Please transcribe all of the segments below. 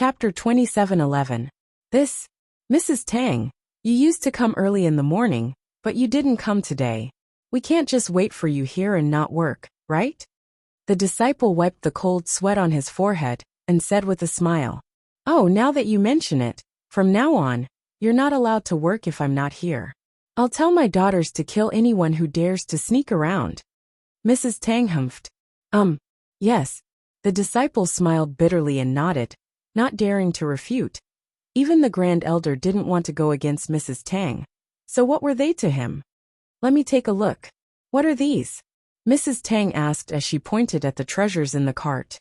Chapter 27:11. This, Mrs. Tang, you used to come early in the morning, but you didn't come today. We can't just wait for you here and not work, right? The disciple wiped the cold sweat on his forehead and said with a smile, "Oh, now that you mention it, from now on, you're not allowed to work if I'm not here. I'll tell my daughters to kill anyone who dares to sneak around." Mrs. Tang humphed. Yes. The disciple smiled bitterly and nodded, not daring to refute. Even the grand elder didn't want to go against Mrs. Tang. So what were they to him? "Let me take a look. What are these?" Mrs. Tang asked as she pointed at the treasures in the cart.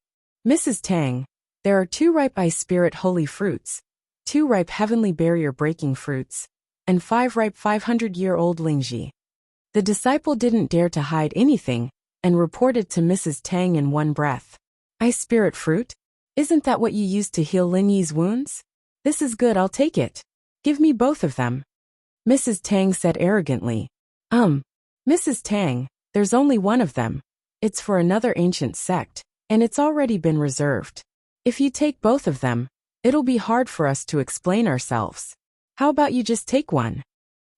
"Mrs. Tang, there are 2 ripe ice spirit holy fruits, 2 ripe heavenly barrier-breaking fruits, and 5 ripe 500-year-old lingji." The disciple didn't dare to hide anything and reported to Mrs. Tang in one breath. "Ice spirit fruit? Isn't that what you used to heal Lin Yi's wounds? This is good, I'll take it. Give me both of them." Mrs. Tang said arrogantly. Mrs. Tang, there's only one of them. It's for another ancient sect, and it's already been reserved. If you take both of them, it'll be hard for us to explain ourselves. How about you just take one?"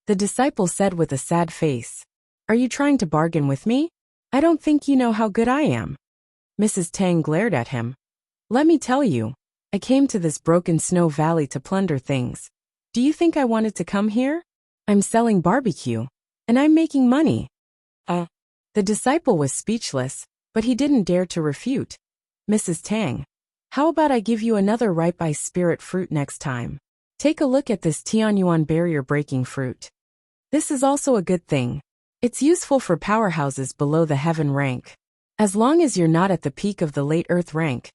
The disciple said with a sad face. "Are you trying to bargain with me? I don't think you know how good I am." Mrs. Tang glared at him. "Let me tell you, I came to this broken snow valley to plunder things. Do you think I wanted to come here? I'm selling barbecue, and I'm making money." The disciple was speechless, but he didn't dare to refute. "Mrs. Tang, how about I give you another ripe ice spirit fruit next time? Take a look at this Tianyuan barrier-breaking fruit. This is also a good thing. It's useful for powerhouses below the heaven rank. As long as you're not at the peak of the late earth rank,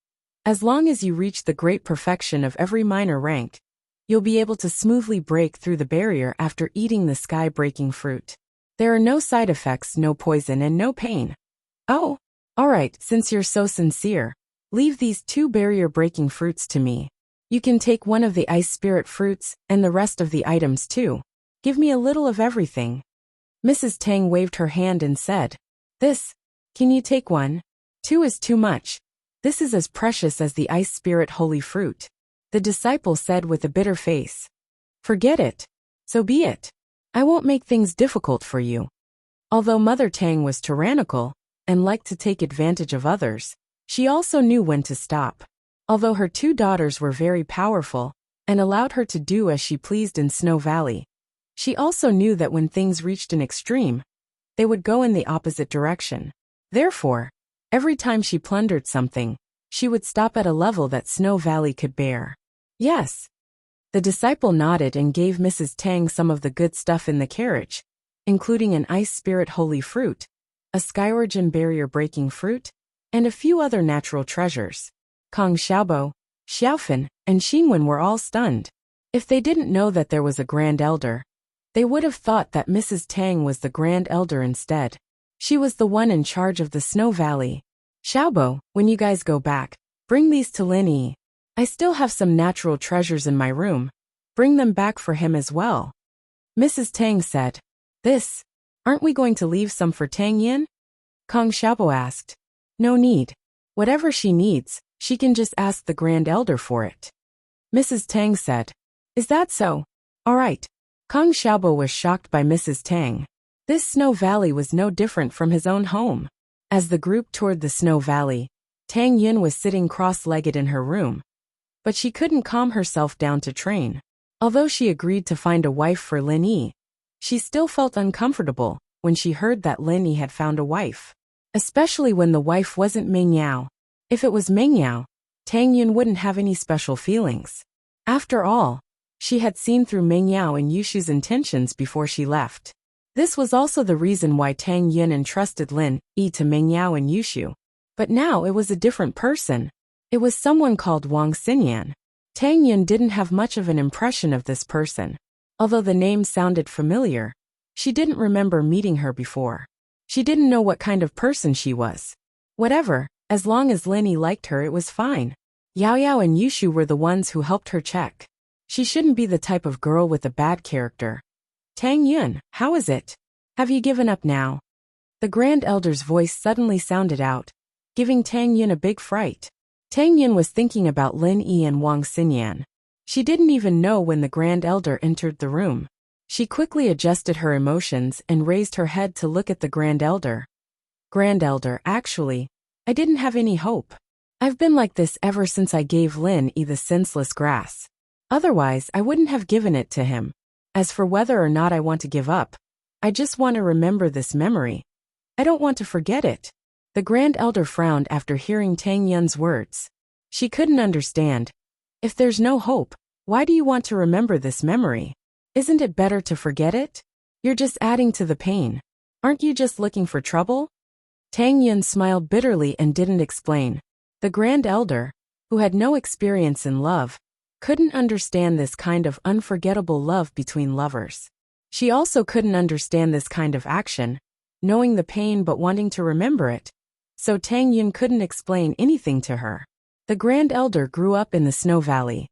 as long as you reach the great perfection of every minor rank, you'll be able to smoothly break through the barrier after eating the sky-breaking fruit. There are no side effects, no poison, and no pain." "Oh, all right, since you're so sincere, leave these 2 barrier-breaking fruits to me. You can take one of the ice spirit fruits and the rest of the items too. Give me a little of everything." Mrs. Tang waved her hand and said, Can you take one? 2 is too much. This is as precious as the ice spirit holy fruit." The disciple said with a bitter face. "Forget it. So be it. I won't make things difficult for you." Although Mother Tang was tyrannical and liked to take advantage of others, she also knew when to stop. Although her 2 daughters were very powerful and allowed her to do as she pleased in Snow Valley, she also knew that when things reached an extreme, they would go in the opposite direction. Therefore, every time she plundered something, she would stop at a level that Snow Valley could bear. "Yes." The disciple nodded and gave Mrs. Tang some of the good stuff in the carriage, including an ice spirit holy fruit, a skyrogen barrier-breaking fruit, and a few other natural treasures. Kong Xiaobo, Xiaofan, and Xingwen were all stunned. If they didn't know that there was a grand elder, they would have thought that Mrs. Tang was the grand elder instead. She was the one in charge of the Snow Valley. "Xiaobo, when you guys go back, bring these to Lin Yi. I still have some natural treasures in my room. Bring them back for him as well." Mrs. Tang said. Aren't we going to leave some for Tang Yin?" Kong Xiaobo asked. "No need. Whatever she needs, she can just ask the grand elder for it." Mrs. Tang said. "Is that so? All right." Kong Xiaobo was shocked by Mrs. Tang. This Snow Valley was no different from his own home. As the group toured the Snow Valley, Tang Yin was sitting cross-legged in her room, but she couldn't calm herself down to train. Although she agreed to find a wife for Lin Yi, she still felt uncomfortable when she heard that Lin Yi had found a wife, especially when the wife wasn't Meng Yao. If it was Meng Yao, Tang Yin wouldn't have any special feelings. After all, she had seen through Meng Yao and Yushu's intentions before she left. This was also the reason why Tang Yin entrusted Lin Yi to Meng Yao and Yushu. But now it was a different person. It was someone called Wang Xinyan. Tang Yin didn't have much of an impression of this person. Although the name sounded familiar, she didn't remember meeting her before. She didn't know what kind of person she was. Whatever, as long as Lin Yi liked her, it was fine. Yao Yao and Yushu were the ones who helped her check. She shouldn't be the type of girl with a bad character. "Tang Yun, how is it? Have you given up now?" The grand elder's voice suddenly sounded out, giving Tang Yun a big fright. Tang Yin was thinking about Lin Yi and Wang Xinyan. She didn't even know when the Grand Elder entered the room. She quickly adjusted her emotions and raised her head to look at the Grand Elder. Grand Elder, actually, I didn't have any hope. I've been like this ever since I gave Lin Yi the senseless grass. Otherwise, I wouldn't have given it to him. As for whether or not I want to give up, I just want to remember this memory. I don't want to forget it. The Grand Elder frowned after hearing Tang Yun's words. She couldn't understand. If there's no hope, why do you want to remember this memory? Isn't it better to forget it? You're just adding to the pain. Aren't you just looking for trouble? Tang Yun smiled bitterly and didn't explain. The Grand Elder, who had no experience in love, couldn't understand this kind of unforgettable love between lovers. She also couldn't understand this kind of action, knowing the pain but wanting to remember it. So Tang Yun couldn't explain anything to her. The Grand Elder grew up in the Snow Valley.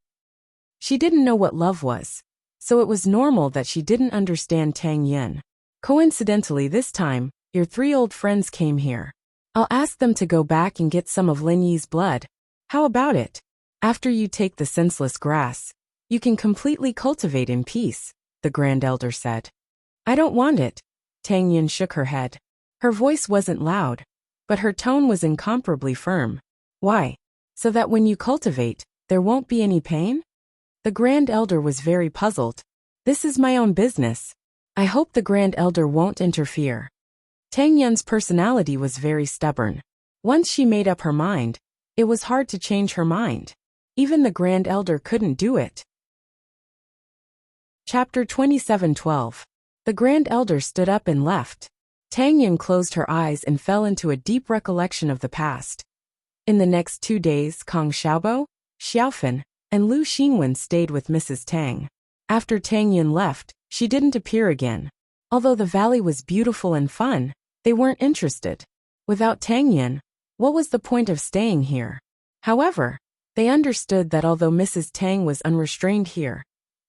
She didn't know what love was, so it was normal that she didn't understand Tang Yun. Coincidentally this time, your 3 old friends came here. I'll ask them to go back and get some of Lin Yi's blood. How about it? After you take the senseless grass, you can completely cultivate in peace, the Grand Elder said. I don't want it. Tang Yun shook her head. Her voice wasn't loud, but her tone was incomparably firm. Why? So that when you cultivate, there won't be any pain? The Grand Elder was very puzzled. This is my own business. I hope the Grand Elder won't interfere. Tang Yun's personality was very stubborn. Once she made up her mind, it was hard to change her mind. Even the Grand Elder couldn't do it. Chapter 27:12. The Grand Elder stood up and left. Tang Yun closed her eyes and fell into a deep recollection of the past. In the next 2 days, Kong Xiaobo, Xiaofan, and Lu Xinwen stayed with Mrs. Tang. After Tang Yun left, she didn't appear again. Although the valley was beautiful and fun, they weren't interested. Without Tang Yun, what was the point of staying here? However, they understood that although Mrs. Tang was unrestrained here,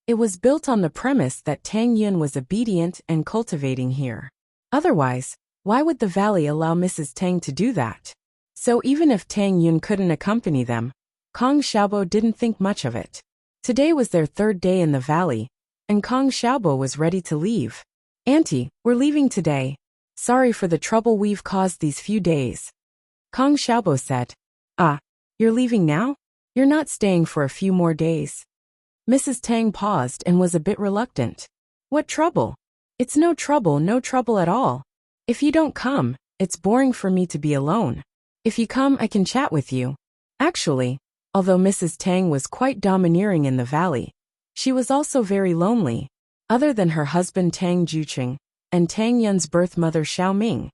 it was built on the premise that Tang Yun was obedient and cultivating here. Otherwise, why would the valley allow Mrs. Tang to do that? So even if Tang Yun couldn't accompany them, Kong Xiaobo didn't think much of it. Today was their 3rd day in the valley, and Kong Xiaobo was ready to leave. Auntie, we're leaving today. Sorry for the trouble we've caused these few days. Kong Xiaobo said. Ah, you're leaving now? You're not staying for a few more days. Mrs. Tang paused and was a bit reluctant. What trouble? It's no trouble at all. If you don't come, it's boring for me to be alone. If you come, I can chat with you. Actually, although Mrs. Tang was quite domineering in the valley, she was also very lonely. Other than her husband Tang Juqing and Tang Yun's birth mother Xiaoming,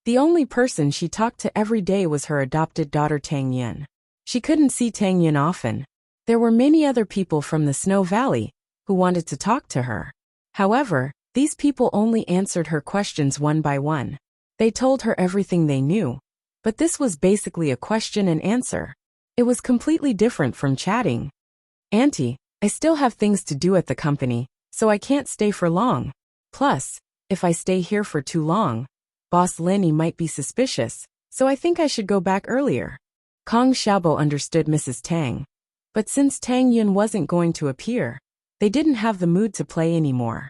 the only person she talked to every day was her adopted daughter Tang Yun. She couldn't see Tang Yun often. There were many other people from the Snow Valley who wanted to talk to her. However, these people only answered her questions one by one. They told her everything they knew, but this was basically a question and answer. It was completely different from chatting. Auntie, I still have things to do at the company, so I can't stay for long. Plus, if I stay here for too long, Boss Lin Yi might be suspicious, so I think I should go back earlier. Kong Xiaobo understood Mrs. Tang. But since Tang Yun wasn't going to appear, they didn't have the mood to play anymore.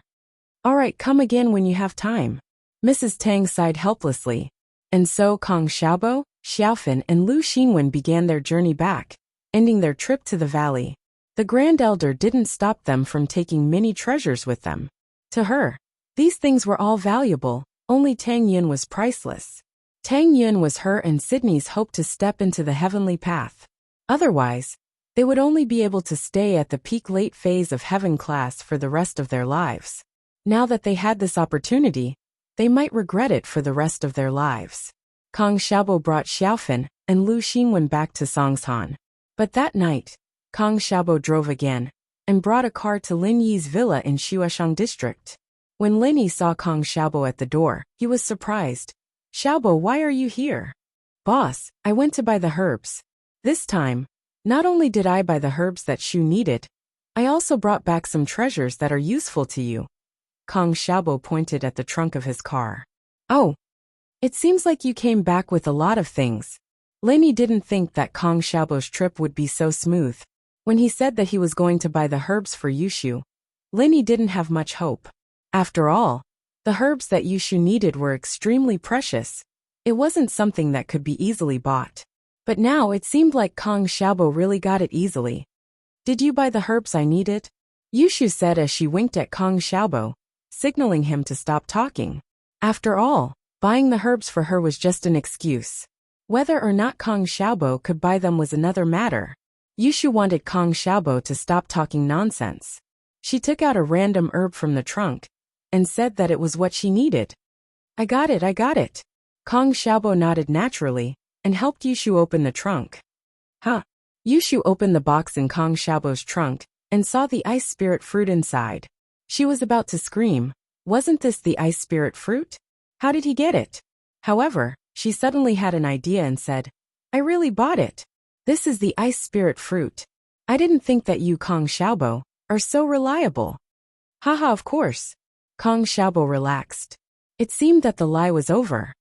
Alright, come again when you have time. Mrs. Tang sighed helplessly. And so Kong Xiaobo, Xiaofan and Lu Xinwen began their journey back, ending their trip to the valley. The Grand Elder didn't stop them from taking many treasures with them. To her, these things were all valuable, only Tang Yun was priceless. Tang Yun was her and Sydney's hope to step into the heavenly path. Otherwise, they would only be able to stay at the peak late phase of heaven class for the rest of their lives. Now that they had this opportunity, they might regret it for the rest of their lives. Kong Xiaobo brought Xiaofan and Lu Xinwen back to Songshan. But that night, Kong Xiaobo drove again and brought a car to Lin Yi's villa in Xueshang district. When Lin Yi saw Kong Xiaobo at the door, he was surprised. Xiaobo, why are you here? Boss, I went to buy the herbs. This time, not only did I buy the herbs that Shu needed, I also brought back some treasures that are useful to you. Kong Xiaobo pointed at the trunk of his car. Oh, it seems like you came back with a lot of things. Lenny didn't think that Kong Xiaobo's trip would be so smooth. When he said that he was going to buy the herbs for Yushu, Lenny didn't have much hope. After all, the herbs that Yushu needed were extremely precious. It wasn't something that could be easily bought. But now it seemed like Kong Xiaobo really got it easily. "Did you buy the herbs I needed?" Yushu said as she winked at Kong Xiaobo, signaling him to stop talking. After all, buying the herbs for her was just an excuse. Whether or not Kong Xiaobo could buy them was another matter. Yushu wanted Kong Xiaobo to stop talking nonsense. She took out a random herb from the trunk and said that it was what she needed. I got it. Kong Xiaobo nodded naturally and helped Yushu open the trunk. Huh. Yushu opened the box in Kong Xiaobo's trunk and saw the ice spirit fruit inside. She was about to scream. Wasn't this the ice spirit fruit? How did he get it? However, she suddenly had an idea and said, I really bought it. This is the ice spirit fruit. I didn't think that you, Kong Xiaobo, are so reliable. Haha, of course. Kong Xiaobo relaxed. It seemed that the lie was over.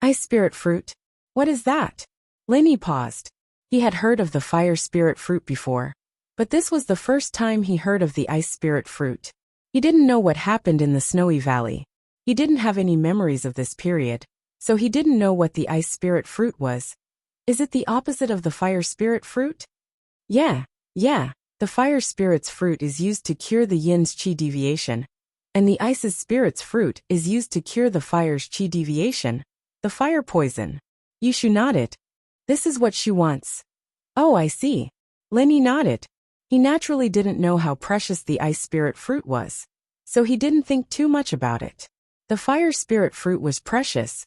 Ice spirit fruit? What is that? Lenny paused. He had heard of the fire spirit fruit before, but this was the first time he heard of the ice spirit fruit. He didn't know what happened in the snowy valley. He didn't have any memories of this period, so he didn't know what the ice spirit fruit was. Is it the opposite of the fire spirit fruit? Yeah. The fire spirit's fruit is used to cure the yin's qi deviation, and the ice's spirit's fruit is used to cure the fire's qi deviation, the fire poison. Yushu nodded. This is what she wants. Oh, I see. Lenny nodded. He naturally didn't know how precious the ice spirit fruit was, so he didn't think too much about it. The fire spirit fruit was precious,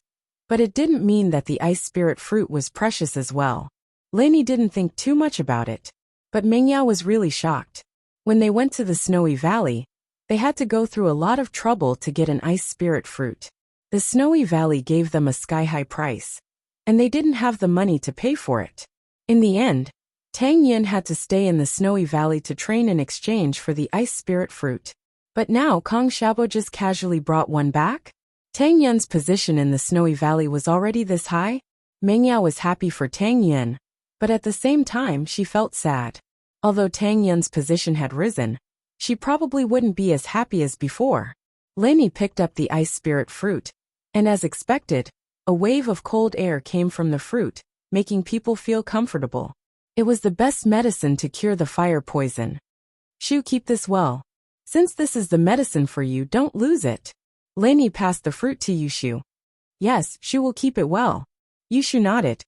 but it didn't mean that the ice spirit fruit was precious as well. Lenny didn't think too much about it, but Mengyao was really shocked. When they went to the snowy valley, they had to go through a lot of trouble to get an ice spirit fruit. The snowy valley gave them a sky-high price, and they didn't have the money to pay for it. In the end, Tang Yin had to stay in the snowy valley to train in exchange for the ice spirit fruit. But now Kong Xiaobo just casually brought one back? Tang Yin's position in the snowy valley was already this high? Mengyao was happy for Tang Yin, but at the same time she felt sad. Although Tang Yin's position had risen, she probably wouldn't be as happy as before. Lenny picked up the ice spirit fruit, and as expected, a wave of cold air came from the fruit, making people feel comfortable. It was the best medicine to cure the fire poison. Shu, keep this well. Since this is the medicine for you, don't lose it. Lenny passed the fruit to Yushu. Yes, Shu will keep it well. Yushu nodded.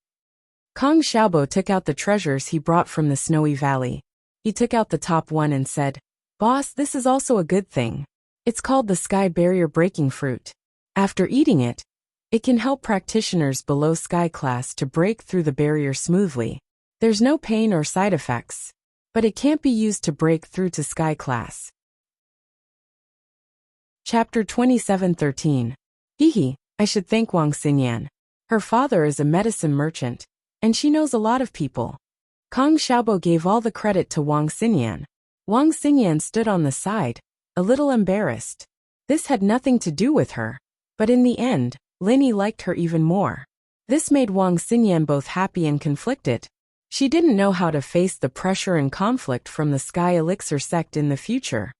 Kong Xiaobo took out the treasures he brought from the snowy valley. He took out the top one and said, Boss, this is also a good thing. It's called the sky barrier breaking fruit. After eating it, it can help practitioners below sky class to break through the barrier smoothly. There's no pain or side effects, but it can't be used to break through to sky class. Chapter 27:13. Hihi, I should thank Wang Xinyan. Her father is a medicine merchant, and she knows a lot of people. Kong Xiaobo gave all the credit to Wang Xinyan. Wang Xinyan stood on the side, a little embarrassed. This had nothing to do with her, but in the end, Lenny liked her even more. This made Wang Xinyan both happy and conflicted. She didn't know how to face the pressure and conflict from the Sky Elixir sect in the future.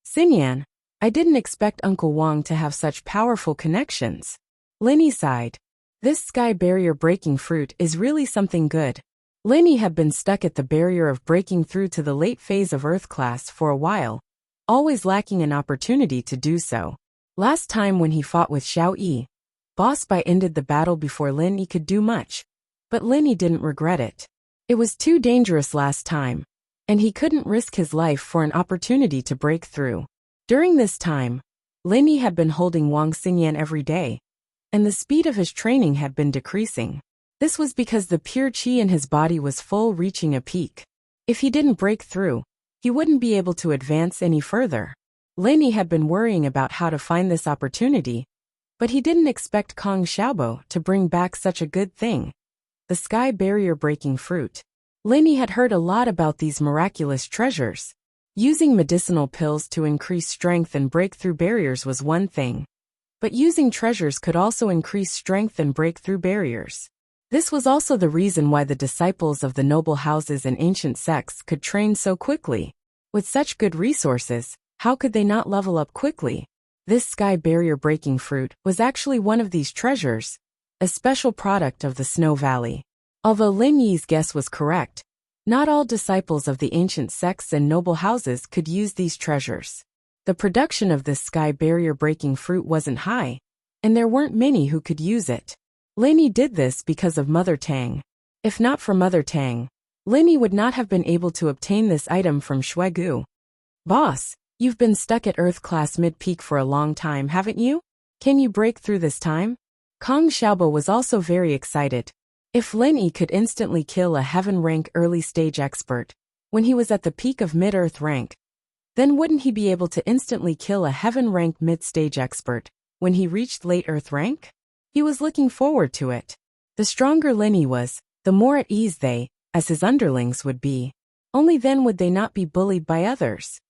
Xinyan, I didn't expect Uncle Wang to have such powerful connections. Lenny sighed. This sky barrier breaking fruit is really something good. Lenny had been stuck at the barrier of breaking through to the late phase of Earth class for a while, always lacking an opportunity to do so. Last time when he fought with Xiao Yi, Boss Bai ended the battle before Lin Yi could do much, but Lin Yi didn't regret it. It was too dangerous last time, and he couldn't risk his life for an opportunity to break through. During this time, Lin Yi had been holding Wang Xinyan every day, and the speed of his training had been decreasing. This was because the pure qi in his body was full, reaching a peak. If he didn't break through, he wouldn't be able to advance any further. Lin Yi had been worrying about how to find this opportunity, but he didn't expect Kong Xiaobo to bring back such a good thing. The sky barrier breaking fruit. Lin Yi had heard a lot about these miraculous treasures. Using medicinal pills to increase strength and break through barriers was one thing, but using treasures could also increase strength and break through barriers. This was also the reason why the disciples of the noble houses and ancient sects could train so quickly. With such good resources, how could they not level up quickly? This sky barrier breaking fruit was actually one of these treasures, a special product of the Snow Valley. Although Lin Yi's guess was correct, not all disciples of the ancient sects and noble houses could use these treasures. The production of this sky barrier breaking fruit wasn't high, and there weren't many who could use it. Lin Yi did this because of Mother Tang. If not for Mother Tang, Lin Yi would not have been able to obtain this item from Shuegu. Boss, you've been stuck at Earth class mid-peak for a long time, haven't you? Can you break through this time? Kong Xiaobo was also very excited. If Lin Yi could instantly kill a heaven rank early stage expert when he was at the peak of mid-earth rank, then wouldn't he be able to instantly kill a heaven rank mid-stage expert when he reached late earth rank? He was looking forward to it. The stronger Lin Yi was, the more at ease they, as his underlings, would be. Only then would they not be bullied by others.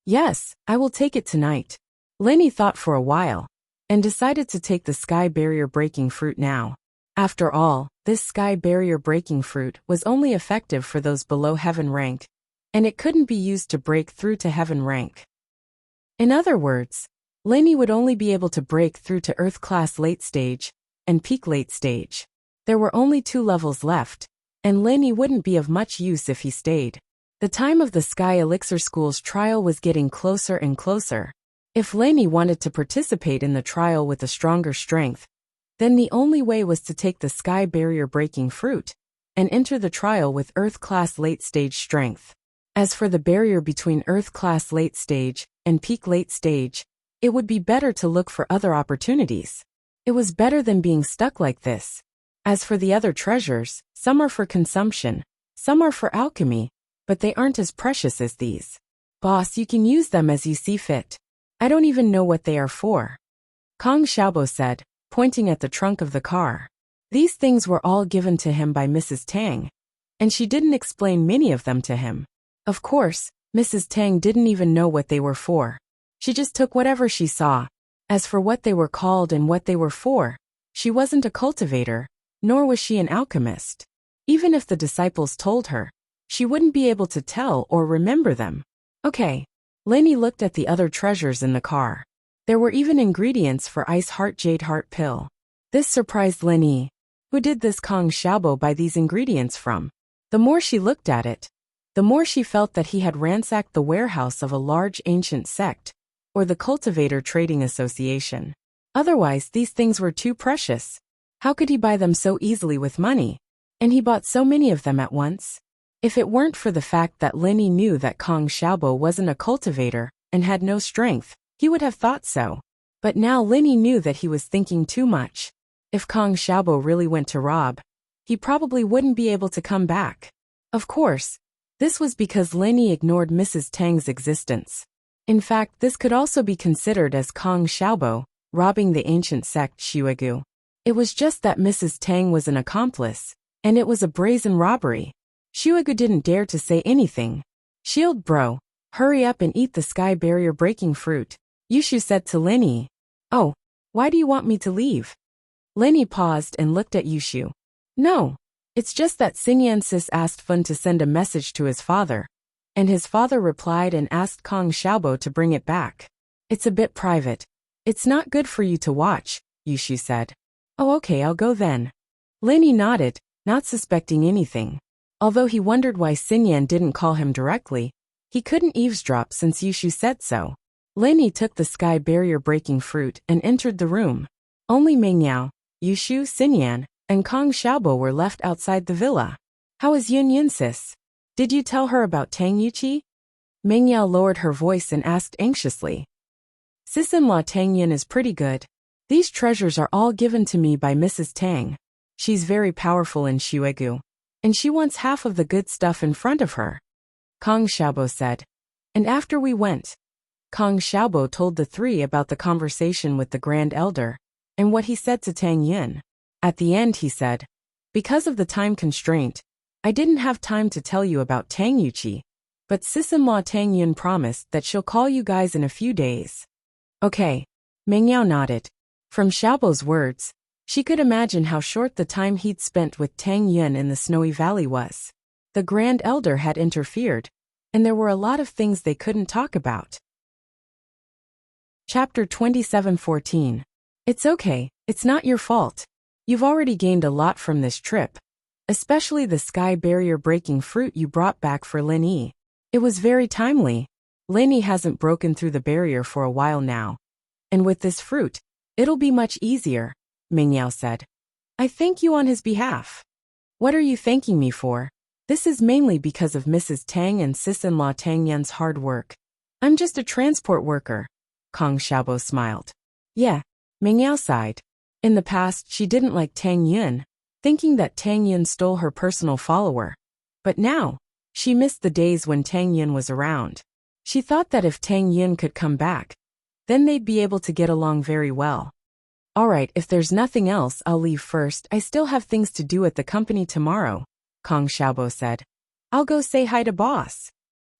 Yes, I will take it tonight. Lin Yi thought for a while, and decided to take the sky barrier breaking fruit now. After all, this sky barrier breaking fruit was only effective for those below heaven rank, and it couldn't be used to break through to heaven rank. In other words, Lin Yi would only be able to break through to Earth class late stage and peak late stage. There were only 2 levels left, and Lin Yi wouldn't be of much use if he stayed. The time of the Sky Elixir School's trial was getting closer and closer. If Lin Yi wanted to participate in the trial with a stronger strength, then the only way was to take the sky barrier breaking fruit and enter the trial with Earth class late stage strength. As for the barrier between Earth class late stage and peak late stage, it would be better to look for other opportunities. It was better than being stuck like this. As for the other treasures, some are for consumption, some are for alchemy, but they aren't as precious as these. Boss, you can use them as you see fit. I don't even know what they are for. Kong Xiaobo said, pointing at the trunk of the car. These things were all given to him by Mrs. Tang, and she didn't explain many of them to him. Of course, Mrs. Tang didn't even know what they were for. She just took whatever she saw. As for what they were called and what they were for, she wasn't a cultivator, nor was she an alchemist. Even if the disciples told her, she wouldn't be able to tell or remember them. Okay. Lin Yi looked at the other treasures in the car. There were even ingredients for Ice Heart Jade Heart Pill. This surprised Lin Yi. Who did this Kong Xiaobo buy these ingredients from? The more she looked at it, the more she felt that he had ransacked the warehouse of a large ancient sect, or the Cultivator Trading Association. Otherwise, these things were too precious. How could he buy them so easily with money? And he bought so many of them at once? If it weren't for the fact that Lin Yi knew that Kong Xiaobo wasn't a cultivator and had no strength, he would have thought so. But now Lin Yi knew that he was thinking too much. If Kong Xiaobo really went to rob, he probably wouldn't be able to come back. Of course, this was because Lin Yi ignored Mrs. Tang's existence. In fact, this could also be considered as Kong Xiaobo robbing the ancient sect Shuegu. It was just that Mrs. Tang was an accomplice, and it was a brazen robbery. Shuegu didn't dare to say anything. Shield bro, hurry up and eat the sky barrier breaking fruit, Yushu said to Lin Yi. Oh, why do you want me to leave? Lin Yi paused and looked at Yushu. No, it's just that Xingyan Sis asked Fun to send a message to his father, and his father replied and asked Kong Xiaobo to bring it back. It's a bit private. It's not good for you to watch, Yushu said. Oh okay, I'll go then. Lin Yi nodded, not suspecting anything. Although he wondered why Xingyan didn't call him directly, he couldn't eavesdrop since Yushu said so. Lin Yi took the sky barrier breaking fruit and entered the room. Only Mengyao, Yushu, Xingyan, and Kong Xiaobo were left outside the villa. How is Yun sis? Did you tell her about Tang Yuqi? Mengyao lowered her voice and asked anxiously. Sis-in-law Tang Yun is pretty good. These treasures are all given to me by Mrs. Tang. She's very powerful in Shuegu, and she wants half of the good stuff in front of her. Kong Xiaobo said. And after we went, Kong Xiaobo told the three about the conversation with the Grand Elder, and what he said to Tang Yun. At the end he said, because of the time constraint, I didn't have time to tell you about Tang Yuqi, but sis-in-law Tang Yun promised that she'll call you guys in a few days. Okay. Mengyao nodded. From Xiaobo's words, She could imagine how short the time he'd spent with Tang Yun in the snowy valley was. The Grand Elder had interfered, and there were a lot of things they couldn't talk about. Chapter 27:14. It's okay, it's not your fault. You've already gained a lot from this trip, especially the sky barrier breaking fruit you brought back for Lin Yi. It was very timely. Lin Yi hasn't broken through the barrier for a while now. And with this fruit, it'll be much easier, Ming Yao said. I thank you on his behalf. What are you thanking me for? This is mainly because of Mrs. Tang and sis-in-law Tang Yun's hard work. I'm just a transport worker. Kong Xiaobo smiled. Yeah, Ming Yao sighed. In the past, she didn't like Tang Yun, thinking that Tang Yun stole her personal follower. But now, she missed the days when Tang Yun was around. She thought that if Tang Yun could come back, then they'd be able to get along very well. Alright, if there's nothing else, I'll leave first. I still have things to do at the company tomorrow, Kong Xiaobo said. I'll go say hi to boss.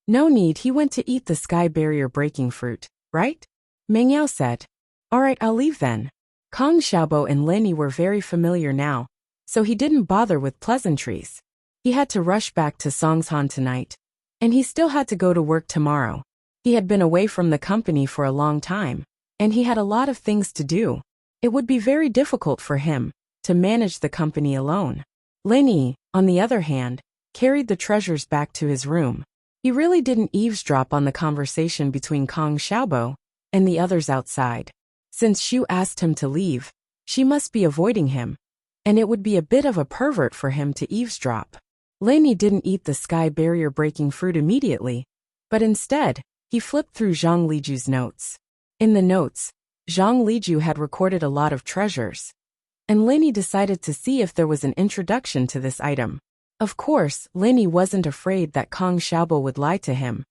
No need, he went to eat the sky barrier breaking fruit, right? Ming Yao said. Alright, I'll leave then. Kong Xiaobo and Lin Yi were very familiar now, so he didn't bother with pleasantries. He had to rush back to Songshan tonight, and he still had to go to work tomorrow. He had been away from the company for a long time, and he had a lot of things to do. It would be very difficult for him to manage the company alone. Lin Yi, on the other hand, carried the treasures back to his room. He really didn't eavesdrop on the conversation between Kong Xiaobo and the others outside. Since Xu asked him to leave, she must be avoiding him, and it would be a bit of a pervert for him to eavesdrop. Lin Yi didn't eat the sky barrier breaking fruit immediately, but instead, he flipped through Zhang Liju's notes. In the notes, Zhang Liju had recorded a lot of treasures, and Lin Yi decided to see if there was an introduction to this item. Of course, Lin Yi wasn't afraid that Kong Xiaobo would lie to him,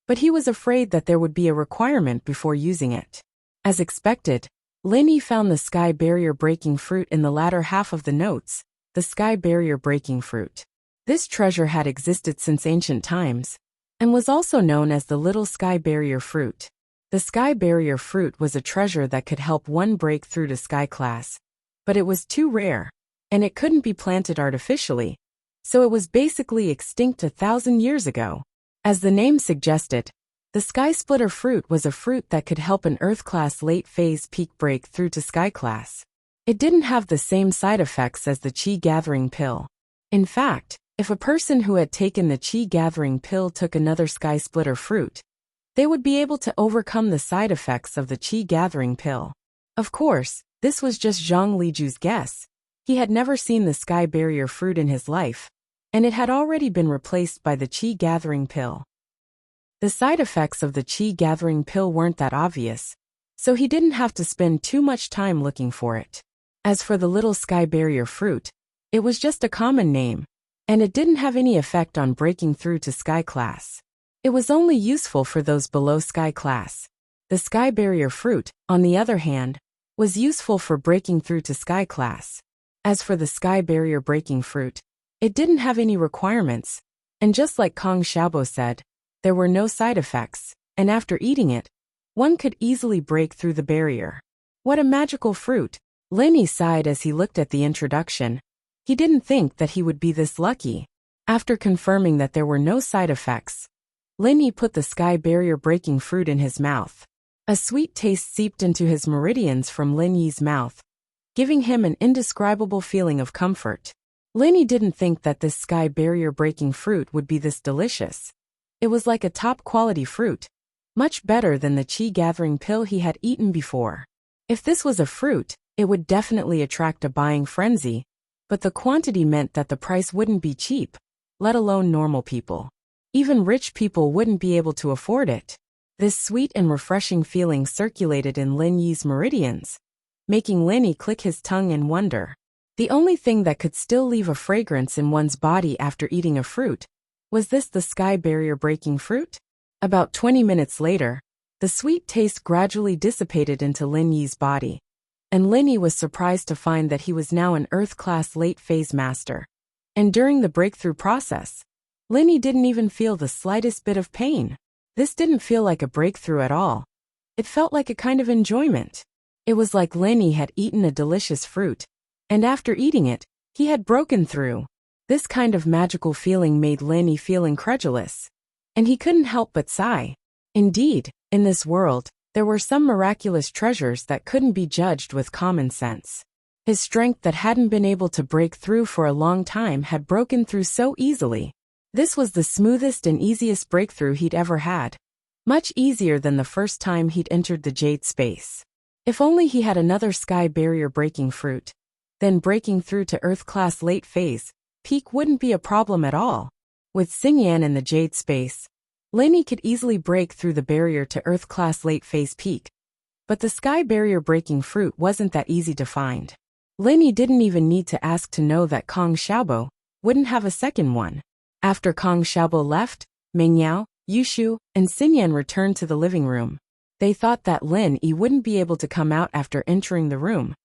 but he was afraid that there would be a requirement before using it. As expected, Lin Yi found the sky barrier breaking fruit in the latter half of the notes, the sky barrier breaking fruit. This treasure had existed since ancient times, and was also known as the little sky barrier fruit. The sky barrier fruit was a treasure that could help one break through to sky class, but it was too rare, and it couldn't be planted artificially, so it was basically extinct 1,000 years ago. As the name suggested, the sky splitter fruit was a fruit that could help an Earth class late phase peak break through to sky class. It didn't have the same side effects as the chi gathering pill. In fact, if a person who had taken the chi gathering pill took another sky splitter fruit, they would be able to overcome the side effects of the chi gathering pill. Of course, this was just Zhang Liju's guess. He had never seen the sky barrier fruit in his life, and it had already been replaced by the chi gathering pill. The side effects of the chi gathering pill weren't that obvious, so he didn't have to spend too much time looking for it. As for the little sky barrier fruit, it was just a common name, and it didn't have any effect on breaking through to sky class. It was only useful for those below sky class. The sky barrier fruit, on the other hand, was useful for breaking through to sky class. As for the sky barrier breaking fruit, it didn't have any requirements, and just like Kong Xiaobo said, there were no side effects, and after eating it, one could easily break through the barrier. What a magical fruit! Lin Yi sighed as he looked at the introduction. He didn't think that he would be this lucky. After confirming that there were no side effects, Lin Yi put the sky barrier breaking fruit in his mouth. A sweet taste seeped into his meridians from Lin Yi's mouth, giving him an indescribable feeling of comfort. Lin Yi didn't think that this sky barrier breaking fruit would be this delicious. It was like a top-quality fruit, much better than the chi gathering pill he had eaten before. If this was a fruit, it would definitely attract a buying frenzy, but the quantity meant that the price wouldn't be cheap, let alone normal people. Even rich people wouldn't be able to afford it. This sweet and refreshing feeling circulated in Lin Yi's meridians, making Lin Yi click his tongue in wonder. The only thing that could still leave a fragrance in one's body after eating a fruit was this the sky barrier breaking fruit? About 20 minutes later, the sweet taste gradually dissipated into Lin Yi's body, and Lin Yi was surprised to find that he was now an Earth-class late-phase master. And during the breakthrough process, Lin Yi didn't even feel the slightest bit of pain. This didn't feel like a breakthrough at all. It felt like a kind of enjoyment. It was like Lin Yi had eaten a delicious fruit, And after eating it, he had broken through. This kind of magical feeling made Lenny feel incredulous. And he couldn't help but sigh. Indeed, in this world, there were some miraculous treasures that couldn't be judged with common sense. His strength that hadn't been able to break through for a long time had broken through so easily. This was the smoothest and easiest breakthrough he'd ever had. Much easier than the first time he'd entered the jade space. If only he had another sky barrier breaking fruit. Then breaking through to Earth class late phase peak wouldn't be a problem at all. With Xingyan in the jade space, Lenny could easily break through the barrier to Earth class late phase peak. But the sky barrier breaking fruit wasn't that easy to find. Lenny didn't even need to ask to know that Kong Xiaobo wouldn't have a second one. After Kong Xiaobo left, Mengyao, Yushu, and Xingyan returned to the living room. They thought that Lin Yi wouldn't be able to come out after entering the room.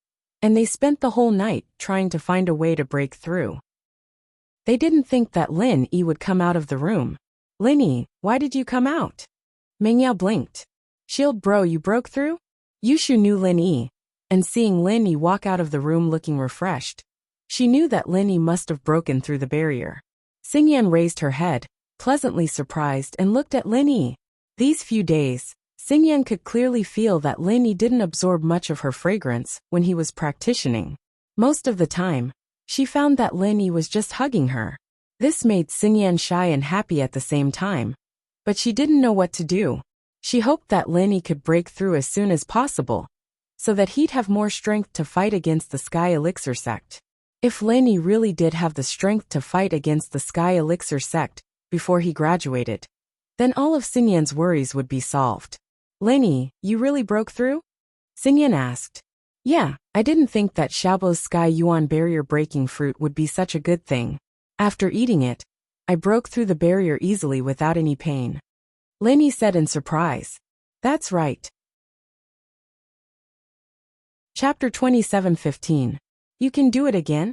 And they spent the whole night trying to find a way to break through. They didn't think that Lin Yi would come out of the room. Lin Yi, why did you come out? Mengyao blinked. Shield bro, you broke through? Yushu knew Lin Yi. And seeing Lin Yi walk out of the room looking refreshed, she knew that Lin Yi must have broken through the barrier. Xingyan raised her head, pleasantly surprised, and looked at Lin Yi. These few days, Xingyan could clearly feel that Lin Yi didn't absorb much of her fragrance when he was practicing. Most of the time, she found that Lin Yi was just hugging her. This made Xingyan shy and happy at the same time. But she didn't know what to do. She hoped that Lin Yi could break through as soon as possible, so that he'd have more strength to fight against the Sky Elixir sect. If Lin Yi really did have the strength to fight against the Sky Elixir sect before he graduated, then all of Xingyan's worries would be solved. Lin Yi, you really broke through? Xingyan asked. Yeah, I didn't think that Xiaobo's Sky Yuan barrier breaking fruit would be such a good thing. After eating it, I broke through the barrier easily without any pain. Lin Yi said in surprise. That's right. Chapter 27:15. You can do it again?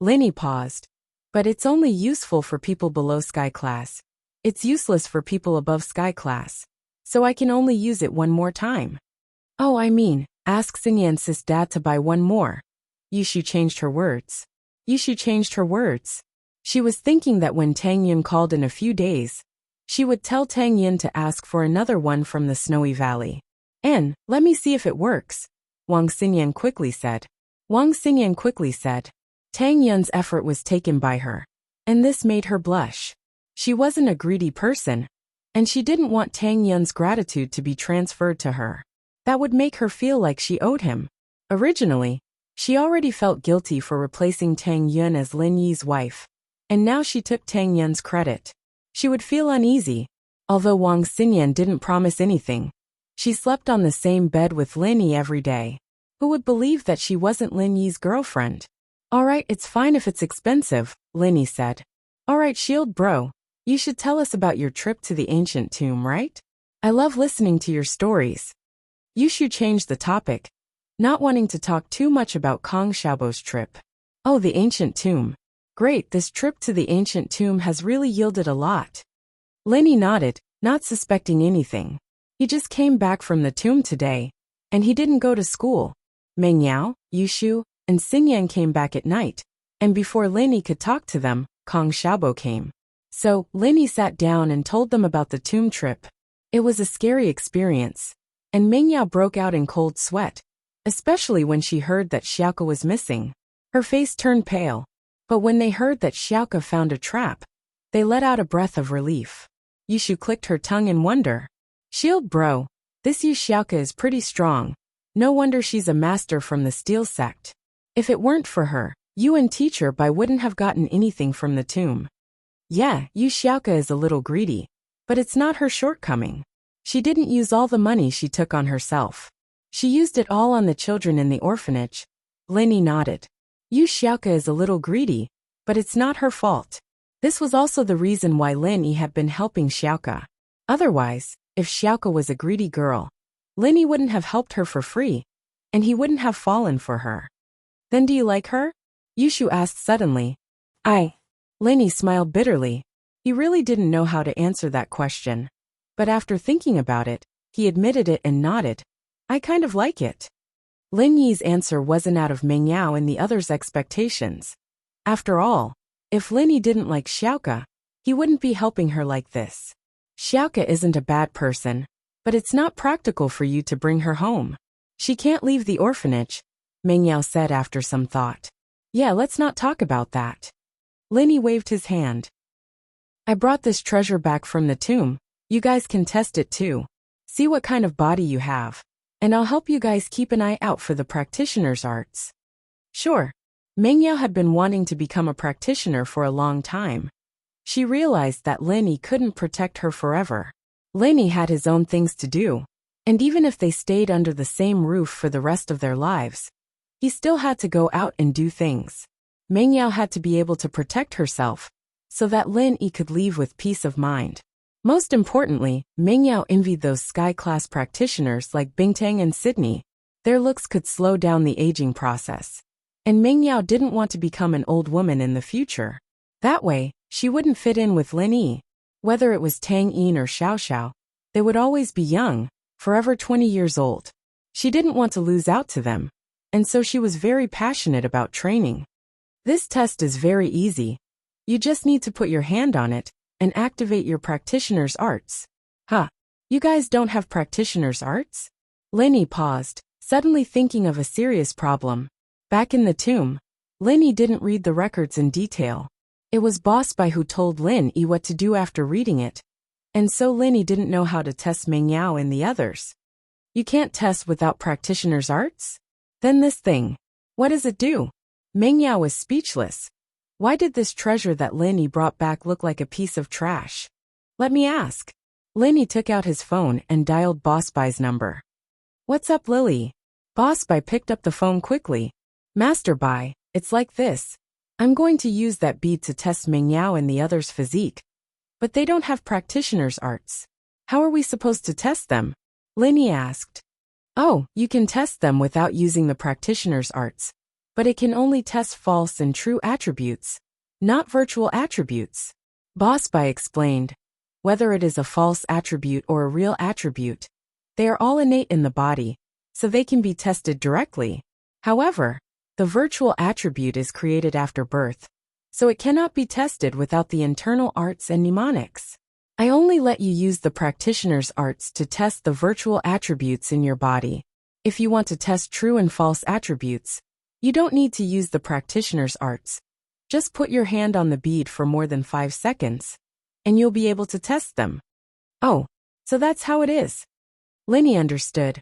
Lin Yi paused. But it's only useful for people below Sky class. It's useless for people above Sky class. So I can only use it one more time. Oh, I mean, ask Xingyan's sis dad to buy one more. Yushu changed her words. Yushu changed her words. She was thinking that when Tang Yun called in a few days, she would tell Tang Yun to ask for another one from the Snowy Valley. And, let me see if it works. Wang Xingyan quickly said. Wang Xingyan quickly said. Tang Yun's effort was taken by her. And this made her blush. She wasn't a greedy person. And she didn't want Tang Yun's gratitude to be transferred to her. That would make her feel like she owed him. Originally, she already felt guilty for replacing Tang Yun as Lin Yi's wife. And now she took Tang Yun's credit. She would feel uneasy. Although Wang Xingyan didn't promise anything. She slept on the same bed with Lin Yi every day. Who would believe that she wasn't Lin Yi's girlfriend? Alright, it's fine if it's expensive, Lin Yi said. Alright, Shield bro. You should tell us about your trip to the ancient tomb, right? I love listening to your stories. Yushu changed the topic, not wanting to talk too much about Kong Xiaobo's trip. Oh, the ancient tomb. Great, this trip to the ancient tomb has really yielded a lot. Lin Yi nodded, not suspecting anything. He just came back from the tomb today, and he didn't go to school. Mengyao, Yushu, and Xingyan came back at night, and before Lin Yi could talk to them, Kong Xiaobo came. So, Lin Yi sat down and told them about the tomb trip. It was a scary experience, and Mengyao broke out in cold sweat, especially when she heard that Xiaoka was missing. Her face turned pale, but when they heard that Xiaoka found a trap, they let out a breath of relief. Yushu clicked her tongue in wonder. Shield bro, this Yu Xiaoka is pretty strong. No wonder she's a master from the Steel sect. If it weren't for her, you and Teacher Bai wouldn't have gotten anything from the tomb. Yeah, Yu Xiaoka is a little greedy, but it's not her shortcoming. She didn't use all the money she took on herself. She used it all on the children in the orphanage. Lin Yi nodded. Yu Xiaoka is a little greedy, but it's not her fault. This was also the reason why Lin Yi had been helping Xiaoka. Otherwise, if Xiaoka was a greedy girl, Lin Yi wouldn't have helped her for free, and he wouldn't have fallen for her. Then do you like her? Yushu asked suddenly. Lin Yi smiled bitterly. He really didn't know how to answer that question. But after thinking about it, he admitted it and nodded. I kind of like it. Lin Yi's answer wasn't out of Meng Yao and the others' expectations. After all, if Lin Yi didn't like Xiaoke, he wouldn't be helping her like this. Xiaoke isn't a bad person, but it's not practical for you to bring her home. She can't leave the orphanage, Meng Yao said after some thought. Yeah, let's not talk about that. Lin Yi waved his hand. I brought this treasure back from the tomb. You guys can test it too. See what kind of body you have. And I'll help you guys keep an eye out for the practitioner's arts. Sure. Meng Yao had been wanting to become a practitioner for a long time. She realized that Lin Yi couldn't protect her forever. Lin Yi had his own things to do. And even if they stayed under the same roof for the rest of their lives, he still had to go out and do things. Meng Yao had to be able to protect herself, so that Lin Yi could leave with peace of mind. Most importantly, Meng Yao envied those sky-class practitioners like Bingtang and Sydney. Their looks could slow down the aging process. And Meng Yao didn't want to become an old woman in the future. That way, she wouldn't fit in with Lin Yi. Whether it was Tang Yin or Xiao Xiao, they would always be young, forever 20 years old. She didn't want to lose out to them, and so she was very passionate about training. This test is very easy. You just need to put your hand on it and activate your practitioner's arts. Huh, you guys don't have practitioner's arts? Lin Yi paused, suddenly thinking of a serious problem. Back in the tomb, Lin Yi didn't read the records in detail. It was Boss Bai who told Lin Yi what to do after reading it. And so Lin Yi didn't know how to test Meng Yao and the others. You can't test without practitioner's arts? Then this thing. What does it do? Meng Yao was speechless. Why did this treasure that Lin Yi brought back look like a piece of trash? Let me ask. Lin Yi took out his phone and dialed Boss Bai's number. What's up, Lily? Boss Bai picked up the phone quickly. Master Bai, it's like this. I'm going to use that bead to test Meng Yao and the others' physique. But they don't have practitioner's arts. How are we supposed to test them? Lin Yi asked. Oh, you can test them without using the practitioner's arts. But it can only test false and true attributes, not virtual attributes. Boss Bai explained. Whether it is a false attribute or a real attribute, they are all innate in the body, so they can be tested directly. However, the virtual attribute is created after birth, so it cannot be tested without the internal arts and mnemonics. I only let you use the practitioner's arts to test the virtual attributes in your body. If you want to test true and false attributes, you don't need to use the practitioner's arts. Just put your hand on the bead for more than 5 seconds, and you'll be able to test them. Oh, so that's how it is. Lin Yi understood.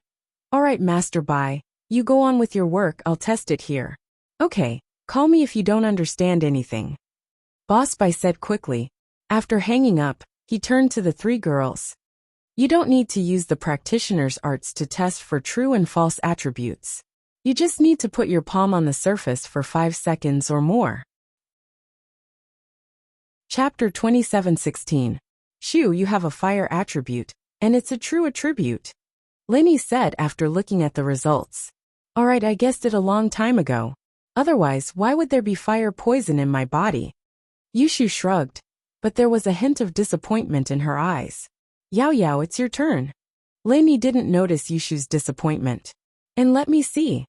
All right, Master Bai, you go on with your work, I'll test it here. Okay, call me if you don't understand anything. Boss Bai said quickly. After hanging up, he turned to the 3 girls. You don't need to use the practitioner's arts to test for true and false attributes. You just need to put your palm on the surface for 5 seconds or more. Chapter 27:16. Shu, you have a fire attribute, and it's a true attribute. Lin Yi said after looking at the results. Alright, I guessed it a long time ago. Otherwise, why would there be fire poison in my body? Yushu shrugged, but there was a hint of disappointment in her eyes. Yao Yao, it's your turn. Lin Yi didn't notice Yushu's disappointment. And let me see.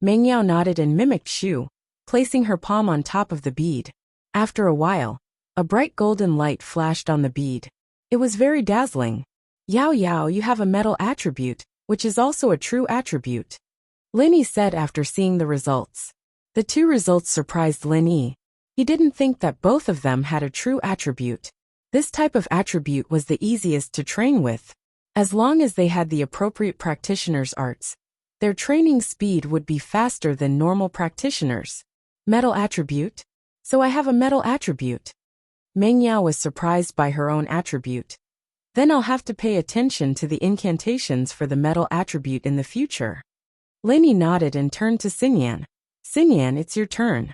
Meng Yao nodded and mimicked Shu, placing her palm on top of the bead. After a while, a bright golden light flashed on the bead. It was very dazzling. Yao Yao, you have a metal attribute, which is also a true attribute. Lin Yi said after seeing the results. The 2 results surprised Lin Yi. He didn't think that both of them had a true attribute. This type of attribute was the easiest to train with. As long as they had the appropriate practitioner's arts, their training speed would be faster than normal practitioners. Metal attribute? So I have a metal attribute. Meng Yao was surprised by her own attribute. Then I'll have to pay attention to the incantations for the metal attribute in the future. Lin Yi nodded and turned to Xinyan. Xinyan, it's your turn.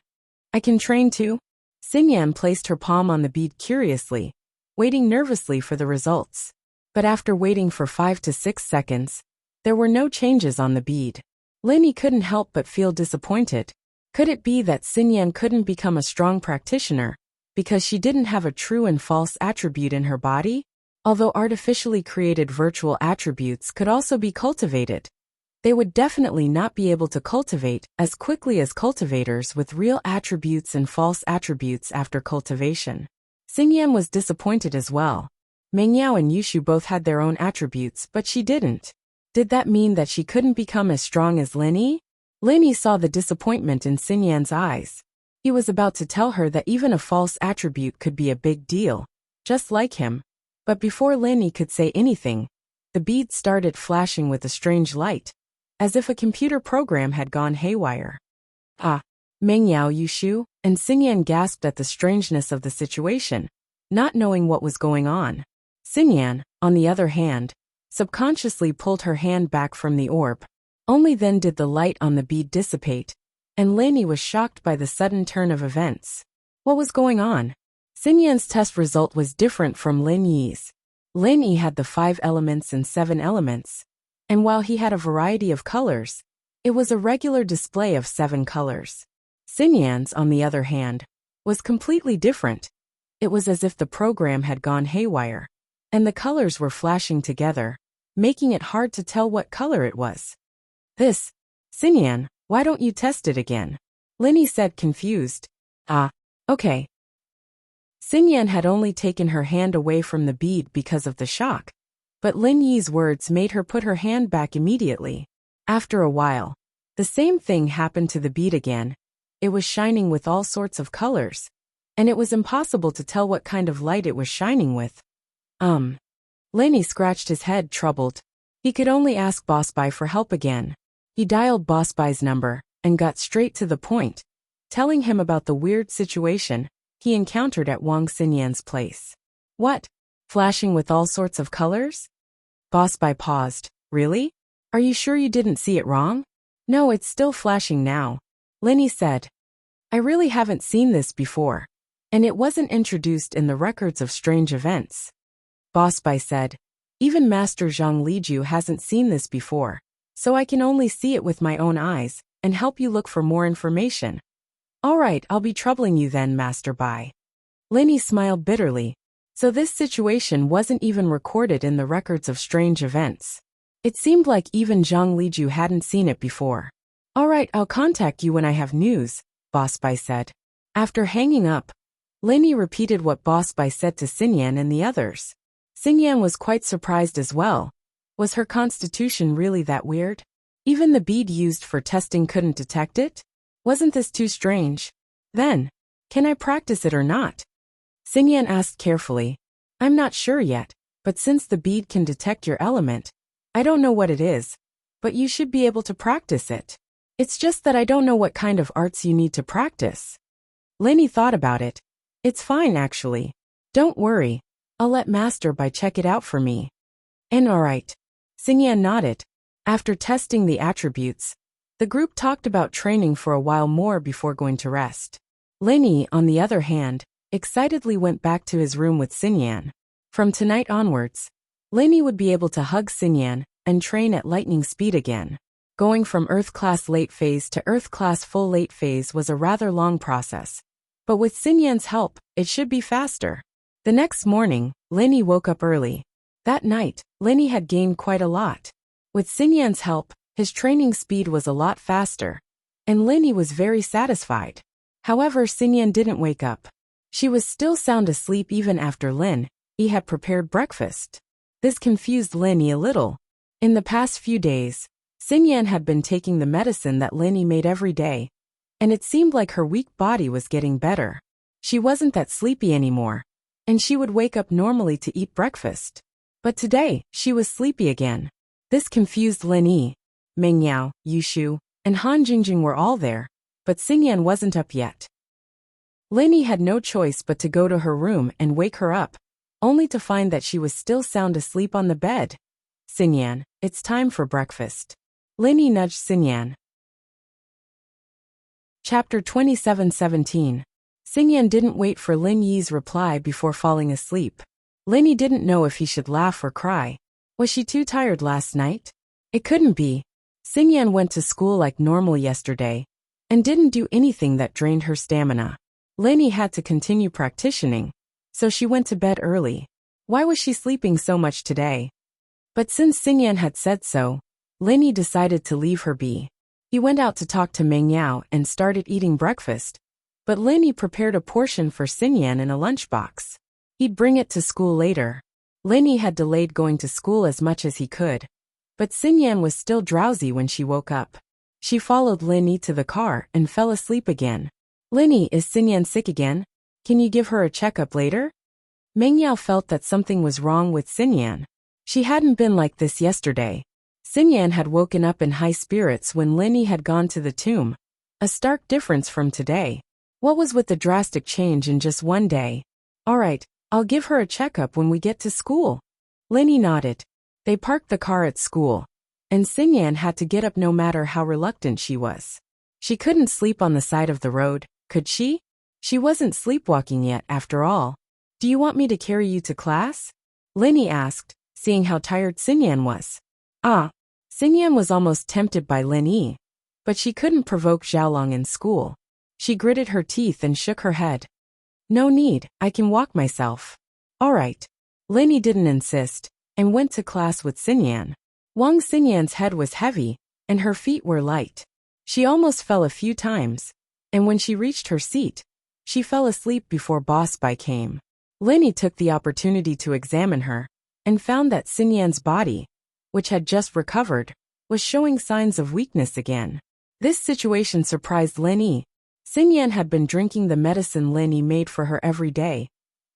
I can train too? Xinyan placed her palm on the bead curiously, waiting nervously for the results. But after waiting for 5 to 6 seconds, there were no changes on the bead. Lin Yi couldn't help but feel disappointed. Could it be that Xinyan couldn't become a strong practitioner because she didn't have a true and false attribute in her body? Although artificially created virtual attributes could also be cultivated, They would definitely not be able to cultivate as quickly as cultivators with real attributes and false attributes after cultivation. Xingyan was disappointed as well. Mengyao and Yushu both had their own attributes, but she didn't. Did that mean that she couldn't become as strong as Lin Yi? Lin Yi saw the disappointment in Xingyan's eyes. He was about to tell her that even a false attribute could be a big deal, just like him. But before Lin Yi could say anything, the bead started flashing with a strange light, as if a computer program had gone haywire. Ah! Mengyao, Yushu, and Xingyan gasped at the strangeness of the situation, not knowing what was going on. Xingyan, on the other hand, subconsciously pulled her hand back from the orb. Only then did the light on the bead dissipate, and Lin Yi was shocked by the sudden turn of events. What was going on? Xingyan's test result was different from Lin Yi's. Lin Yi had the 5 elements and 7 elements, and while he had a variety of colors, it was a regular display of 7 colors. Xingyan's, on the other hand, was completely different. It was as if the program had gone haywire, and the colors were flashing together, making it hard to tell what color it was. Xingyan, why don't you test it again? Lin Yi said, confused. Okay. Xingyan had only taken her hand away from the bead because of the shock, but Lin Yi's words made her put her hand back immediately. After a while, the same thing happened to the bead again. It was shining with all sorts of colors, and it was impossible to tell what kind of light it was shining with. Lin Yi scratched his head, troubled. He could only ask Boss Bai for help again. He dialed Boss Bai's number and got straight to the point, telling him about the weird situation he encountered at Wang Xinyan's place. What? Flashing with all sorts of colors? Boss Bai paused. Really? Are you sure you didn't see it wrong? No, it's still flashing now, Lin Yi said. I really haven't seen this before, and it wasn't introduced in the records of strange events. Boss Bai said, even Master Zhang Liju hasn't seen this before, so I can only see it with my own eyes and help you look for more information. All right, I'll be troubling you then, Master Bai. Lin Yi smiled bitterly. So this situation wasn't even recorded in the records of strange events. It seemed like even Zhang Liju hadn't seen it before. All right, I'll contact you when I have news, Boss Bai said. After hanging up, Lin Yi repeated what Boss Bai said to Xingyan and the others. Xingyan was quite surprised as well. Was her constitution really that weird? Even the bead used for testing couldn't detect it? Wasn't this too strange? Then, can I practice it or not? Xingyan asked carefully. I'm not sure yet, but since the bead can detect your element, I don't know what it is, but you should be able to practice it. It's just that I don't know what kind of arts you need to practice. Lin Yi thought about it. It's fine actually. Don't worry. I'll let Master Bai check it out for me. And alright. Xingyan nodded. After testing the attributes, the group talked about training for a while more before going to rest. Lin Yi, on the other hand, excitedly went back to his room with Xingyan. From tonight onwards, Lin Yi would be able to hug Xingyan and train at lightning speed again. Going from Earth-class late phase to Earth-class full late phase was a rather long process, but with Xingyan's help, it should be faster. The next morning, Lin Yi woke up early. That night, Lin Yi had gained quite a lot. With Xingyan's help, his training speed was a lot faster, and Lin Yi was very satisfied. However, Xingyan didn't wake up. She was still sound asleep even after Lin Yi had prepared breakfast. This confused Lin Yi a little. In the past few days, Xingyan had been taking the medicine that Lin Yi made every day, and it seemed like her weak body was getting better. She wasn't that sleepy anymore, and she would wake up normally to eat breakfast. But today, she was sleepy again. This confused Lin Yi. Mengyao, Yushu, and Han Jingjing were all there, but Xingyan wasn't up yet. Lin Yi had no choice but to go to her room and wake her up, only to find that she was still sound asleep on the bed. Xingyan, it's time for breakfast. Lin Yi nudged Xingyan. Chapter 27:17. Xingyan didn't wait for Lin Yi's reply before falling asleep. Lin Yi didn't know if he should laugh or cry. Was she too tired last night? It couldn't be. Xingyan went to school like normal yesterday, and didn't do anything that drained her stamina. Lin Yi had to continue practicing, so she went to bed early. Why was she sleeping so much today? But since Xingyan had said so, Lenny decided to leave her be. He went out to talk to Meng Yao and started eating breakfast. But Lenny prepared a portion for Xinyan in a lunchbox. He'd bring it to school later. Lenny had delayed going to school as much as he could. But Xinyan was still drowsy when she woke up. She followed Lenny to the car and fell asleep again. Lenny, is Xinyan sick again? Can you give her a checkup later? Meng Yao felt that something was wrong with Xinyan. She hadn't been like this yesterday. Xinyan had woken up in high spirits when Lenny had gone to the tomb. A stark difference from today. What was with the drastic change in just one day? All right, I'll give her a checkup when we get to school. Lenny nodded. They parked the car at school. And Xinyan had to get up no matter how reluctant she was. She couldn't sleep on the side of the road, could she? She wasn't sleepwalking yet, after all. Do you want me to carry you to class? Lenny asked, seeing how tired Xinyan was. Xinyan was almost tempted by Lenny. But she couldn't provoke Xiaolong in school. She gritted her teeth and shook her head. No need, I can walk myself. All right. Lenny didn't insist, and went to class with Xinyan. Wang Xinyan's head was heavy, and her feet were light. She almost fell a few times, and when she reached her seat, she fell asleep before Boss Bai came. Lenny took the opportunity to examine her, and found that Xinyan's body, which had just recovered, was showing signs of weakness again. This situation surprised Lenny. Xinyan had been drinking the medicine Lenny made for her every day,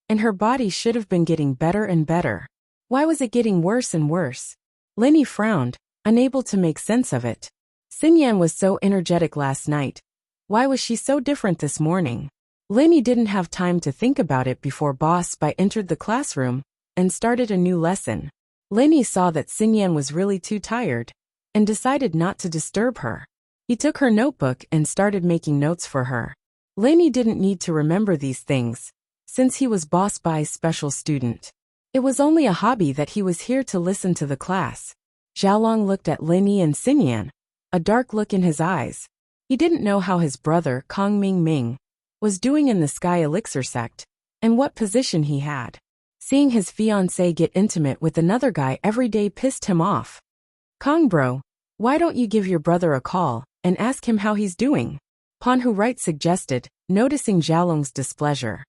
and her body should have been getting better and better. Why was it getting worse and worse? Lenny frowned, unable to make sense of it. Xinyan was so energetic last night. Why was she so different this morning? Lenny didn't have time to think about it before Boss Bai entered the classroom and started a new lesson. Lenny saw that Xinyan was really too tired and decided not to disturb her. He took her notebook and started making notes for her. Lenny didn't need to remember these things, since he was Boss Bai's special student. It was only a hobby that he was here to listen to the class. Xiaolong looked at Lenny and Xinyan, a dark look in his eyes. He didn't know how his brother, Kong Ming, was doing in the Sky Elixir sect, and what position he had. Seeing his fiancée get intimate with another guy every day pissed him off. Kong bro, why don't you give your brother a call and ask him how he's doing? Pan Hu Right suggested, noticing Xiaolong's displeasure.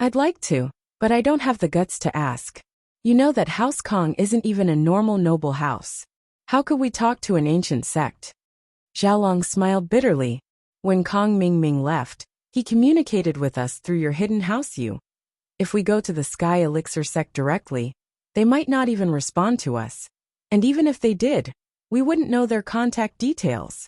I'd like to, but I don't have the guts to ask. You know that House Kong isn't even a normal noble house. How could we talk to an ancient sect? Xiaolong smiled bitterly. When Kong Ming left, he communicated with us through your hidden house you. If we go to the Sky Elixir sect directly, they might not even respond to us. And even if they did, we wouldn't know their contact details.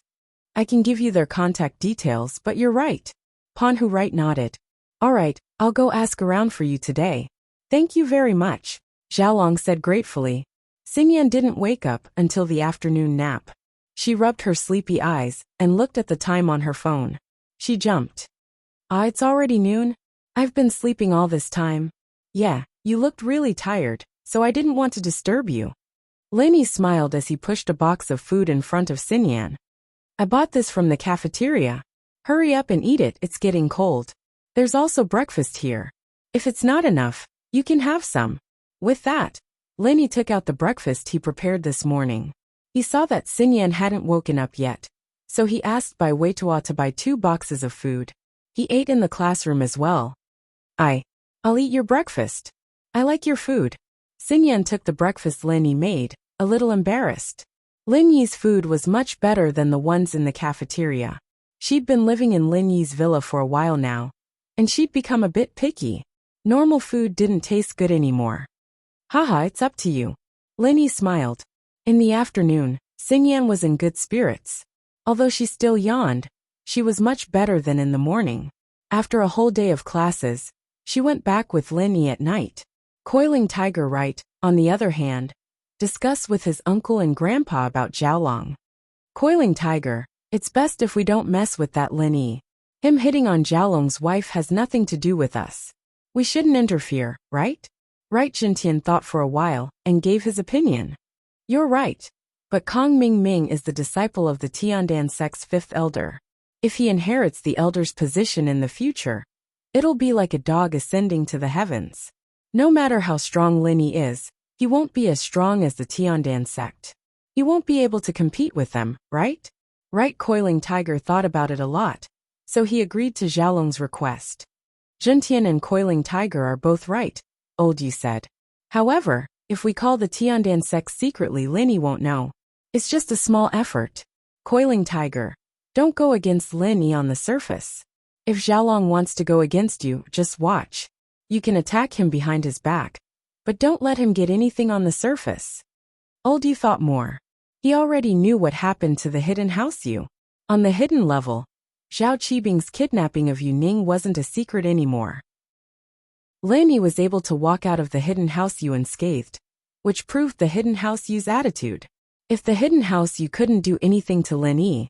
I can give you their contact details, but you're right. Pan Hu Right nodded. All right, I'll go ask around for you today. Thank you very much, Xiaolong said gratefully. Xinyan didn't wake up until the afternoon nap. She rubbed her sleepy eyes and looked at the time on her phone. She jumped. It's already noon? I've been sleeping all this time. Yeah, you looked really tired, so I didn't want to disturb you. Lenny smiled as he pushed a box of food in front of Xinyan. I bought this from the cafeteria. Hurry up and eat it, it's getting cold. There's also breakfast here. If it's not enough, you can have some. With that, Lenny took out the breakfast he prepared this morning. He saw that Xinyan hadn't woken up yet, so he asked Bai Weitua to buy 2 boxes of food. He ate in the classroom as well. I'll eat your breakfast. I like your food. Xinyan took the breakfast Lenny made, a little embarrassed. Lin Yi's food was much better than the ones in the cafeteria. She'd been living in Lin Yi's villa for a while now, and she'd become a bit picky. Normal food didn't taste good anymore. Haha, it's up to you. Lin Yi smiled. In the afternoon, Xinyan was in good spirits. Although she still yawned, she was much better than in the morning. After a whole day of classes, she went back with Lin Yi at night. Coiling Tiger Right, on the other hand, discussed with his uncle and grandpa about Xiaolong. Coiling Tiger, it's best if we don't mess with that Lin Yi. Him hitting on Xiaolong's wife has nothing to do with us. We shouldn't interfere, right? Right, Jintian thought for a while and gave his opinion. You're right. But Kong Ming is the disciple of the Tiandan sect's 5th elder. If he inherits the elder's position in the future, it'll be like a dog ascending to the heavens. No matter how strong Linny is, he won't be as strong as the Tiandan sect. He won't be able to compete with them, right? Right. Coiling Tiger thought about it a lot, so he agreed to Xiaolong's request. Zhentian and Coiling Tiger are both right, Old Yu said. However, if we call the Tiandan sect secretly, Linny won't know. It's just a small effort. Coiling Tiger, don't go against Linny on the surface. If Xiaolong wants to go against you, just watch. You can attack him behind his back, but don't let him get anything on the surface. Old Yu thought more. He already knew what happened to the hidden house Yu. On the hidden level, Zhao Qibing's kidnapping of Yu Ning wasn't a secret anymore. Lin Yi was able to walk out of the hidden house Yu unscathed, which proved the hidden house Yu's attitude. If the hidden house Yu couldn't do anything to Lin Yi,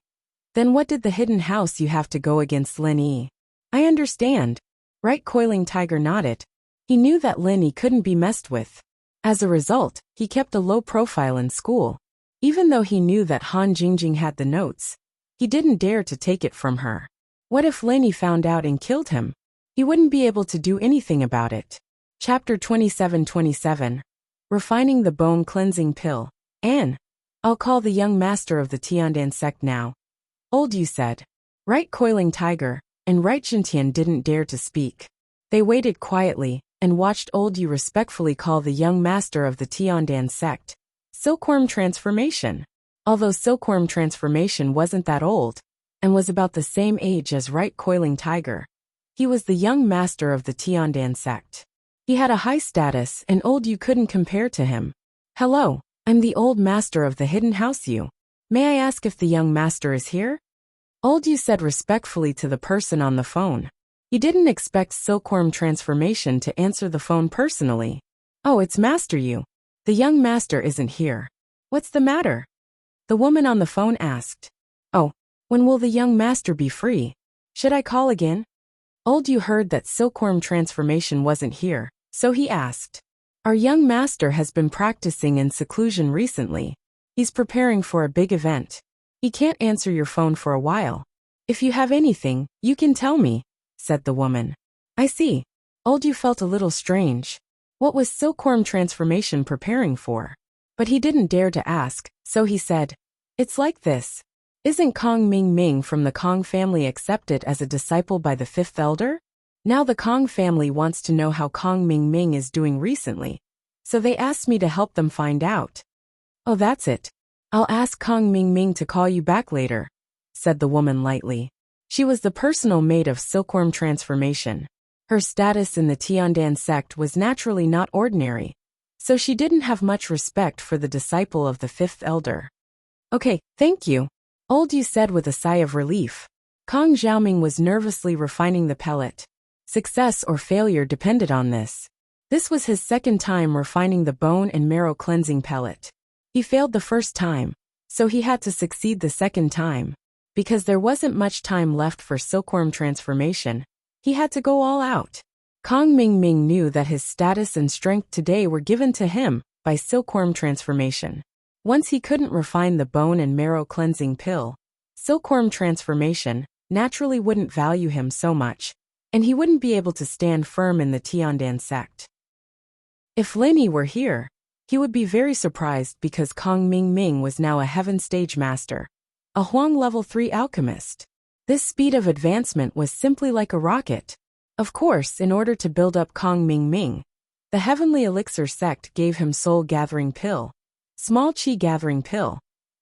then what did the hidden house Yu have to go against Lin Yi? I understand. Right. Coiling Tiger nodded. He knew that Lin Yi couldn't be messed with. As a result, he kept a low profile in school. Even though he knew that Han Jingjing had the notes, he didn't dare to take it from her. What if Lin Yi found out and killed him? He wouldn't be able to do anything about it. Chapter 27:27. Refining the Bone Cleansing Pill. Anne, I'll call the young master of the Tiandan sect now. Old Yu said. Right. Coiling Tiger and Right Zhentian didn't dare to speak. They waited quietly and watched Old Yu respectfully call the young master of the Tiandan sect Silkworm Transformation. Although Silkworm Transformation wasn't that old and was about the same age as Right Coiling Tiger, he was the young master of the Tiandan sect. He had a high status and Old Yu couldn't compare to him. Hello, I'm the old master of the hidden house Yu. May I ask if the young master is here? Old Yu said respectfully to the person on the phone. He didn't expect Silkworm Transformation to answer the phone personally. Oh, it's Master Yu. The young master isn't here. What's the matter? The woman on the phone asked. Oh, when will the young master be free? Should I call again? Old Yu heard that Silkworm Transformation wasn't here, so he asked. Our young master has been practicing in seclusion recently. He's preparing for a big event. He can't answer your phone for a while. If you have anything, you can tell me, said the woman. I see. Old Yu felt a little strange. What was Silkworm Transformation preparing for? But he didn't dare to ask, so he said, It's like this. Isn't Kong Ming Ming from the Kong family accepted as a disciple by the fifth elder? Now the Kong family wants to know how Kong Ming Ming is doing recently, so they asked me to help them find out. Oh, that's it. I'll ask Kong Ming Ming to call you back later, said the woman lightly. She was the personal maid of Silkworm Transformation. Her status in the Tiandan sect was naturally not ordinary, so she didn't have much respect for the disciple of the fifth elder. Okay, thank you, Old Yu said with a sigh of relief. Kong Xiaoming was nervously refining the pellet. Success or failure depended on this. This was his second time refining the bone and marrow cleansing pellet. He failed the first time, so he had to succeed the second time. Because there wasn't much time left for Silkworm Transformation, he had to go all out. Kong Ming Ming knew that his status and strength today were given to him by Silkworm Transformation. Once he couldn't refine the bone and marrow cleansing pill, Silkworm Transformation naturally wouldn't value him so much, and he wouldn't be able to stand firm in the Tiandan sect. If Lin Yi were here, he would be very surprised because Kong Ming Ming was now a Heaven Stage Master, a Huang Level 3 alchemist. This speed of advancement was simply like a rocket. Of course, in order to build up Kong Ming Ming, the Heavenly Elixir sect gave him Soul Gathering Pill, Small Qi Gathering Pill,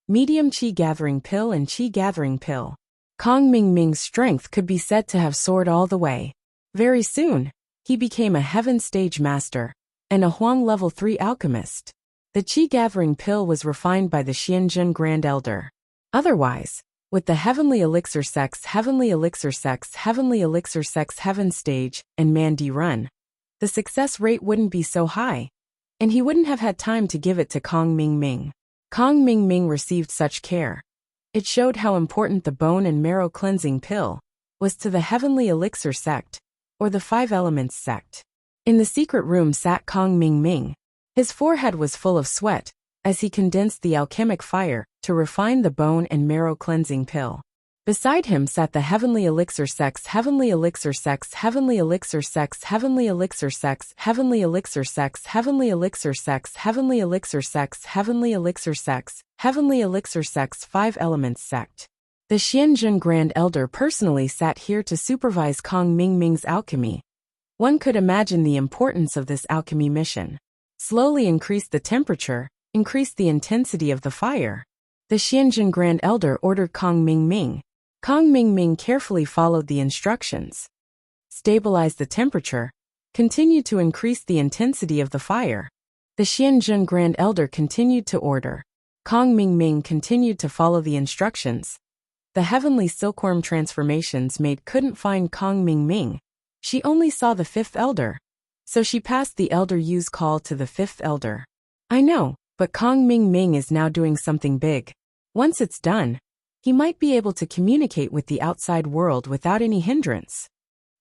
Medium Qi Gathering Pill and Qi Gathering Pill. Kong Ming Ming's strength could be said to have soared all the way. Very soon, he became a Heaven Stage Master and a Huang Level 3 alchemist. The Qi Gathering Pill was refined by the Xianzhen Grand Elder. Otherwise, with the Heavenly Elixir Sects, Heavenly Elixir Sects, Heavenly Elixir Sects Heaven Stage, and Mandi Run, the success rate wouldn't be so high, and he wouldn't have had time to give it to Kong Ming Ming. Kong Ming Ming received such care. It showed how important the bone and marrow cleansing pill was to the Heavenly Elixir Sect, or the Five Elements Sect. In the secret room sat Kong Ming Ming. His forehead was full of sweat, as he condensed the alchemic fire to refine the bone and marrow cleansing pill. Beside him sat the heavenly elixir sex, heavenly elixir sex, heavenly elixir sex, heavenly elixir sex, heavenly elixir sex, heavenly elixir sex, heavenly elixir sex, heavenly elixir sex, heavenly elixir sex, 5 elements sect. The Xianjun Grand Elder personally sat here to supervise Kong Mingming's alchemy. One could imagine the importance of this alchemy mission. Slowly increase the temperature, increase the intensity of the fire. The Xianjun Grand Elder ordered Kong Mingming. Kong Mingming carefully followed the instructions. Stabilize the temperature. Continue to increase the intensity of the fire. The Xianjun Grand Elder continued to order. Kong Mingming continued to follow the instructions. The heavenly silkworm transformations maid couldn't find Kong Mingming. She only saw the 5th elder. So she passed the Elder Yu's call to the 5th elder. I know, but Kong Mingming is now doing something big. Once it's done, he might be able to communicate with the outside world without any hindrance.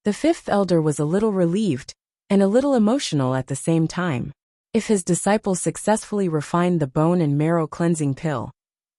The 5th elder was a little relieved, and a little emotional at the same time. If his disciple successfully refined the bone and marrow cleansing pill,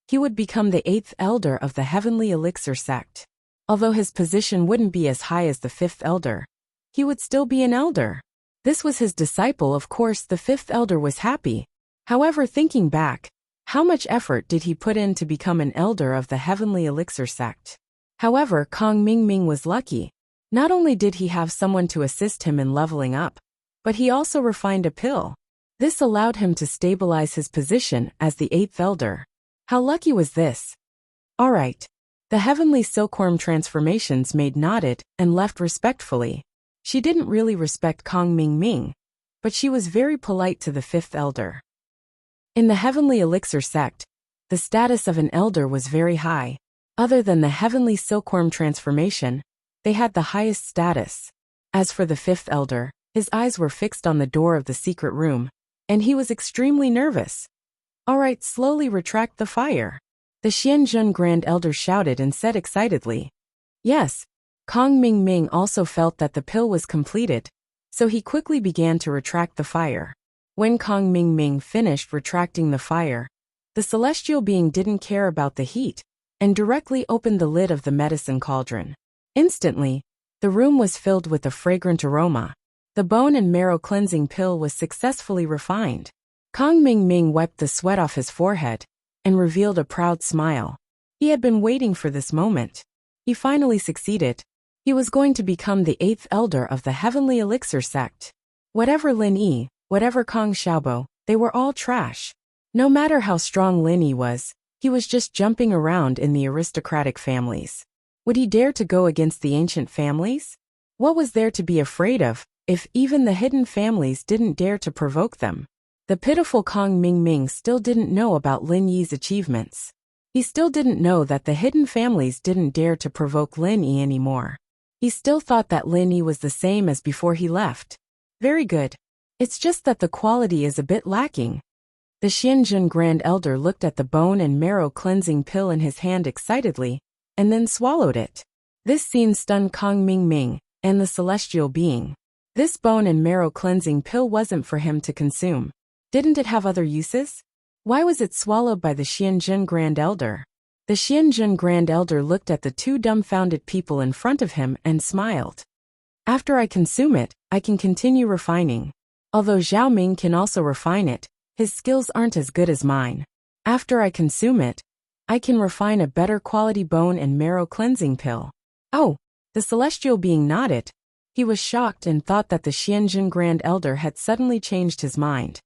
he would become the 8th elder of the heavenly elixir sect. Although his position wouldn't be as high as the 5th elder, he would still be an elder. This was his disciple, of course the 5th elder was happy. However, thinking back, how much effort did he put in to become an elder of the heavenly elixir sect? However, Kong Mingming was lucky. Not only did he have someone to assist him in leveling up, but he also refined a pill. This allowed him to stabilize his position as the 8th elder. How lucky was this? Alright. The heavenly silkworm transformations maid nodded and left respectfully. She didn't really respect Kong Mingming, but she was very polite to the 5th elder. In the heavenly elixir sect, the status of an elder was very high. Other than the heavenly silkworm transformation, they had the highest status. As for the 5th elder, his eyes were fixed on the door of the secret room, and he was extremely nervous. Alright, slowly retract the fire. The Xianjun Grand Elder shouted and said excitedly. Yes, Kong Mingming also felt that the pill was completed, so he quickly began to retract the fire. When Kong Mingming finished retracting the fire, the celestial being didn't care about the heat, and directly opened the lid of the medicine cauldron. Instantly, the room was filled with a fragrant aroma. The bone and marrow cleansing pill was successfully refined. Kong Mingming wiped the sweat off his forehead, and revealed a proud smile. He had been waiting for this moment. He finally succeeded. He was going to become the 8th elder of the heavenly elixir sect. Whatever Lin Yi, whatever Kong Xiaobo, they were all trash. No matter how strong Lin Yi was, he was just jumping around in the aristocratic families. Would he dare to go against the ancient families? What was there to be afraid of, if even the hidden families didn't dare to provoke them? The pitiful Kong Mingming still didn't know about Lin Yi's achievements. He still didn't know that the hidden families didn't dare to provoke Lin Yi anymore. He still thought that Lin Yi was the same as before he left. Very good. It's just that the quality is a bit lacking. The Xianjun Grand Elder looked at the bone and marrow cleansing pill in his hand excitedly, and then swallowed it. This scene stunned Kong Mingming and the celestial being. This bone and marrow cleansing pill wasn't for him to consume. Didn't it have other uses? Why was it swallowed by the Xianjun Grand Elder? The Xianjun Grand Elder looked at the 2 dumbfounded people in front of him and smiled. After I consume it, I can continue refining. Although Zhao Ming can also refine it, his skills aren't as good as mine. After I consume it, I can refine a better quality bone and marrow cleansing pill. Oh, the celestial being nodded. He was shocked and thought that the Xianjun Grand Elder had suddenly changed his mind.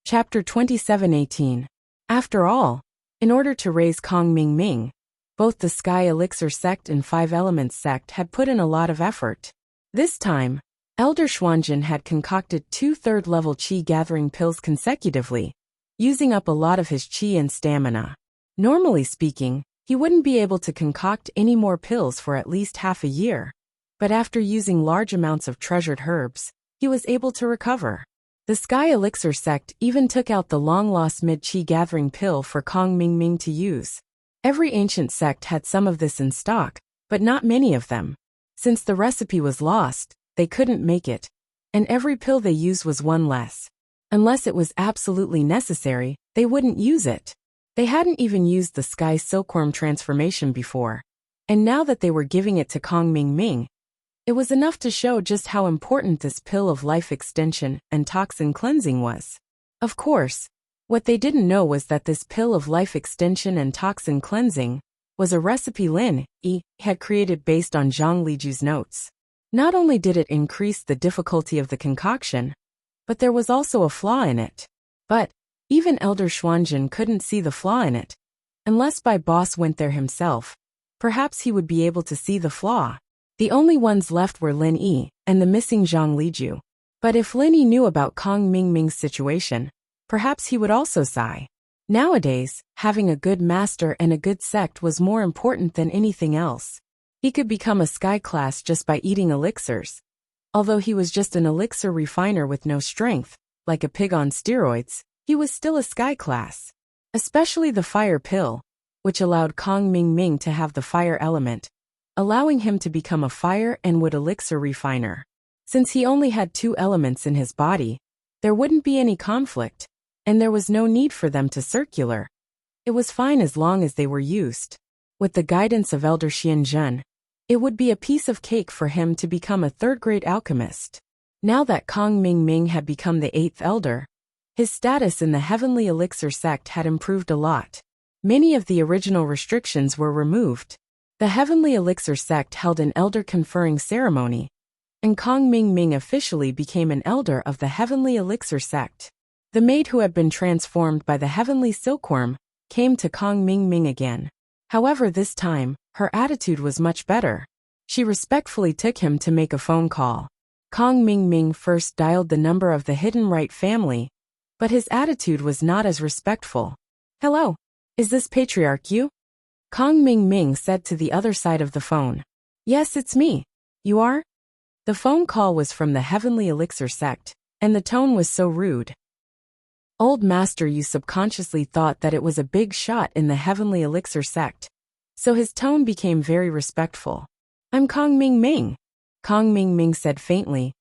Chapter 27:18. After all, in order to raise Kong Mingming, both the Sky Elixir sect and 5 Elements sect had put in a lot of effort. This time, Elder Xuanjin had concocted 2 third-level qi gathering pills consecutively, using up a lot of his qi and stamina. Normally speaking, he wouldn't be able to concoct any more pills for at least half a year. But after using large amounts of treasured herbs, he was able to recover. The Sky Elixir sect even took out the long-lost mid-qi gathering pill for Kong Mingming to use. Every ancient sect had some of this in stock, but not many of them. Since the recipe was lost, they couldn't make it, and every pill they used was one less. Unless it was absolutely necessary, they wouldn't use it. They hadn't even used the sky silkworm transformation before. And now that they were giving it to Kong Ming Ming, it was enough to show just how important this pill of life extension and toxin cleansing was. Of course, what they didn't know was that this pill of life extension and toxin cleansing was a recipe Lin Yi had created based on Zhang Liju's notes. Not only did it increase the difficulty of the concoction, but there was also a flaw in it. But even Elder Xuanjin couldn't see the flaw in it. Unless Bai Boss went there himself, perhaps he would be able to see the flaw. The only ones left were Lin Yi and the missing Zhang Liju. But if Lin Yi knew about Kong Ming Ming's situation, perhaps he would also sigh. Nowadays, having a good master and a good sect was more important than anything else. He could become a sky class just by eating elixirs. Although he was just an elixir refiner with no strength, like a pig on steroids, he was still a sky class. Especially the fire pill, which allowed Kong Ming Ming to have the fire element, allowing him to become a fire and wood elixir refiner. Since he only had 2 elements in his body, there wouldn't be any conflict, and there was no need for them to circular. It was fine as long as they were used. With the guidance of Elder Xianzhen, it would be a piece of cake for him to become a third-grade alchemist. Now that Kong Ming Ming had become the 8th elder, his status in the Heavenly Elixir sect had improved a lot. Many of the original restrictions were removed. The Heavenly Elixir sect held an elder conferring ceremony, and Kong Ming Ming officially became an elder of the Heavenly Elixir sect. The maid who had been transformed by the Heavenly Silkworm came to Kong Ming Ming again. However, this time, her attitude was much better. She respectfully took him to make a phone call. Kong Ming Ming first dialed the number of the Hidden Right family, but his attitude was not as respectful. "Hello, is this Patriarch you?" Kong Ming Ming said to the other side of the phone. "Yes, it's me. You are?" The phone call was from the Heavenly Elixir sect, and the tone was so rude. Old Master Yu subconsciously thought that it was a big shot in the Heavenly Elixir sect, so his tone became very respectful. "I'm Kong Ming Ming," Kong Ming Ming said faintly.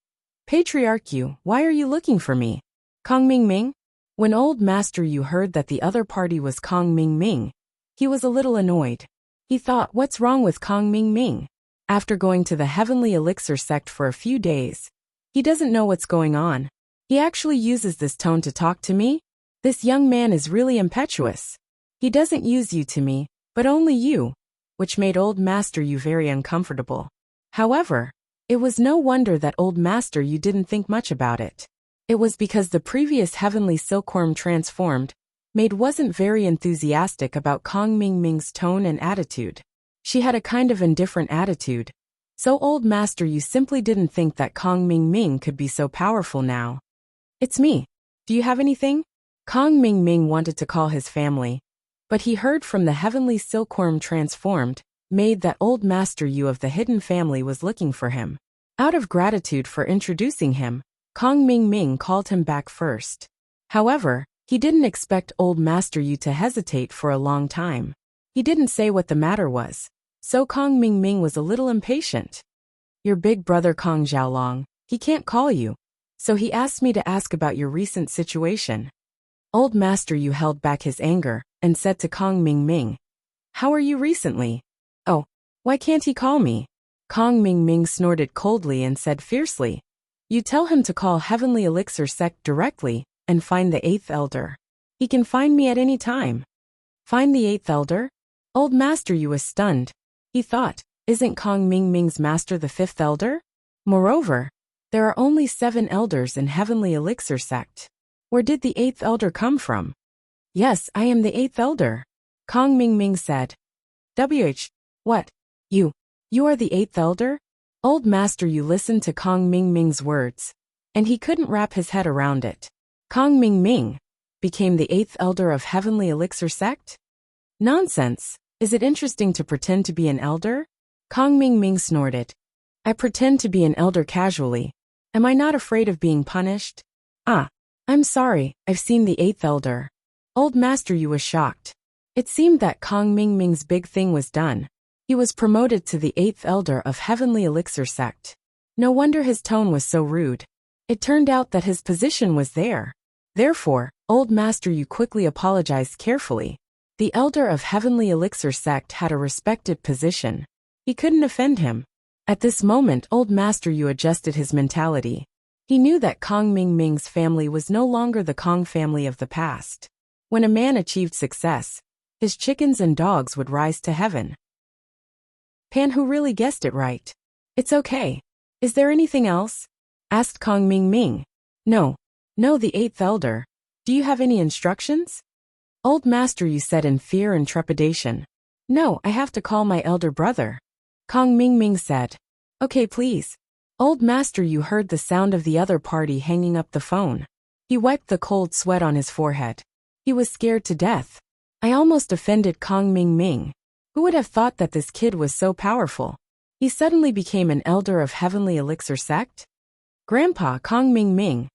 "Patriarch Yu, why are you looking for me?" "Kong Ming Ming?" When Old Master Yu heard that the other party was Kong Ming Ming, he was a little annoyed. He thought, what's wrong with Kong Ming Ming? After going to the Heavenly Elixir sect for a few days, he doesn't know what's going on. He actually uses this tone to talk to me? This young man is really impetuous. He doesn't use you to me, but only you, which made Old Master Yu very uncomfortable. However, it was no wonder that Old Master Yu didn't think much about it. It was because the previous Heavenly Silkworm transformed maid wasn't very enthusiastic about Kong Ming Ming's tone and attitude. She had a kind of indifferent attitude, so Old Master Yu simply didn't think that Kong Ming Ming could be so powerful now. "It's me. Do you have anything?" Kong Ming Ming wanted to call his family, but he heard from the Heavenly Silkworm transformed maid that Old Master Yu of the Hidden Family was looking for him. Out of gratitude for introducing him, Kong Ming Ming called him back first. However, he didn't expect Old Master Yu to hesitate for a long time. He didn't say what the matter was, so Kong Ming Ming was a little impatient. "Your big brother Kong Xiaolong, he can't call you, so he asked me to ask about your recent situation." Old Master Yu held back his anger and said to Kong Ming Ming, "How are you recently?" "Oh, why can't he call me?" Kong Ming Ming snorted coldly and said fiercely, "You tell him to call Heavenly Elixir sect directly and find the 8th elder. He can find me at any time." "Find the 8th elder?" Old Master Yu was stunned. He thought, isn't Kong Ming Ming's master the 5th elder? Moreover, there are only 7 elders in Heavenly Elixir sect. Where did the 8th elder come from? "Yes, I am the 8th elder," Kong Ming Ming said. What? You are the 8th elder?" Old Master Yu listened to Kong Ming Ming's words, and he couldn't wrap his head around it. Kong Ming Ming became the 8th elder of Heavenly Elixir sect? Nonsense. Is it interesting to pretend to be an elder? Kong Ming Ming snorted. "I pretend to be an elder casually. Am I not afraid of being punished?" "Ah, I'm sorry, I've seen the 8th elder." Old Master Yu was shocked. It seemed that Kong Ming Ming's big thing was done. He was promoted to the 8th elder of Heavenly Elixir sect. No wonder his tone was so rude. It turned out that his position was there. Therefore, Old Master Yu quickly apologized carefully. The elder of Heavenly Elixir sect had a respected position. He couldn't offend him. At this moment, old Master Yu adjusted his mentality. He knew that Kong Ming Ming's family was no longer the Kong family of the past. When a man achieved success, his chickens and dogs would rise to heaven. Pan Hu really guessed it right. It's okay. Is there anything else? Asked Kong Ming Ming. No, the eighth elder. Do you have any instructions? Old Master Yu said in fear and trepidation. No, I have to call my elder brother. Kong Ming Ming said. Okay, please. Old Master Yu heard the sound of the other party hanging up the phone. He wiped the cold sweat on his forehead. He was scared to death. I almost offended Kong Ming Ming. Who would have thought that this kid was so powerful? He suddenly became an elder of Heavenly Elixir sect? Grandpa Kong Ming Ming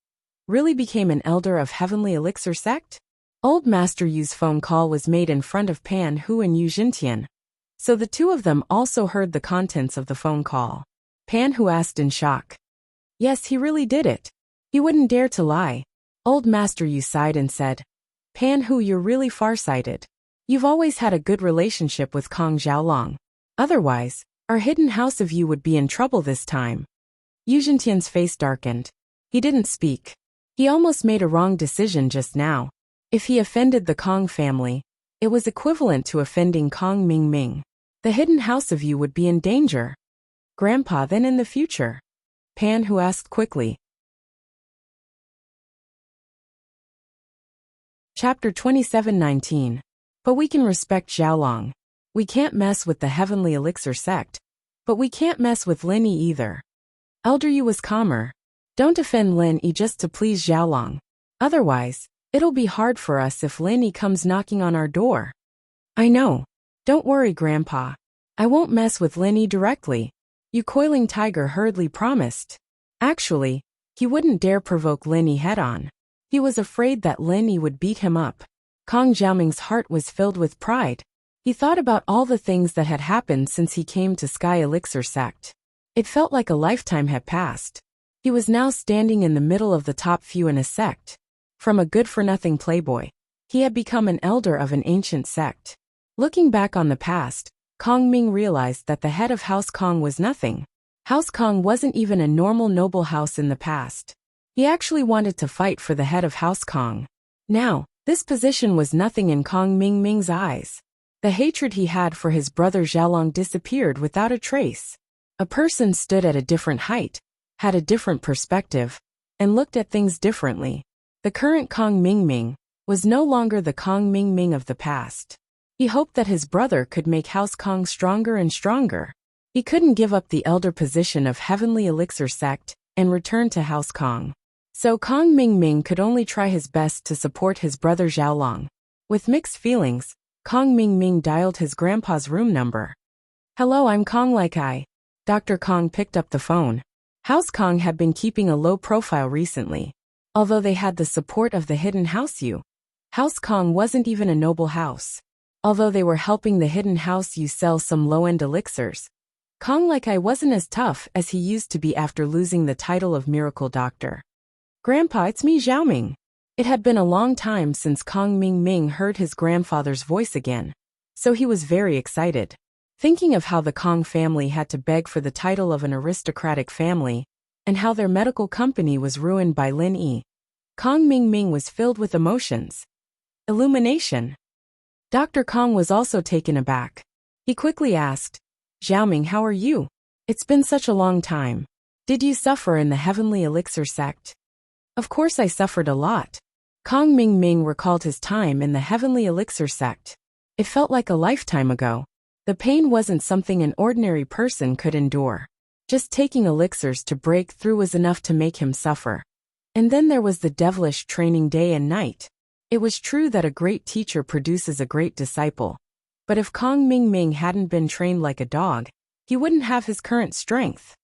really became an elder of Heavenly Elixir sect? Old Master Yu's phone call was made in front of Pan Hu and Yu Jintian, so the two of them also heard the contents of the phone call. Pan Hu asked in shock. Yes, he really did it. He wouldn't dare to lie. Old Master Yu sighed and said, Pan Hu, you're really farsighted. You've always had a good relationship with Kong Xiaolong. Otherwise, our hidden house of you would be in trouble this time. Yu Jintian's face darkened. He didn't speak. He almost made a wrong decision just now. If he offended the Kong family, it was equivalent to offending Kong Ming Ming. The hidden house of you would be in danger. Grandpa, then in the future? Pan Hu asked quickly. Chapter 27:19. But we can respect Xiaolong. We can't mess with the Heavenly Elixir sect. But we can't mess with Lin Yi either. Elder Yu was calmer. Don't offend Lin Yi just to please Xiaolong. Otherwise, it'll be hard for us if Lin Yi comes knocking on our door. I know. Don't worry, Grandpa. I won't mess with Lin Yi directly. You coiling tiger hurriedly promised. Actually, he wouldn't dare provoke Lin Yi head-on. He was afraid that Lin Yi would beat him up. Kong Xiaoming's heart was filled with pride. He thought about all the things that had happened since he came to Sky Elixir sect. It felt like a lifetime had passed. He was now standing in the middle of the top few in a sect. From a good-for-nothing playboy, he had become an elder of an ancient sect. Looking back on the past, Kong Ming realized that the head of House Kong was nothing. House Kong wasn't even a normal noble house in the past. He actually wanted to fight for the head of House Kong. Now, this position was nothing in Kong Ming Ming's eyes. The hatred he had for his brother Xiaolong disappeared without a trace. A person stood at a different height, had a different perspective, and looked at things differently. The current Kong Ming Ming was no longer the Kong Ming Ming of the past. He hoped that his brother could make House Kong stronger and stronger. He couldn't give up the elder position of Heavenly Elixir sect and return to House Kong. So Kong Ming Ming could only try his best to support his brother Xiaolong. With mixed feelings, Kong Ming Ming dialed his grandpa's room number. Hello, I'm Kong Like I. Dr. Kong picked up the phone. House Kong had been keeping a low profile recently. Although they had the support of the hidden house Yu, House Kong wasn't even a noble house. Although they were helping the hidden house Yu sell some low-end elixirs, Kong Like I wasn't as tough as he used to be after losing the title of Miracle Doctor. Grandpa, it's me, Xiaoming. It had been a long time since Kong Ming Ming heard his grandfather's voice again, so he was very excited. Thinking of how the Kong family had to beg for the title of an aristocratic family, and how their medical company was ruined by Lin Yi, Kong Ming Ming was filled with emotions. Illumination. Dr. Kong was also taken aback. He quickly asked, Xiaoming, how are you? It's been such a long time. Did you suffer in the Heavenly Elixir sect? Of course I suffered a lot. Kong Ming Ming recalled his time in the Heavenly Elixir sect. It felt like a lifetime ago. The pain wasn't something an ordinary person could endure. Just taking elixirs to break through was enough to make him suffer. And then there was the devilish training day and night. It was true that a great teacher produces a great disciple. But if Kong Ming Ming hadn't been trained like a dog, he wouldn't have his current strength.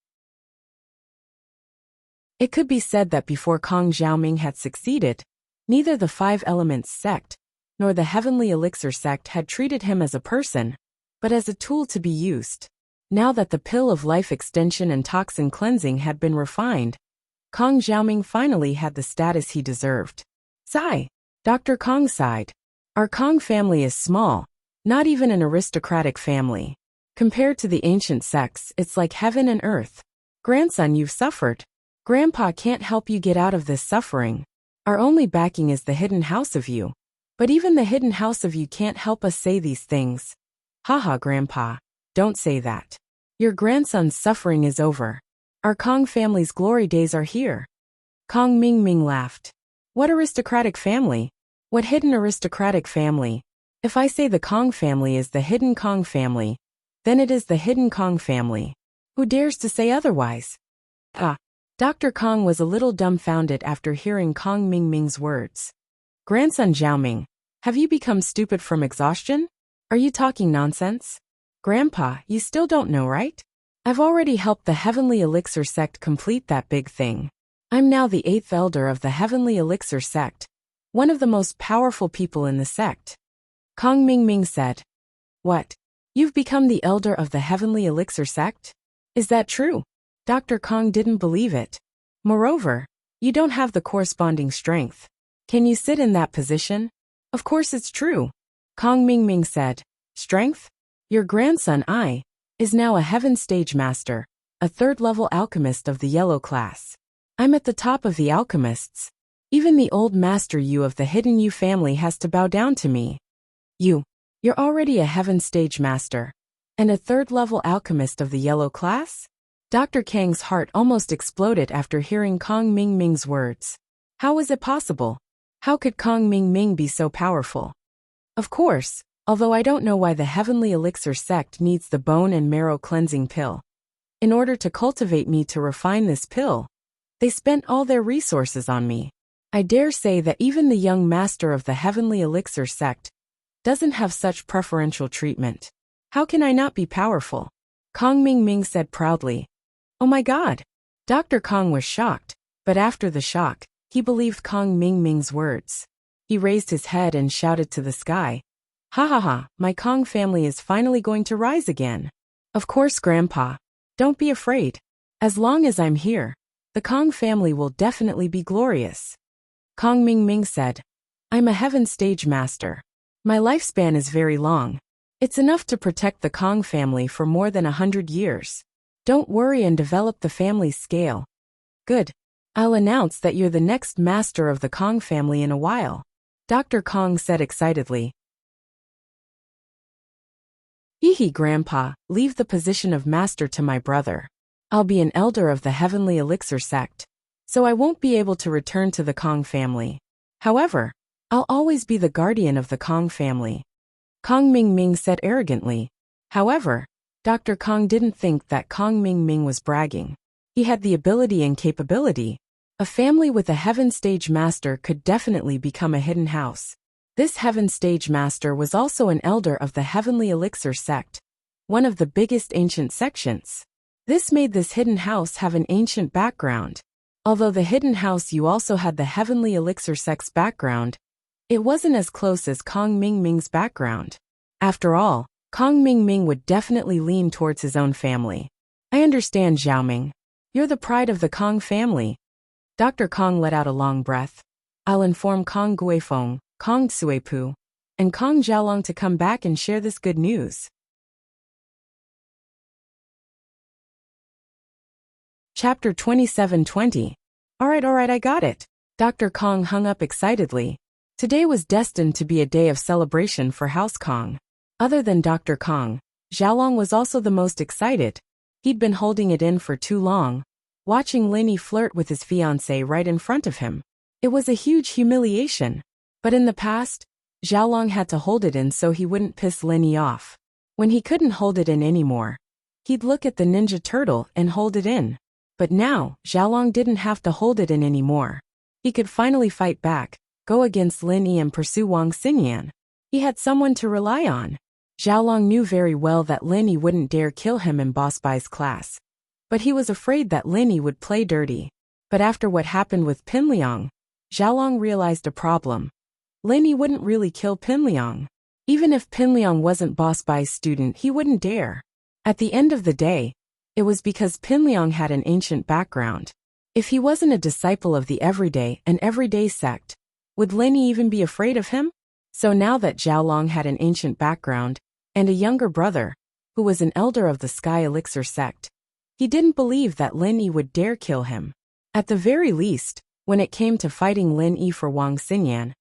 It could be said that before Kong Xiaoming had succeeded, neither the Five Elements sect, nor the Heavenly Elixir sect had treated him as a person, but as a tool to be used. Now that the pill of life extension and toxin cleansing had been refined, Kong Xiaoming finally had the status he deserved. Sigh. Dr. Kong sighed. Our Kong family is small, not even an aristocratic family. Compared to the ancient sects, it's like heaven and earth. Grandson, you've suffered. Grandpa can't help you get out of this suffering. Our only backing is the hidden house of you. But even the hidden house of you can't help us say these things. Haha, Grandpa. Don't say that. Your grandson's suffering is over. Our Kong family's glory days are here. Kong Ming Ming laughed. What aristocratic family? What hidden aristocratic family? If I say the Kong family is the hidden Kong family, then it is the hidden Kong family. Who dares to say otherwise? Dr. Kong was a little dumbfounded after hearing Kong Ming Ming's words. Grandson Xiaoming, have you become stupid from exhaustion? Are you talking nonsense? Grandpa, you still don't know, right? I've already helped the Heavenly Elixir sect complete that big thing. I'm now the 8th elder of the Heavenly Elixir sect, one of the most powerful people in the sect. Kong Ming Ming said. What? You've become the elder of the Heavenly Elixir sect? Is that true? Dr. Kong didn't believe it. Moreover, you don't have the corresponding strength. Can you sit in that position? Of course it's true. Kong Ming Ming said. Strength? Your grandson I is now a heaven stage master, a 3rd-level alchemist of the yellow class. I'm at the top of the alchemists. Even the old master Yu of the hidden Yu family has to bow down to me. You're already a heaven stage master, and a 3rd-level alchemist of the yellow class? Dr. Kang's heart almost exploded after hearing Kong Ming Ming's words. How was it possible? How could Kong Ming Ming be so powerful? Of course, although I don't know why the Heavenly Elixir sect needs the bone and marrow cleansing pill. In order to cultivate me to refine this pill, they spent all their resources on me. I dare say that even the young master of the Heavenly Elixir sect doesn't have such preferential treatment. How can I not be powerful? Kong Ming Ming said proudly. Oh my God! Dr. Kong was shocked, but after the shock, he believed Kong Ming Ming's words. He raised his head and shouted to the sky. Ha ha ha, my Kong family is finally going to rise again. Of course, Grandpa. Don't be afraid. As long as I'm here, the Kong family will definitely be glorious. Kong Ming Ming said. I'm a heaven stage master. My lifespan is very long. It's enough to protect the Kong family for more than 100 years. Don't worry and develop the family's scale. Good. I'll announce that you're the next master of the Kong family in a while. Dr. Kong said excitedly. Hee Grandpa, leave the position of master to my brother. I'll be an elder of the Heavenly Elixir sect, so I won't be able to return to the Kong family. However, I'll always be the guardian of the Kong family. Kong Ming Ming said arrogantly. However, Dr. Kong didn't think that Kong Ming Ming was bragging. He had the ability and capability. A family with a heaven stage master could definitely become a hidden house. This heaven stage master was also an elder of the Heavenly Elixir sect, one of the biggest ancient sections. This made this hidden house have an ancient background. Although the hidden house you also had the Heavenly Elixir sect's background, it wasn't as close as Kong Ming Ming's background. After all, Kong Ming Ming would definitely lean towards his own family. I understand, Xiaoming. You're the pride of the Kong family. Dr. Kong let out a long breath. I'll inform Kong Guifeng, Kong Tsuepu, and Kong Jiaolong to come back and share this good news. Chapter 27:20. Alright, I got it. Dr. Kong hung up excitedly. Today was destined to be a day of celebration for House Kong. Other than Dr. Kong, Jiaolong was also the most excited. He'd been holding it in for too long, watching Linny flirt with his fiancée right in front of him. It was a huge humiliation. But in the past, Jiaolong had to hold it in so he wouldn't piss Linny off. When he couldn't hold it in anymore, he'd look at the Ninja Turtle and hold it in. But now, Jiaolong didn't have to hold it in anymore. He could finally fight back, go against Linny and pursue Wang Xingyan. He had someone to rely on. Jiaolong knew very well that Linny wouldn't dare kill him in Boss Bai's class. But he was afraid that Linny would play dirty. But after what happened with Pinliang, Jiaolong realized a problem. Linny wouldn't really kill Pinliang. Even if Pinliang wasn't Boss Bai's student, he wouldn't dare. At the end of the day, it was because Pinliang had an ancient background. If he wasn't a disciple of the everyday sect, would Linny even be afraid of him? So now that Xiaolong had an ancient background and a younger brother, who was an elder of the Sky Elixir sect, he didn't believe that Lin Yi would dare kill him. At the very least, when it came to fighting Lin Yi for Wang Xinyan,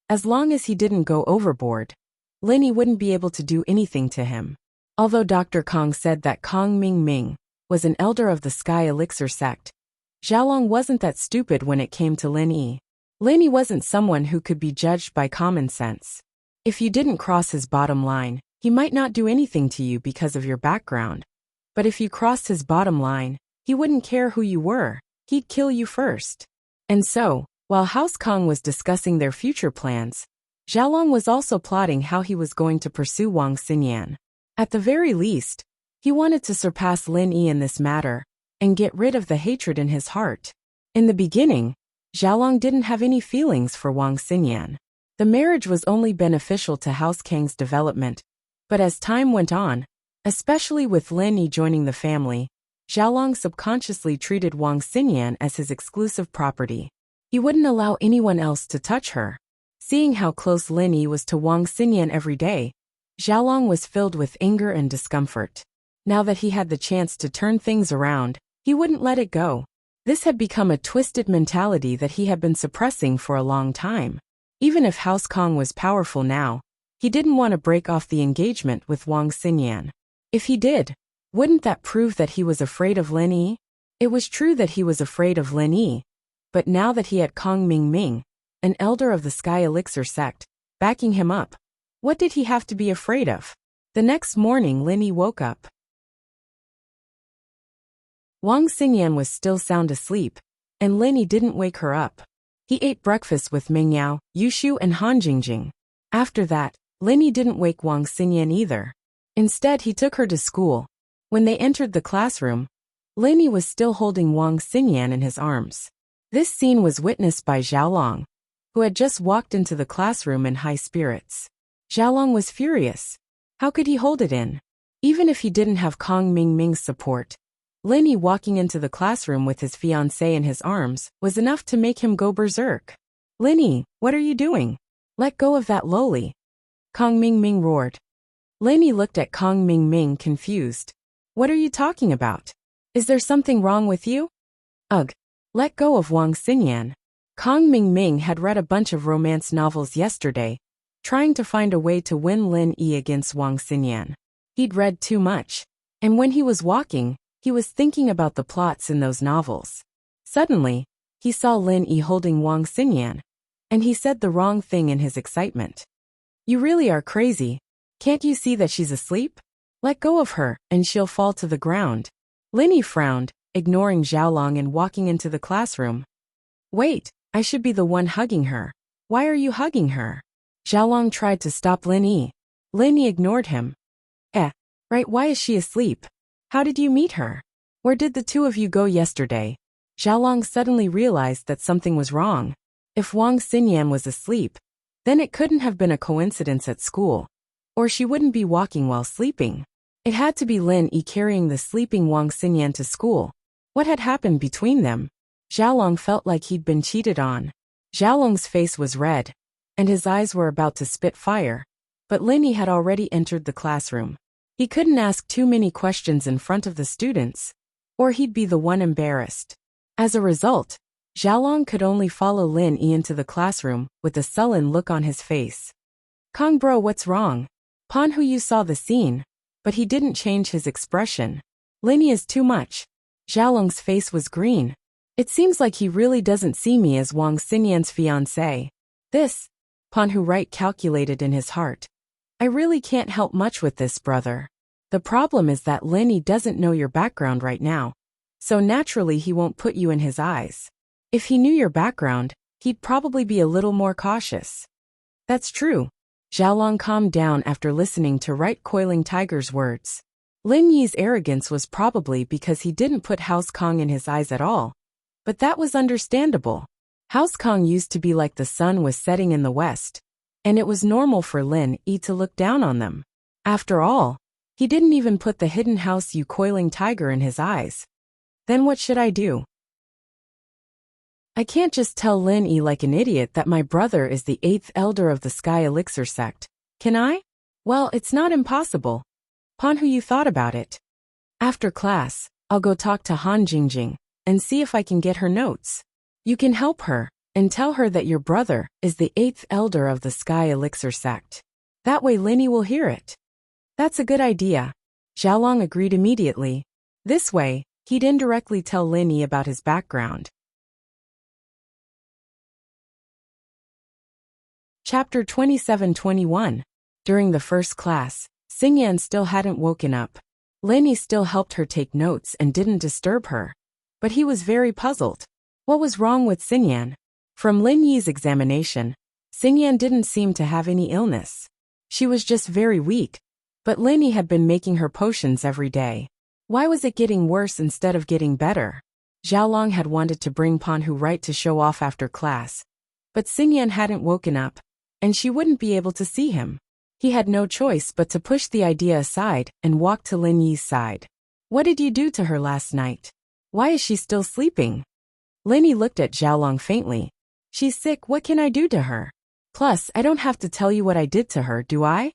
as long as he didn't go overboard, Lin Yi wouldn't be able to do anything to him. Although Dr. Kong said that Kong Ming was an elder of the Sky Elixir sect, Xiaolong wasn't that stupid when it came to Lin Yi. Lin Yi wasn't someone who could be judged by common sense. If you didn't cross his bottom line, he might not do anything to you because of your background. But if you crossed his bottom line, he wouldn't care who you were, he'd kill you first. And so, while House Kong was discussing their future plans, Xiaolong was also plotting how he was going to pursue Wang Xinyan. At the very least, he wanted to surpass Lin Yi in this matter and get rid of the hatred in his heart. In the beginning, Xiaolong didn't have any feelings for Wang Xinyan. The marriage was only beneficial to House Kang's development, but as time went on, especially with Lin Yi joining the family, Xiaolong subconsciously treated Wang Xinyan as his exclusive property. He wouldn't allow anyone else to touch her. Seeing how close Lin Yi was to Wang Xinyan every day, Xiaolong was filled with anger and discomfort. Now that he had the chance to turn things around, he wouldn't let it go. This had become a twisted mentality that he had been suppressing for a long time. Even if House Kong was powerful now, he didn't want to break off the engagement with Wang Xinyan. If he did, wouldn't that prove that he was afraid of Lin Yi? It was true that he was afraid of Lin Yi, but now that he had Kong Ming, an elder of the Sky Elixir sect, backing him up, what did he have to be afraid of? The next morning Lin Yi woke up. Wang Xinyan was still sound asleep, and Lin Yi didn't wake her up. He ate breakfast with Ming Yao, Yushu and Han Jingjing. After that, Lin Yi didn't wake Wang Xinyan either. Instead he took her to school. When they entered the classroom, Lin Yi was still holding Wang Xinyan in his arms. This scene was witnessed by Xiaolong, who had just walked into the classroom in high spirits. Xiaolong was furious. How could he hold it in? Even if he didn't have Kong Ming's support, Lin Yi walking into the classroom with his fiancée in his arms was enough to make him go berserk. Lin Yi, what are you doing? Let go of that loli. Kong Ming roared. Lin Yi looked at Kong Ming confused. What are you talking about? Is there something wrong with you? Ugh. Let go of Wang Xinyan. Kong Ming had read a bunch of romance novels yesterday, trying to find a way to win Lin Yi against Wang Xinyan. He'd read too much, and when he was walking, he was thinking about the plots in those novels. Suddenly, he saw Lin Yi holding Wang Xinyan, and he said the wrong thing in his excitement. You really are crazy. Can't you see that she's asleep? Let go of her, and she'll fall to the ground. Lin Yi frowned, ignoring Xiaolong and walking into the classroom. Wait, I should be the one hugging her. Why are you hugging her? Xiaolong tried to stop Lin Yi. Lin Yi ignored him. Right, why is she asleep? How did you meet her? Where did the two of you go yesterday? Xiaolong suddenly realized that something was wrong. If Wang Xinyan was asleep, then it couldn't have been a coincidence at school, or she wouldn't be walking while sleeping. It had to be Lin Yi carrying the sleeping Wang Xinyan to school. What had happened between them? Xiaolong felt like he'd been cheated on. Xiaolong's face was red, and his eyes were about to spit fire, but Lin Yi had already entered the classroom. He couldn't ask too many questions in front of the students, or he'd be the one embarrassed. As a result, Xiaolong could only follow Lin Yi into the classroom with a sullen look on his face. Kong bro, what's wrong? Pan Hu saw the scene, but he didn't change his expression. Lin Yi is too much. Xiaolong's face was green. It seems like he really doesn't see me as Wang Xinyan's fiancée. This, Pan Hu right calculated in his heart. I really can't help much with this, brother. The problem is that Lin Yi doesn't know your background right now, so naturally he won't put you in his eyes. If he knew your background, he'd probably be a little more cautious. That's true. Xiaolong calmed down after listening to Right Coiling Tiger's words. Lin Yi's arrogance was probably because he didn't put House Kong in his eyes at all. But that was understandable. House Kong used to be like the sun was setting in the west, and it was normal for Lin Yi to look down on them. After all, he didn't even put the hidden House Yu Coiling Tiger in his eyes. Then what should I do? I can't just tell Lin Yi like an idiot that my brother is the 8th elder of the Sky Elixir sect, can I? Well, it's not impossible. Panhu, you thought about it. After class, I'll go talk to Han Jingjing and see if I can get her notes. You can help her and tell her that your brother is the 8th elder of the Sky Elixir sect. That way Lin Yi will hear it. That's a good idea. Xiaolong agreed immediately. This way, he'd indirectly tell Lin Yi about his background. Chapter 27-21. During the first class, Xingyan still hadn't woken up. Lin Yi still helped her take notes and didn't disturb her. But he was very puzzled. What was wrong with Xingyan? From Lin Yi's examination, Xingyan didn't seem to have any illness. She was just very weak. But Lin Yi had been making her potions every day. Why was it getting worse instead of getting better? Xiaolong had wanted to bring Panhu right to show off after class. But Xingyan hadn't woken up, and she wouldn't be able to see him. He had no choice but to push the idea aside and walk to Lin Yi's side. What did you do to her last night? Why is she still sleeping? Lin Yi looked at Xiaolong faintly. She's sick, what can I do to her? Plus, I don't have to tell you what I did to her, do I?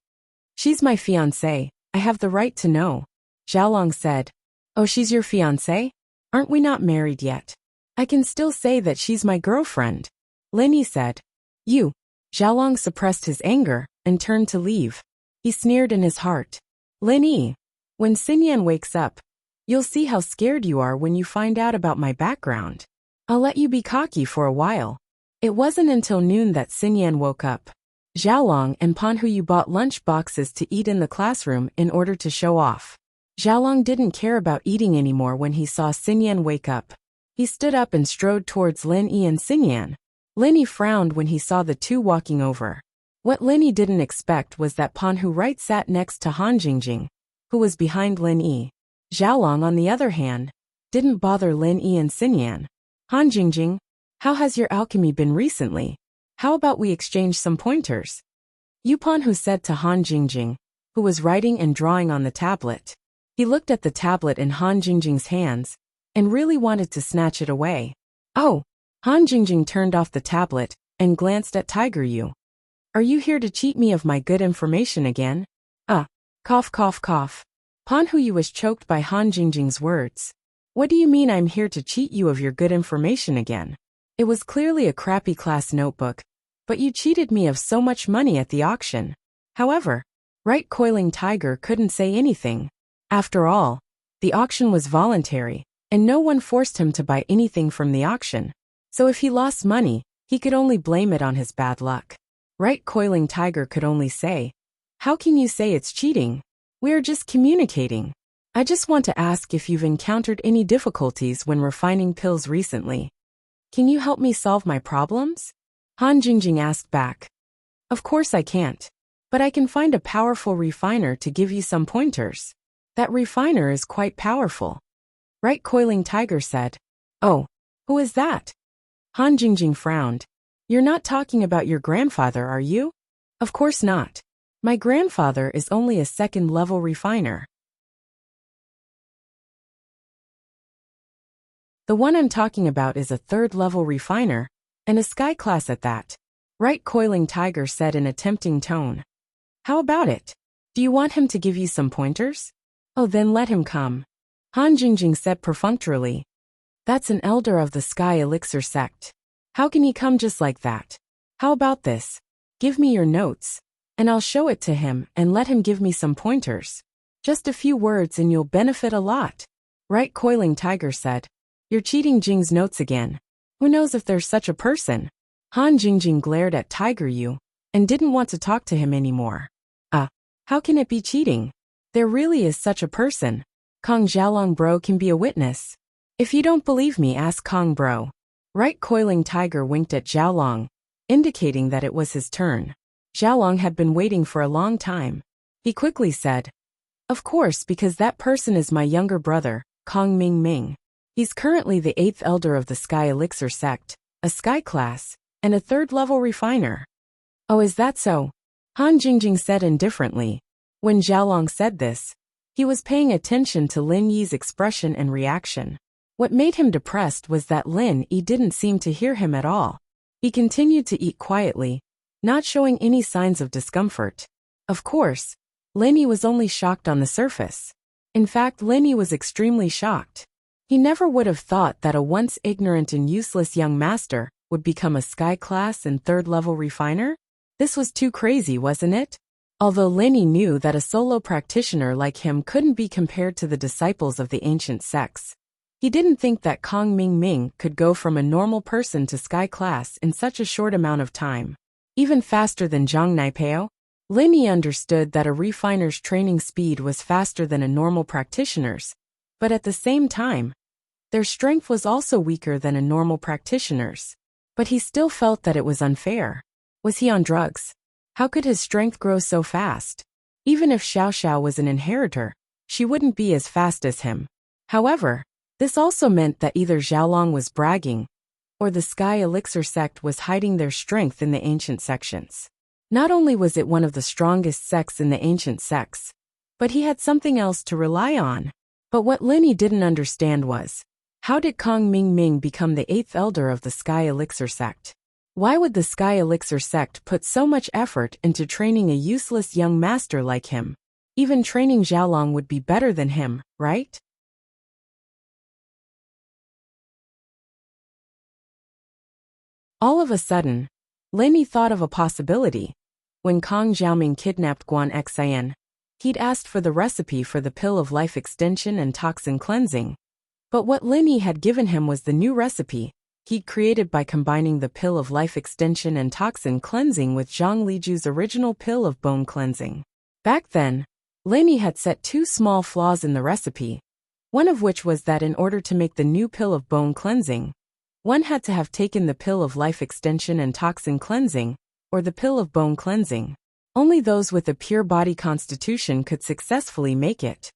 She's my fiancée, I have the right to know. Xiaolong said. Oh, she's your fiancée? Aren't we not married yet? I can still say that she's my girlfriend. Lin Yi said. You. Xiaolong suppressed his anger and turned to leave. He sneered in his heart. Lin Yi, when Xingyan wakes up, you'll see how scared you are when you find out about my background. I'll let you be cocky for a while. It wasn't until noon that Xingyan woke up. Xiaolong and Panhu bought lunch boxes to eat in the classroom in order to show off. Xiaolong didn't care about eating anymore when he saw Xingyan wake up. He stood up and strode towards Lin Yi and Xingyan. Lin Yi frowned when he saw the two walking over. What Lin Yi didn't expect was that Panhu right sat next to Han Jingjing, who was behind Lin Yi. Xiaolong, on the other hand, didn't bother Lin Yi and Xingyan. Han Jingjing, how has your alchemy been recently? How about we exchange some pointers? Yu Panhu said to Han Jingjing, who was writing and drawing on the tablet. He looked at the tablet in Han Jingjing's hands and really wanted to snatch it away. Oh! Han Jingjing turned off the tablet and glanced at Tiger Yu. Are you here to cheat me of my good information again? Cough cough cough. Panhu was choked by Han Jingjing's words. What do you mean I'm here to cheat you of your good information again? It was clearly a crappy class notebook, but you cheated me of so much money at the auction. However, Right Coiling Tiger couldn't say anything. After all, the auction was voluntary, and no one forced him to buy anything from the auction. So if he lost money, he could only blame it on his bad luck. Right Coiling Tiger could only say, how can you say it's cheating? We are just communicating. I just want to ask if you've encountered any difficulties when refining pills recently. Can you help me solve my problems? Han Jingjing asked back. Of course I can't. But I can find a powerful refiner to give you some pointers. That refiner is quite powerful. Right Coiling Tiger said. Oh, who is that? Han Jingjing frowned. You're not talking about your grandfather, are you? Of course not. My grandfather is only a second-level refiner. The one I'm talking about is a third-level refiner, and a sky class at that. Right Coiling Tiger said in a tempting tone. How about it? Do you want him to give you some pointers? Oh, then let him come. Han Jingjing said perfunctorily. That's an elder of the Sky Elixir sect. How can he come just like that? How about this? Give me your notes, and I'll show it to him and let him give me some pointers. Just a few words and you'll benefit a lot. Right Coiling Tiger said. You're cheating Jing's notes again. Who knows if there's such a person? Han Jingjing glared at Tiger Yu and didn't want to talk to him anymore. How can it be cheating? There really is such a person. Kong Xiaolong Bro can be a witness. If you don't believe me, ask Kong Bro. Right Coiling Tiger winked at Xiaolong, indicating that it was his turn. Xiaolong had been waiting for a long time. He quickly said, of course, because that person is my younger brother, Kong Ming Ming. He's currently the 8th elder of the Sky Elixir sect, a sky class, and a third-level refiner. Oh, is that so? Han Jingjing said indifferently. When Xiaolong said this, he was paying attention to Lin Yi's expression and reaction. What made him depressed was that Lin Yi didn't seem to hear him at all. He continued to eat quietly, not showing any signs of discomfort. Of course, Lin Yi was only shocked on the surface. In fact, Lin Yi was extremely shocked. He never would have thought that a once ignorant and useless young master would become a sky-class and third-level refiner. This was too crazy, wasn't it? Although Lin Yi knew that a solo practitioner like him couldn't be compared to the disciples of the ancient sects, he didn't think that Kong Ming could go from a normal person to sky class in such a short amount of time. Even faster than Zhang Naipao, Lin Yi understood that a refiner's training speed was faster than a normal practitioner's, but at the same time, their strength was also weaker than a normal practitioner's. But he still felt that it was unfair. Was he on drugs? How could his strength grow so fast? Even if Xiao Xiao was an inheritor, she wouldn't be as fast as him. However, this also meant that either Xiaolong was bragging, or the Sky Elixir sect was hiding their strength in the ancient sections. Not only was it one of the strongest sects in the ancient sects, but he had something else to rely on. But what Lin Yi didn't understand was, how did Kong Ming become the 8th elder of the Sky Elixir sect? Why would the Sky Elixir sect put so much effort into training a useless young master like him? Even training Xiaolong would be better than him, right? All of a sudden, Lin Yi thought of a possibility. When Kong Xiaoming kidnapped Guan Xian, he'd asked for the recipe for the pill of life extension and toxin cleansing. But what Lin Yi had given him was the new recipe he'd created by combining the pill of life extension and toxin cleansing with Zhang Liju's original pill of bone cleansing. Back then, Lin Yi had set 2 small flaws in the recipe, one of which was that in order to make the new pill of bone cleansing, one had to have taken the pill of life extension and toxin cleansing, or the pill of bone cleansing. Only those with a pure body constitution could successfully make it.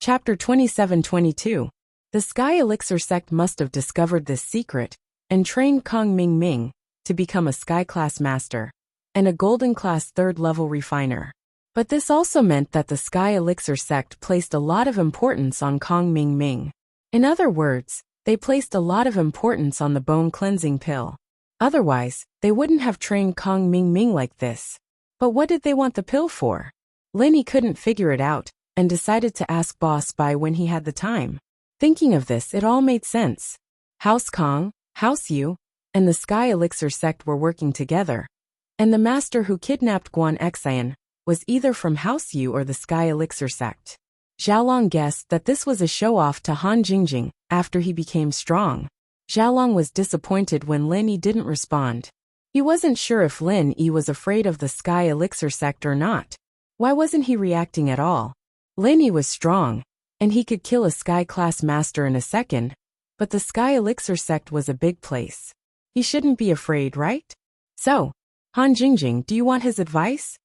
Chapter 27-22. The Sky Elixir sect must have discovered this secret and trained Kong Ming to become a Sky-class master and a Golden-class 3rd-level refiner. But this also meant that the Sky Elixir sect placed a lot of importance on Kong Ming. In other words, they placed a lot of importance on the bone cleansing pill. Otherwise, they wouldn't have trained Kong Ming like this. But what did they want the pill for? Lin Yi couldn't figure it out, and decided to ask Boss Bai when he had the time. Thinking of this, it all made sense. House Kong, House Yu, and the Sky Elixir sect were working together. And the master who kidnapped Guan Xian was either from House Yu or the Sky Elixir sect. Xiaolong guessed that this was a show-off to Han Jingjing after he became strong. Xiaolong was disappointed when Lin Yi didn't respond. He wasn't sure if Lin Yi was afraid of the Sky Elixir sect or not. Why wasn't he reacting at all? Lin Yi was strong, and he could kill a Sky-class master in a second, but the Sky Elixir sect was a big place. He shouldn't be afraid, right? So, Han Jingjing, do you want his advice?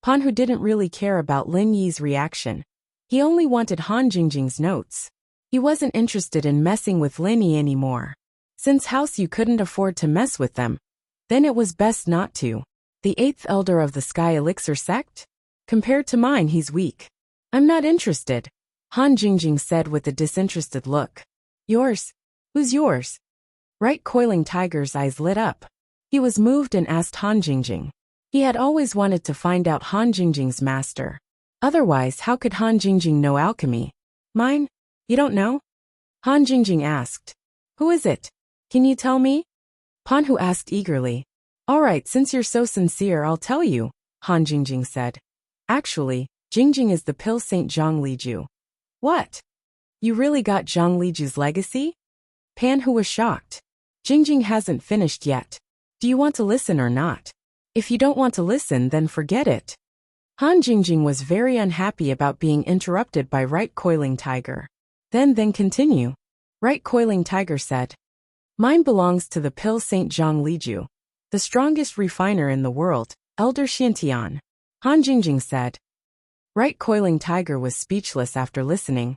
Pan Hu didn't really care about Lin Yi's reaction. He only wanted Han Jingjing's notes. He wasn't interested in messing with Lin Yi anymore. Since House Yu couldn't afford to mess with them, then it was best not to. The 8th elder of the Sky Elixir sect? Compared to mine, he's weak. I'm not interested, Han Jingjing said with a disinterested look. Yours? Who's yours? Right Coiling Tiger's eyes lit up. He was moved and asked Han Jingjing. He had always wanted to find out Han Jingjing's master. Otherwise, how could Han Jingjing know alchemy? Mine? You don't know? Han Jingjing asked. Who is it? Can you tell me? Pan Hu asked eagerly. All right, since you're so sincere, I'll tell you, Han Jingjing said. Actually, Jingjing is the pill Saint Zhang Liju. What? You really got Zhang Liju's legacy? Pan Hu was shocked. Jingjing hasn't finished yet. Do you want to listen or not? If you don't want to listen, then forget it. Han Jingjing was very unhappy about being interrupted by Right Coiling Tiger. Then continue. Right Coiling Tiger said. Mine belongs to the pill Saint Zhang Liju, the strongest refiner in the world, Elder Xiantian. Han Jingjing said. Right Coiling Tiger was speechless after listening.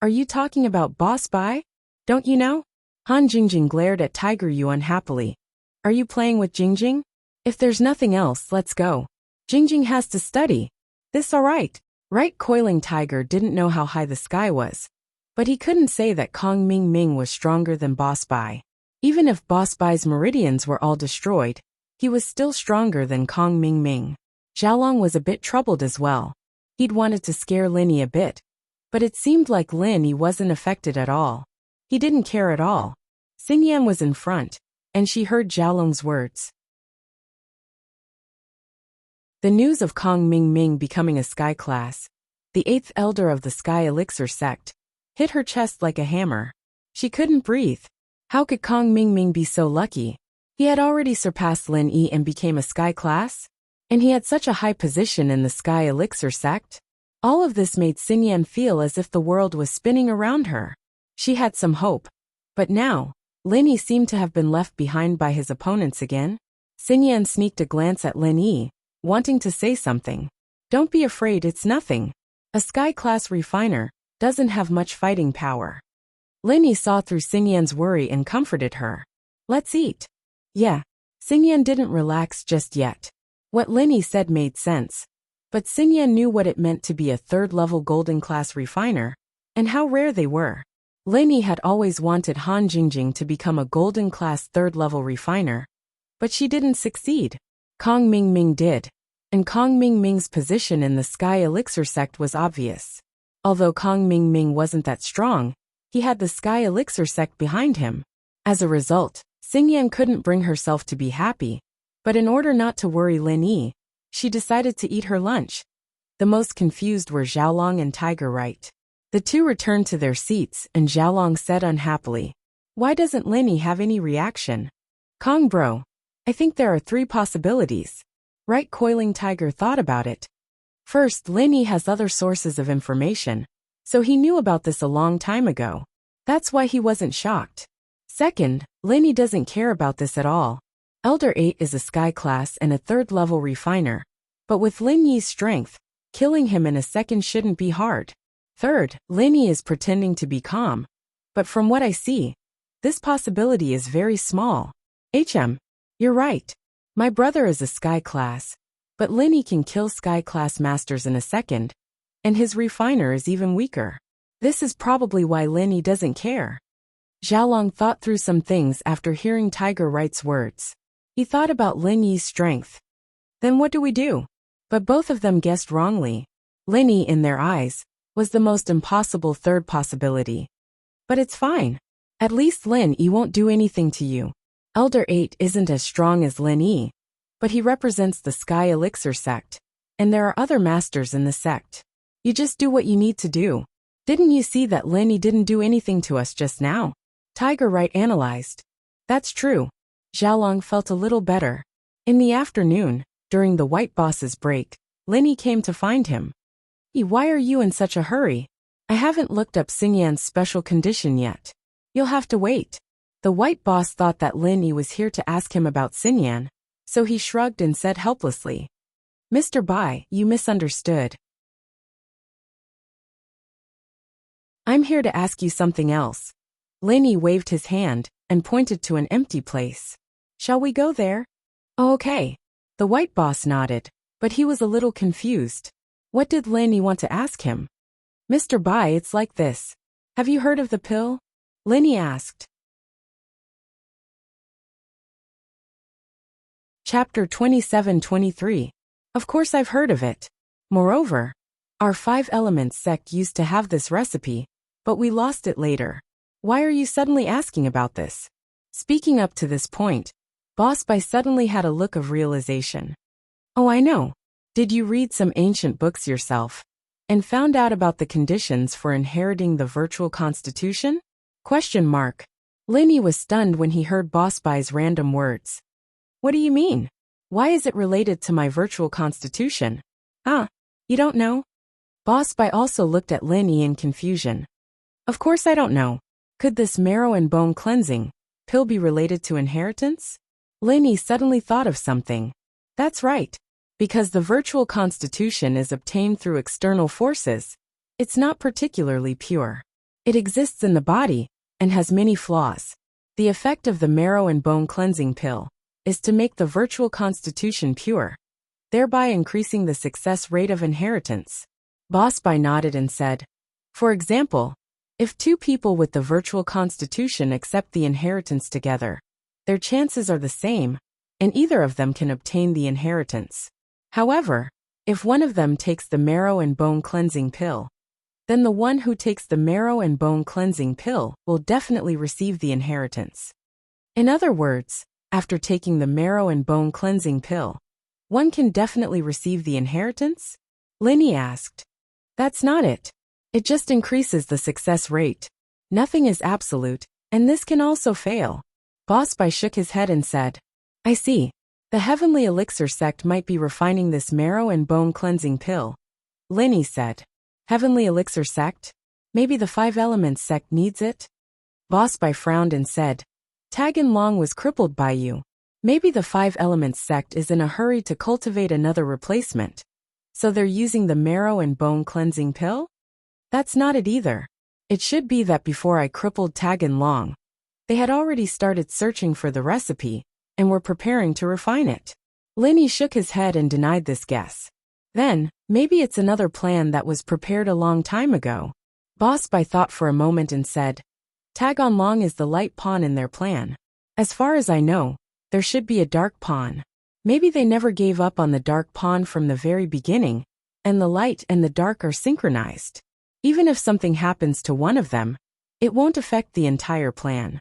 Are you talking about Boss Bai? Don't you know? Han Jingjing glared at Tiger Yu unhappily. Are you playing with Jingjing? If there's nothing else, let's go. Jingjing has to study. This alright? Right, Coiling Tiger didn't know how high the sky was. But he couldn't say that Kong Ming Ming was stronger than Boss Bai. Even if Boss Bai's meridians were all destroyed, he was still stronger than Kong Ming Ming. Xiaolong was a bit troubled as well. He'd wanted to scare Linny a bit, but it seemed like Linny wasn't affected at all. He didn't care at all. Xingyan was in front, and she heard Xiaolong's words. The news of Kong Ming Ming becoming a sky class, the 8th elder of the Sky Elixir sect, hit her chest like a hammer. She couldn't breathe. How could Kong Ming Ming be so lucky? He had already surpassed Lin Yi and became a sky class? And he had such a high position in the Sky Elixir sect? All of this made Xingyan feel as if the world was spinning around her. She had some hope. But now, Lin Yi seemed to have been left behind by his opponents again. Xingyan sneaked a glance at Lin Yi, wanting to say something. Don't be afraid, it's nothing. A sky class refiner doesn't have much fighting power. Lin Yi saw through Xingyan's worry and comforted her. Let's eat. Yeah. Xingyan didn't relax just yet. What Lin Yi said made sense. But Xingyan knew what it meant to be a 3rd-level golden class refiner, and how rare they were. Lin Yi had always wanted Han Jingjing to become a golden class 3rd-level refiner, but she didn't succeed. Kong Ming Ming did, and Kong Ming Ming's position in the Sky Elixir sect was obvious. Although Kong Ming Ming wasn't that strong, he had the Sky Elixir sect behind him. As a result, Xingyan couldn't bring herself to be happy, but in order not to worry Lin Yi, she decided to eat her lunch. The most confused were Xiaolong and Tiger Right. The two returned to their seats and Xiaolong said unhappily, "Why doesn't Lin Yi have any reaction?" "Kong bro, I think there are 3 possibilities." Right, Coiling Tiger thought about it. First, Lin Yi has other sources of information, so he knew about this a long time ago. That's why he wasn't shocked. Second, Lin Yi doesn't care about this at all. Elder 8 is a sky class and a 3rd-level refiner, but with Lin Yi's strength, killing him in a second shouldn't be hard. Third, Lin Yi is pretending to be calm, but from what I see, this possibility is very small. You're right. My brother is a sky class, but Lin Yi can kill sky class masters in a second, and his refiner is even weaker. This is probably why Lin Yi doesn't care. Xiaolong thought through some things after hearing Tiger Right's words. He thought about Lin Yi's strength. Then what do we do? But both of them guessed wrongly. Lin Yi, in their eyes, was the most impossible 3rd possibility. But it's fine. At least Lin Yi won't do anything to you. Elder 8 isn't as strong as Lin Yi, but he represents the Sky Elixir sect, and there are other masters in the sect. You just do what you need to do. Didn't you see that Lin Yi didn't do anything to us just now? Tiger Right analyzed. That's true. Xiaolong felt a little better. In the afternoon, during the White Boss's break, Lin Yi came to find him. Why are you in such a hurry? I haven't looked up Xingyan's special condition yet. You'll have to wait. The White Boss thought that Lin Yi was here to ask him about Xingyan, so he shrugged and said helplessly, "Mr. Bai, you misunderstood. I'm here to ask you something else." Lin Yi waved his hand and pointed to an empty place. "Shall we go there?" "Oh, okay." The White Boss nodded, but he was a little confused. What did Lin Yi want to ask him? "Mr. Bai, it's like this. Have you heard of the pill?" Lin Yi asked. Chapter 27-23. Of course I've heard of it. Moreover, our 5 Elements sect used to have this recipe, but we lost it later. Why are you suddenly asking about this? Speaking up to this point, Boss Bai suddenly had a look of realization. Oh, I know. Did you read some ancient books yourself and found out about the conditions for inheriting the virtual constitution? Lin Yi was stunned when he heard Boss Bai's random words. What do you mean? Why is it related to my virtual constitution? You don't know? Boss Bai also looked at Lin Yi in confusion. Of course I don't know. Could this marrow and bone cleansing pill be related to inheritance? Lin Yi suddenly thought of something. That's right. Because the virtual constitution is obtained through external forces, it's not particularly pure. It exists in the body and has many flaws. The effect of the marrow and bone cleansing pill is to make the virtual constitution pure. thereby increasing the success rate of inheritance. Boss Bai nodded and said, for example, if two people with the virtual constitution accept the inheritance together, their chances are the same, and either of them can obtain the inheritance. However, if one of them takes the marrow and bone cleansing pill, then the one who takes the marrow and bone cleansing pill will definitely receive the inheritance. In other words, after taking the marrow and bone cleansing pill, one can definitely receive the inheritance? Linny asked. That's not it. It just increases the success rate. Nothing is absolute, and this can also fail. Boss Bai shook his head and said, I see. The Heavenly Elixir sect might be refining this marrow and bone cleansing pill. Linny said, Heavenly Elixir sect? Maybe the 5 Elements sect needs it? Boss Bai frowned and said, Tagan Long was crippled by you. Maybe the 5 Elements sect is in a hurry to cultivate another replacement. So they're using the marrow and bone cleansing pill? That's not it either. It should be that before I crippled Tagan Long, they had already started searching for the recipe and were preparing to refine it. Linny shook his head and denied this guess. Then, maybe it's another plan that was prepared a long time ago. Boss Bai thought for a moment and said, Tagan Long is the light pawn in their plan. As far as I know, there should be a dark pawn. Maybe they never gave up on the dark pawn from the very beginning, and the light and the dark are synchronized. Even if something happens to one of them, it won't affect the entire plan.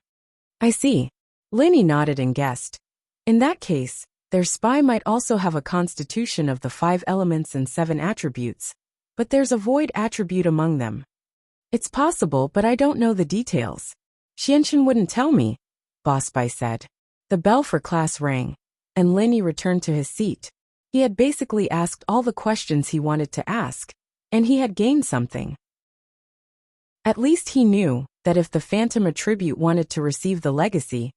I see. Linny nodded and guessed. In that case, their spy might also have a constitution of the 5 elements and 7 attributes, but there's a void attribute among them. It's possible, but I don't know the details. Xianchen wouldn't tell me, Boss Bai said. The bell for class rang, and Linny returned to his seat. He had basically asked all the questions he wanted to ask, and he had gained something. At least he knew that if the Phantom Attribute wanted to receive the legacy,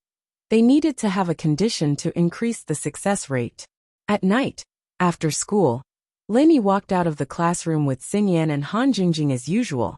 they needed to have a condition to increase the success rate. At night, after school, Linny walked out of the classroom with Xinyan and Han Jingjing as usual,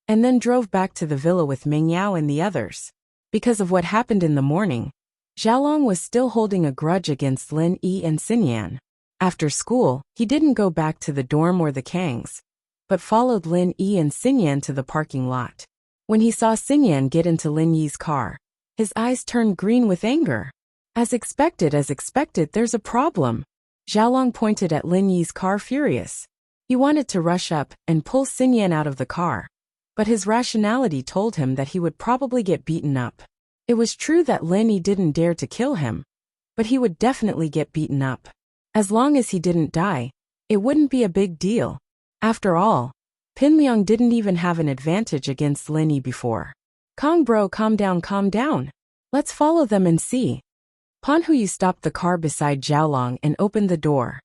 and then drove back to the villa with Ming Yao and the others. Because of what happened in the morning, Xiaolong was still holding a grudge against Lin Yi and Xinyan. After school, he didn't go back to the dorm or the Kangs, but followed Lin Yi and Xinyan to the parking lot. When he saw Xinyan get into Lin Yi's car, his eyes turned green with anger. As expected, there's a problem. Xiaolong pointed at Lin Yi's car furious. He wanted to rush up and pull Xinyan out of the car, but his rationality told him that he would probably get beaten up. It was true that Lin Yi didn't dare to kill him, but he would definitely get beaten up. As long as he didn't die, it wouldn't be a big deal. After all, Pinliang didn't even have an advantage against Lin Yi before. Kong bro, calm down. Let's follow them and see. Pan Huyu stopped the car beside Xiaolong and opened the door.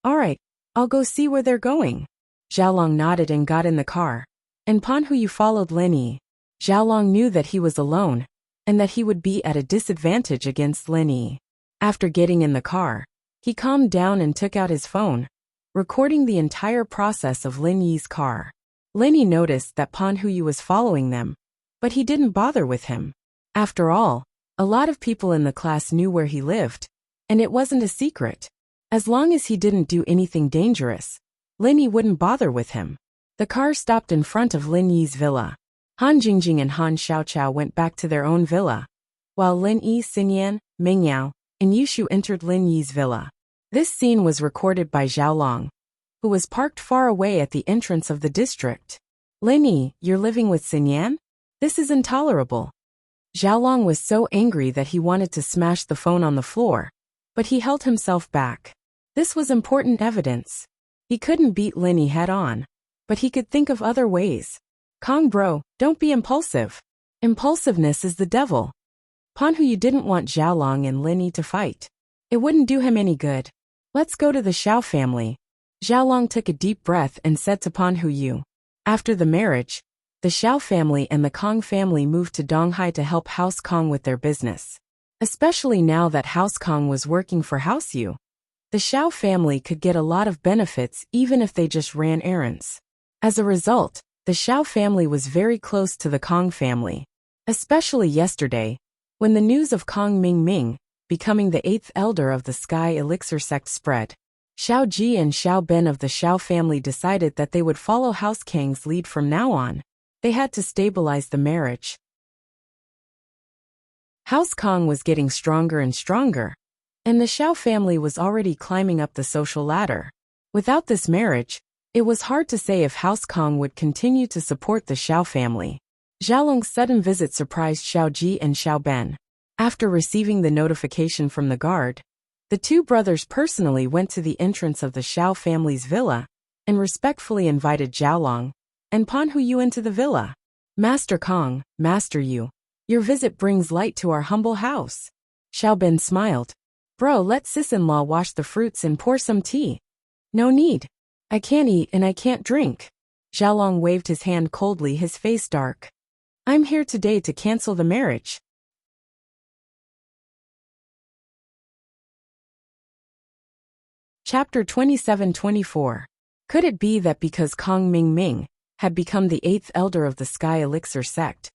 Alright, I'll go see where they're going. Xiaolong nodded and got in the car, and Pan Huyu followed Lin Yi. Xiaolong knew that he was alone, and that he would be at a disadvantage against Lin Yi. After getting in the car, he calmed down and took out his phone, recording the entire process of Lin Yi's car. Lin Yi noticed that Pan Huyu was following them, but he didn't bother with him. After all, a lot of people in the class knew where he lived, and it wasn't a secret. As long as he didn't do anything dangerous, Lin Yi wouldn't bother with him. The car stopped in front of Lin Yi's villa. Han Jingjing and Han Xiaoqiao went back to their own villa, while Lin Yi, Xinyan, Ming Yao, and Yushu entered Lin Yi's villa. This scene was recorded by Xiaolong, who was parked far away at the entrance of the district. Lin Yi, you're living with Xinyan? This is intolerable. Xiaolong was so angry that he wanted to smash the phone on the floor, but he held himself back. This was important evidence. He couldn't beat Lin Yi head on, but he could think of other ways. Kong bro, don't be impulsive. Impulsiveness is the devil. Pan Huyu didn't want Xiaolong and Lin Yi to fight. It wouldn't do him any good. Let's go to the Xiao family. Xiaolong took a deep breath and said to Pan Huyu. After the marriage, the Xiao family and the Kong family moved to Donghai to help House Kong with their business. Especially now that House Kong was working for House Yu. The Xiao family could get a lot of benefits even if they just ran errands. As a result, the Xiao family was very close to the Kong family. Especially yesterday, when the news of Kong Ming becoming the 8th elder of the Sky Elixir sect spread. Xiao Ji and Xiao Ben of the Xiao family decided that they would follow House Kang's lead from now on. They had to stabilize the marriage. House Kang was getting stronger and stronger, and the Xiao family was already climbing up the social ladder. Without this marriage, it was hard to say if House Kang would continue to support the Xiao family. Xiaolong's sudden visit surprised Xiao Ji and Xiao Ben. After receiving the notification from the guard, the two brothers personally went to the entrance of the Xiao family's villa and respectfully invited Xiaolong and Pan Huyu into the villa. Master Kang, Master Yu, your visit brings light to our humble house. Xiao Ben smiled. Bro, let sis-in-law wash the fruits and pour some tea. No need. I can't eat and I can't drink. Xiaolong waved his hand coldly, his face dark. I'm here today to cancel the marriage. Chapter 27-24. Could it be that because Kang Ming had become the 8th elder of the Sky Elixir sect,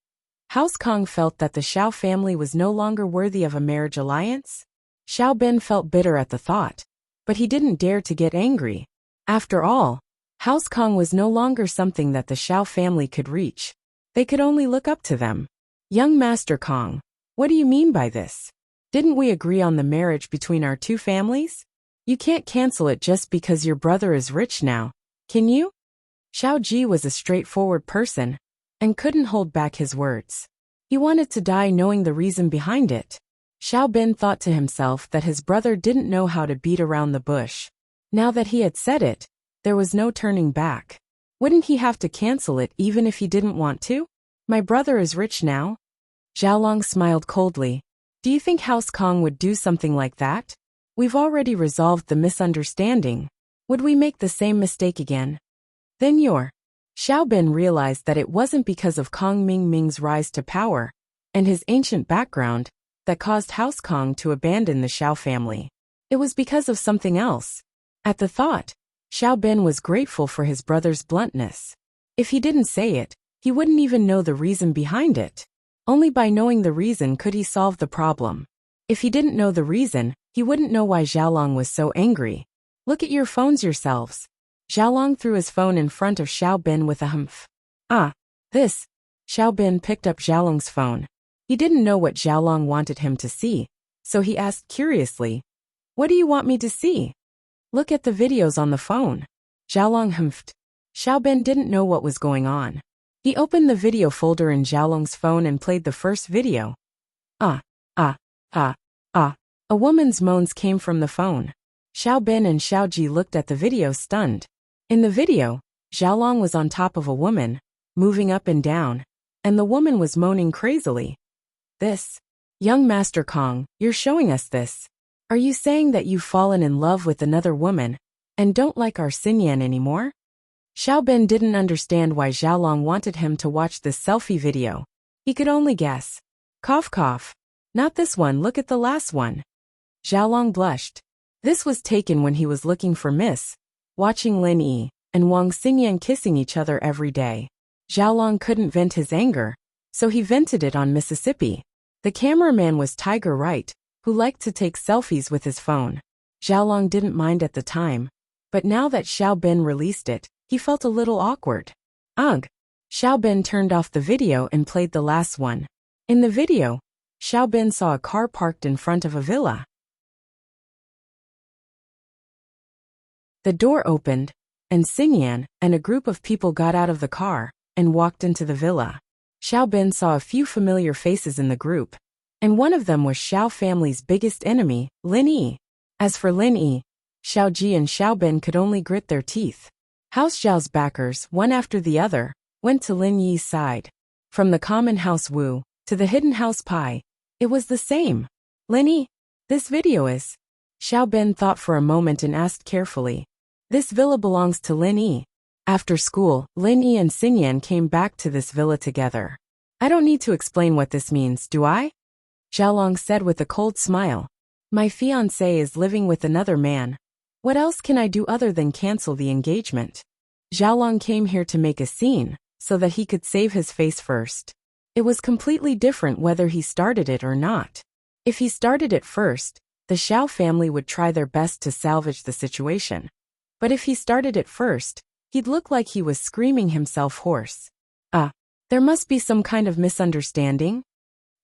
House Kang felt that the Xiao family was no longer worthy of a marriage alliance? Xiao Ben felt bitter at the thought, but he didn't dare to get angry. After all, House Kang was no longer something that the Xiao family could reach. They could only look up to them. Young Master Kang, what do you mean by this? Didn't we agree on the marriage between our two families? You can't cancel it just because your brother is rich now, can you? Xiao Ji was a straightforward person and couldn't hold back his words. He wanted to die knowing the reason behind it. Xiao Ben thought to himself that his brother didn't know how to beat around the bush. Now that he had said it, there was no turning back. Wouldn't he have to cancel it even if he didn't want to? My brother is rich now? Xiaolong smiled coldly. Do you think House Kang would do something like that? We've already resolved the misunderstanding. Would we make the same mistake again? Then Xiao Ben realized that it wasn't because of Kang Ming's rise to power and his ancient background that caused House Kang to abandon the Xiao family. It was because of something else. At the thought, Xiao Ben was grateful for his brother's bluntness. If he didn't say it, he wouldn't even know the reason behind it. Only by knowing the reason could he solve the problem. If he didn't know the reason, he wouldn't know why Xiaolong was so angry. Look at your phones yourselves. Xiaolong threw his phone in front of Xiao Ben with a humph. This. Xiao Ben picked up Xiaolong's phone. He didn't know what Xiaolong wanted him to see, so he asked curiously, What do you want me to see? Look at the videos on the phone. Xiaolong humphed. Xiao Ben didn't know what was going on. He opened the video folder in Xiaolong's phone and played the first video. A woman's moans came from the phone. Xiao Ben and Xiao Ji looked at the video stunned. In the video, Xiaolong was on top of a woman, moving up and down, and the woman was moaning crazily. This. Young Master Kang, you're showing us this. Are you saying that you've fallen in love with another woman and don't like our Xinyan anymore? Xiao Ben didn't understand why Xiaolong wanted him to watch this selfie video. He could only guess. Cough cough. Not this one, look at the last one. Xiaolong blushed. This was taken when he was looking for Miss, watching Lin Yi and Wang Xingyan kissing each other every day. Xiaolong couldn't vent his anger, so he vented it on Mississippi. The cameraman was Tiger Wright, who liked to take selfies with his phone. Xiaolong didn't mind at the time, but now that Xiao Ben released it, he felt a little awkward. Ugh. Xiao Ben turned off the video and played the last one. In the video, Xiao Ben saw a car parked in front of a villa. The door opened, and Xingyan and a group of people got out of the car and walked into the villa. Xiao Ben saw a few familiar faces in the group, and one of them was Xiao family's biggest enemy, Lin Yi. As for Lin Yi, Xiao Ji and Xiao Ben could only grit their teeth. House Xiao's backers, one after the other, went to Lin Yi's side. From the common house Wu to the hidden house Pai, it was the same. Lin Yi, this video is... Xiao Ben thought for a moment and asked carefully. This villa belongs to Lin Yi. After school, Lin Yi and Xingyan came back to this villa together. I don't need to explain what this means, do I? Xiaolong said with a cold smile. My fiancé is living with another man. What else can I do other than cancel the engagement? Xiaolong came here to make a scene, so that he could save his face first. It was completely different whether he started it or not. If he started it first, The Xiao family would try their best to salvage the situation. But if he started it first, he'd look like he was screaming himself hoarse. There must be some kind of misunderstanding,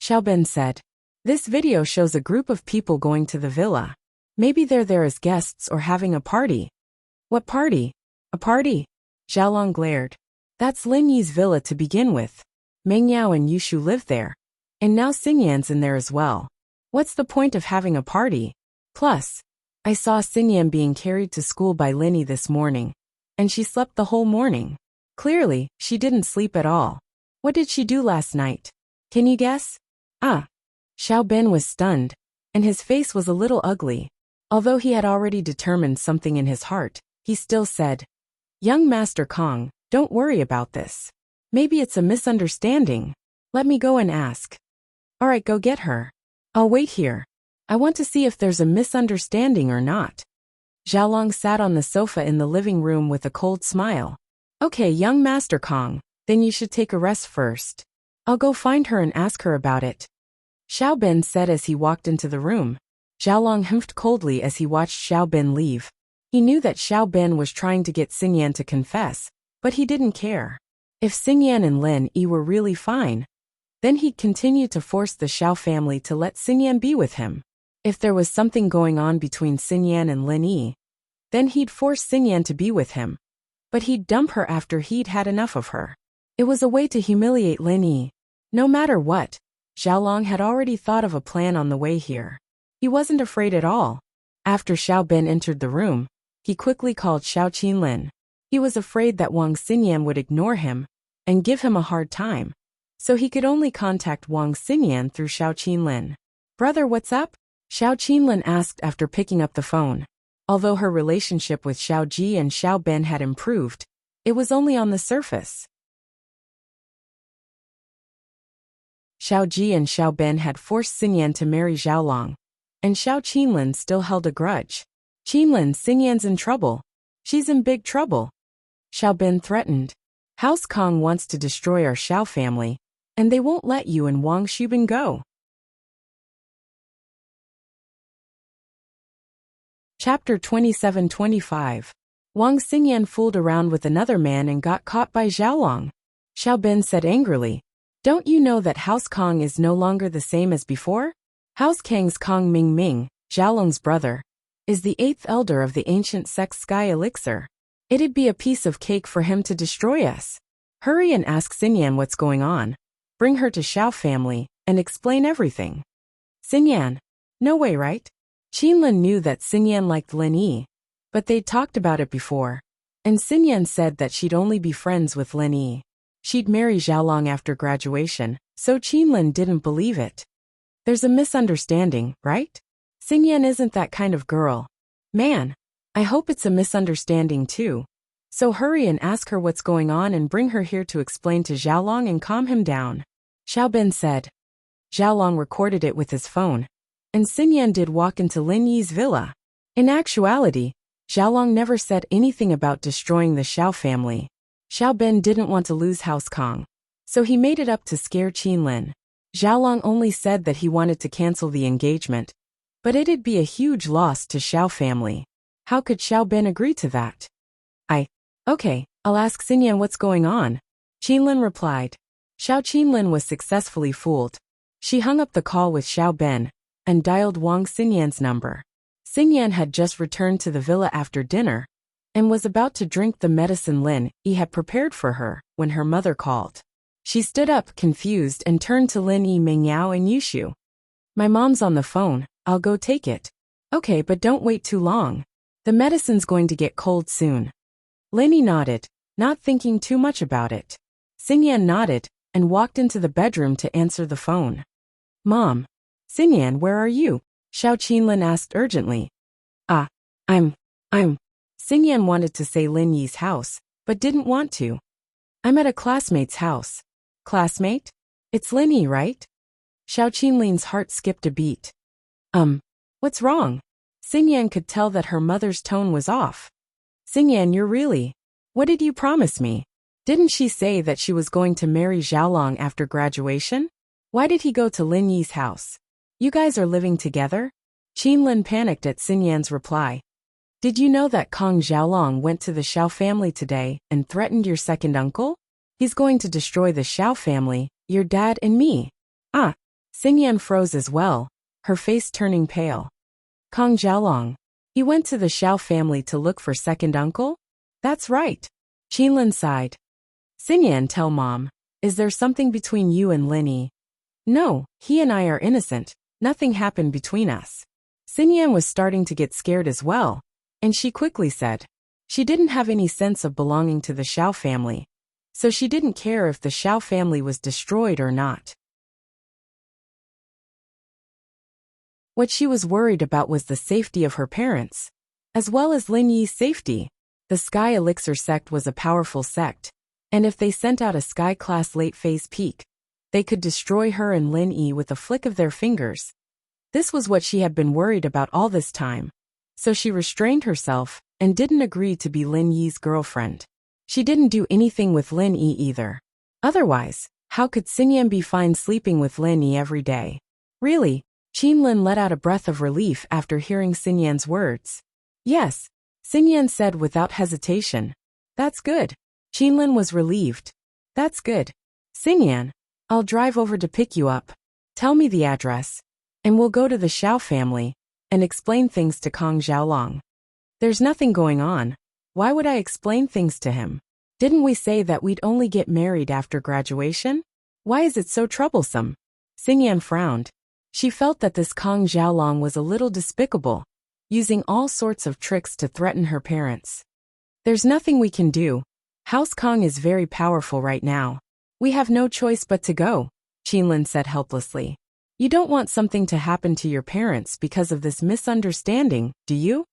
Xiaobin said. This video shows a group of people going to the villa. Maybe they're there as guests or having a party. What party? A party? Xiaolong glared. That's Lin Yi's villa to begin with. Meng Yao and Yushu live there. And now Xingyan's in there as well. What's the point of having a party? Plus, I saw Xingyan being carried to school by Lin Yi this morning. And she slept the whole morning. Clearly, she didn't sleep at all. What did she do last night? Can you guess? Xiaobin was stunned, and his face was a little ugly. Although he had already determined something in his heart, he still said, Young Master Kong, don't worry about this. Maybe it's a misunderstanding. Let me go and ask. Alright, go get her. I'll wait here. I want to see if there's a misunderstanding or not. Xiaolong sat on the sofa in the living room with a cold smile. Okay, young Master Kong, then you should take a rest first. I'll go find her and ask her about it. Xiaobin said as he walked into the room. Xiaolong humphed coldly as he watched Xiaobin leave. He knew that Xiaobin was trying to get Xingyan to confess, but he didn't care. If Xingyan and Lin Yi were really fine, then he'd continue to force the Xiao family to let Xingyan be with him. If there was something going on between Xingyan and Lin Yi, then he'd force Xingyan to be with him. But he'd dump her after he'd had enough of her. It was a way to humiliate Lin Yi. No matter what, Xiaolong had already thought of a plan on the way here. He wasn't afraid at all. After Xiaobin entered the room, he quickly called Xiao Qinlin. He was afraid that Wang Xingyan would ignore him and give him a hard time, so he could only contact Wang Xingyan through Xiao Qinlin. Brother, what's up? Xiao Qinlin asked after picking up the phone. Although her relationship with Xiao Ji and Xiao Ben had improved, it was only on the surface. Xiao Ji and Xiao Ben had forced Xingyan to marry Xiaolong, and Xiao Qinlin still held a grudge. Qinlin, Xingyan's in trouble. She's in big trouble. Xiao Ben threatened. House Kong wants to destroy our Xiao family, and they won't let you and Wang Xubin go. Chapter 27-25. Wang Xingyan fooled around with another man and got caught by Xiaolong. Xiaobin said angrily, Don't you know that House Kong is no longer the same as before? House Kang's Kong Ming Ming, Xiaolong's brother, is the 8th elder of the ancient sect Sky Elixir. It'd be a piece of cake for him to destroy us. Hurry and ask Xingyan what's going on. Bring her to Xiao family and explain everything. Xingyan. No way, right? Qinlin knew that Xingyan liked Lin Yi, but they'd talked about it before, and Xingyan said that she'd only be friends with Lin Yi. She'd marry Xiaolong after graduation, so Qinlin didn't believe it. There's a misunderstanding, right? Xingyan isn't that kind of girl. Man, I hope it's a misunderstanding too. So hurry and ask her what's going on and bring her here to explain to Xiaolong and calm him down. Xiaobin said. Xiaolong recorded it with his phone, and Xingyan did walk into Lin Yi's villa. In actuality, Xiaolong never said anything about destroying the Xiao family. Xiaobin didn't want to lose House Kong, so he made it up to scare Qinlin. Xiaolong only said that he wanted to cancel the engagement, but it'd be a huge loss to Xiao family. How could Xiaobin agree to that? Okay, I'll ask Xingyan what's going on, Qinlin replied. Xiao Qinlin was successfully fooled. She hung up the call with Xiaobin and dialed Wang Xingyan's number. Xingyan had just returned to the villa after dinner and was about to drink the medicine Lin Yi had prepared for her when her mother called. She stood up, confused, and turned to Lin Yi, Meng Yao, and Yushu. My mom's on the phone, I'll go take it. Okay, but don't wait too long. The medicine's going to get cold soon. Lin Yi nodded, not thinking too much about it. Xingyan nodded and walked into the bedroom to answer the phone. Mom. Xingyan, where are you? Xiao Qinlin asked urgently. I'm. Xingyan wanted to say Lin Yi's house, but didn't want to. I'm at a classmate's house. Classmate? It's Lin Yi, right? Xiao Qinlin's heart skipped a beat. What's wrong? Xingyan could tell that her mother's tone was off. Xingyan, you're really... What did you promise me? Didn't she say that she was going to marry Xiaolong after graduation? Why did he go to Lin Yi's house? You guys are living together? Qinlin panicked at Xinyan's reply. Did you know that Kong Xiaolong went to the Xiao family today and threatened your second uncle? He's going to destroy the Xiao family, your dad and me. Ah, Xingyan froze as well, her face turning pale. Kong Xiaolong. He went to the Xiao family to look for second uncle? That's right. Qinlin sighed. Xingyan, tell Mom. Is there something between you and Lin Yi? No, he and I are innocent. Nothing happened between us. Xingyan was starting to get scared as well, and she quickly said. She didn't have any sense of belonging to the Xiao family, so she didn't care if the Xiao family was destroyed or not. What she was worried about was the safety of her parents, as well as Lin Yi's safety. The Sky Elixir sect was a powerful sect, and if they sent out a Sky-class late-phase peak, they could destroy her and Lin Yi with a flick of their fingers. This was what she had been worried about all this time, so she restrained herself and didn't agree to be Lin Yi's girlfriend. She didn't do anything with Lin Yi either. Otherwise, how could Xingyan be fine sleeping with Lin Yi every day? Really? Qinlin let out a breath of relief after hearing Xingyan's words. Yes, Xingyan said without hesitation. That's good. Qinlin was relieved. That's good. Xingyan, I'll drive over to pick you up. Tell me the address, and we'll go to the Xiao family and explain things to Kong Xiaolong. There's nothing going on. Why would I explain things to him? Didn't we say that we'd only get married after graduation? Why is it so troublesome? Xingyan frowned. She felt that this Kong Xiaolong was a little despicable, using all sorts of tricks to threaten her parents. There's nothing we can do. House Kong is very powerful right now. We have no choice but to go, Qinlin said helplessly. You don't want something to happen to your parents because of this misunderstanding, do you?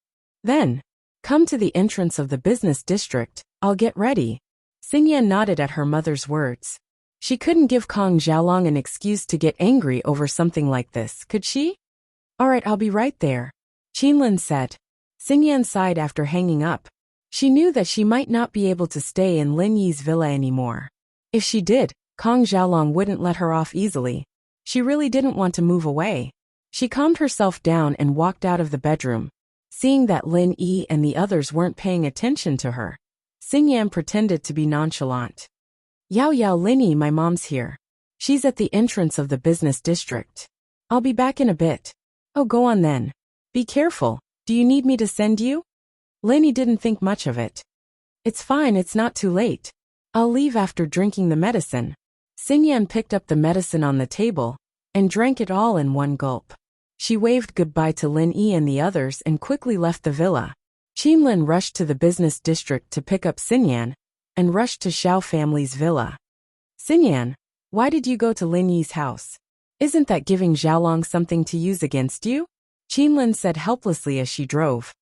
Then, come to the entrance of the business district, I'll get ready. Xingyan nodded at her mother's words. She couldn't give Kong Xiaolong an excuse to get angry over something like this, could she? All right, I'll be right there, Qinlin said. Xingyan sighed after hanging up. She knew that she might not be able to stay in Lin Yi's villa anymore. If she did, Kong Xiaolong wouldn't let her off easily. She really didn't want to move away. She calmed herself down and walked out of the bedroom. Seeing that Lin Yi and the others weren't paying attention to her, Xingyan pretended to be nonchalant. Yao Yao, Lin Yi, my mom's here. She's at the entrance of the business district. I'll be back in a bit. Oh, go on then. Be careful. Do you need me to send you? Lin Yi didn't think much of it. It's fine, it's not too late. I'll leave after drinking the medicine. Xingyan picked up the medicine on the table and drank it all in one gulp. She waved goodbye to Lin Yi and the others and quickly left the villa. Qinlin rushed to the business district to pick up Xingyan and rushed to Xiao family's villa. Xingyan, why did you go to Lin Yi's house? Isn't that giving Xiaolong something to use against you? Qinlin said helplessly as she drove.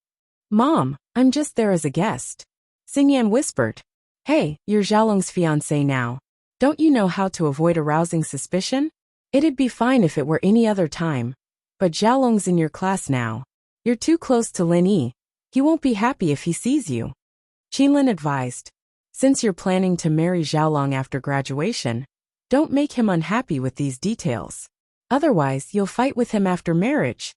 Mom, I'm just there as a guest. Xingyan whispered. Hey, you're Xiaolong's fiancé now. Don't you know how to avoid arousing suspicion? It'd be fine if it were any other time. But Xiaolong's in your class now. You're too close to Lin Yi. He won't be happy if he sees you. Qinlin advised. Since you're planning to marry Xiaolong after graduation, don't make him unhappy with these details. Otherwise, you'll fight with him after marriage.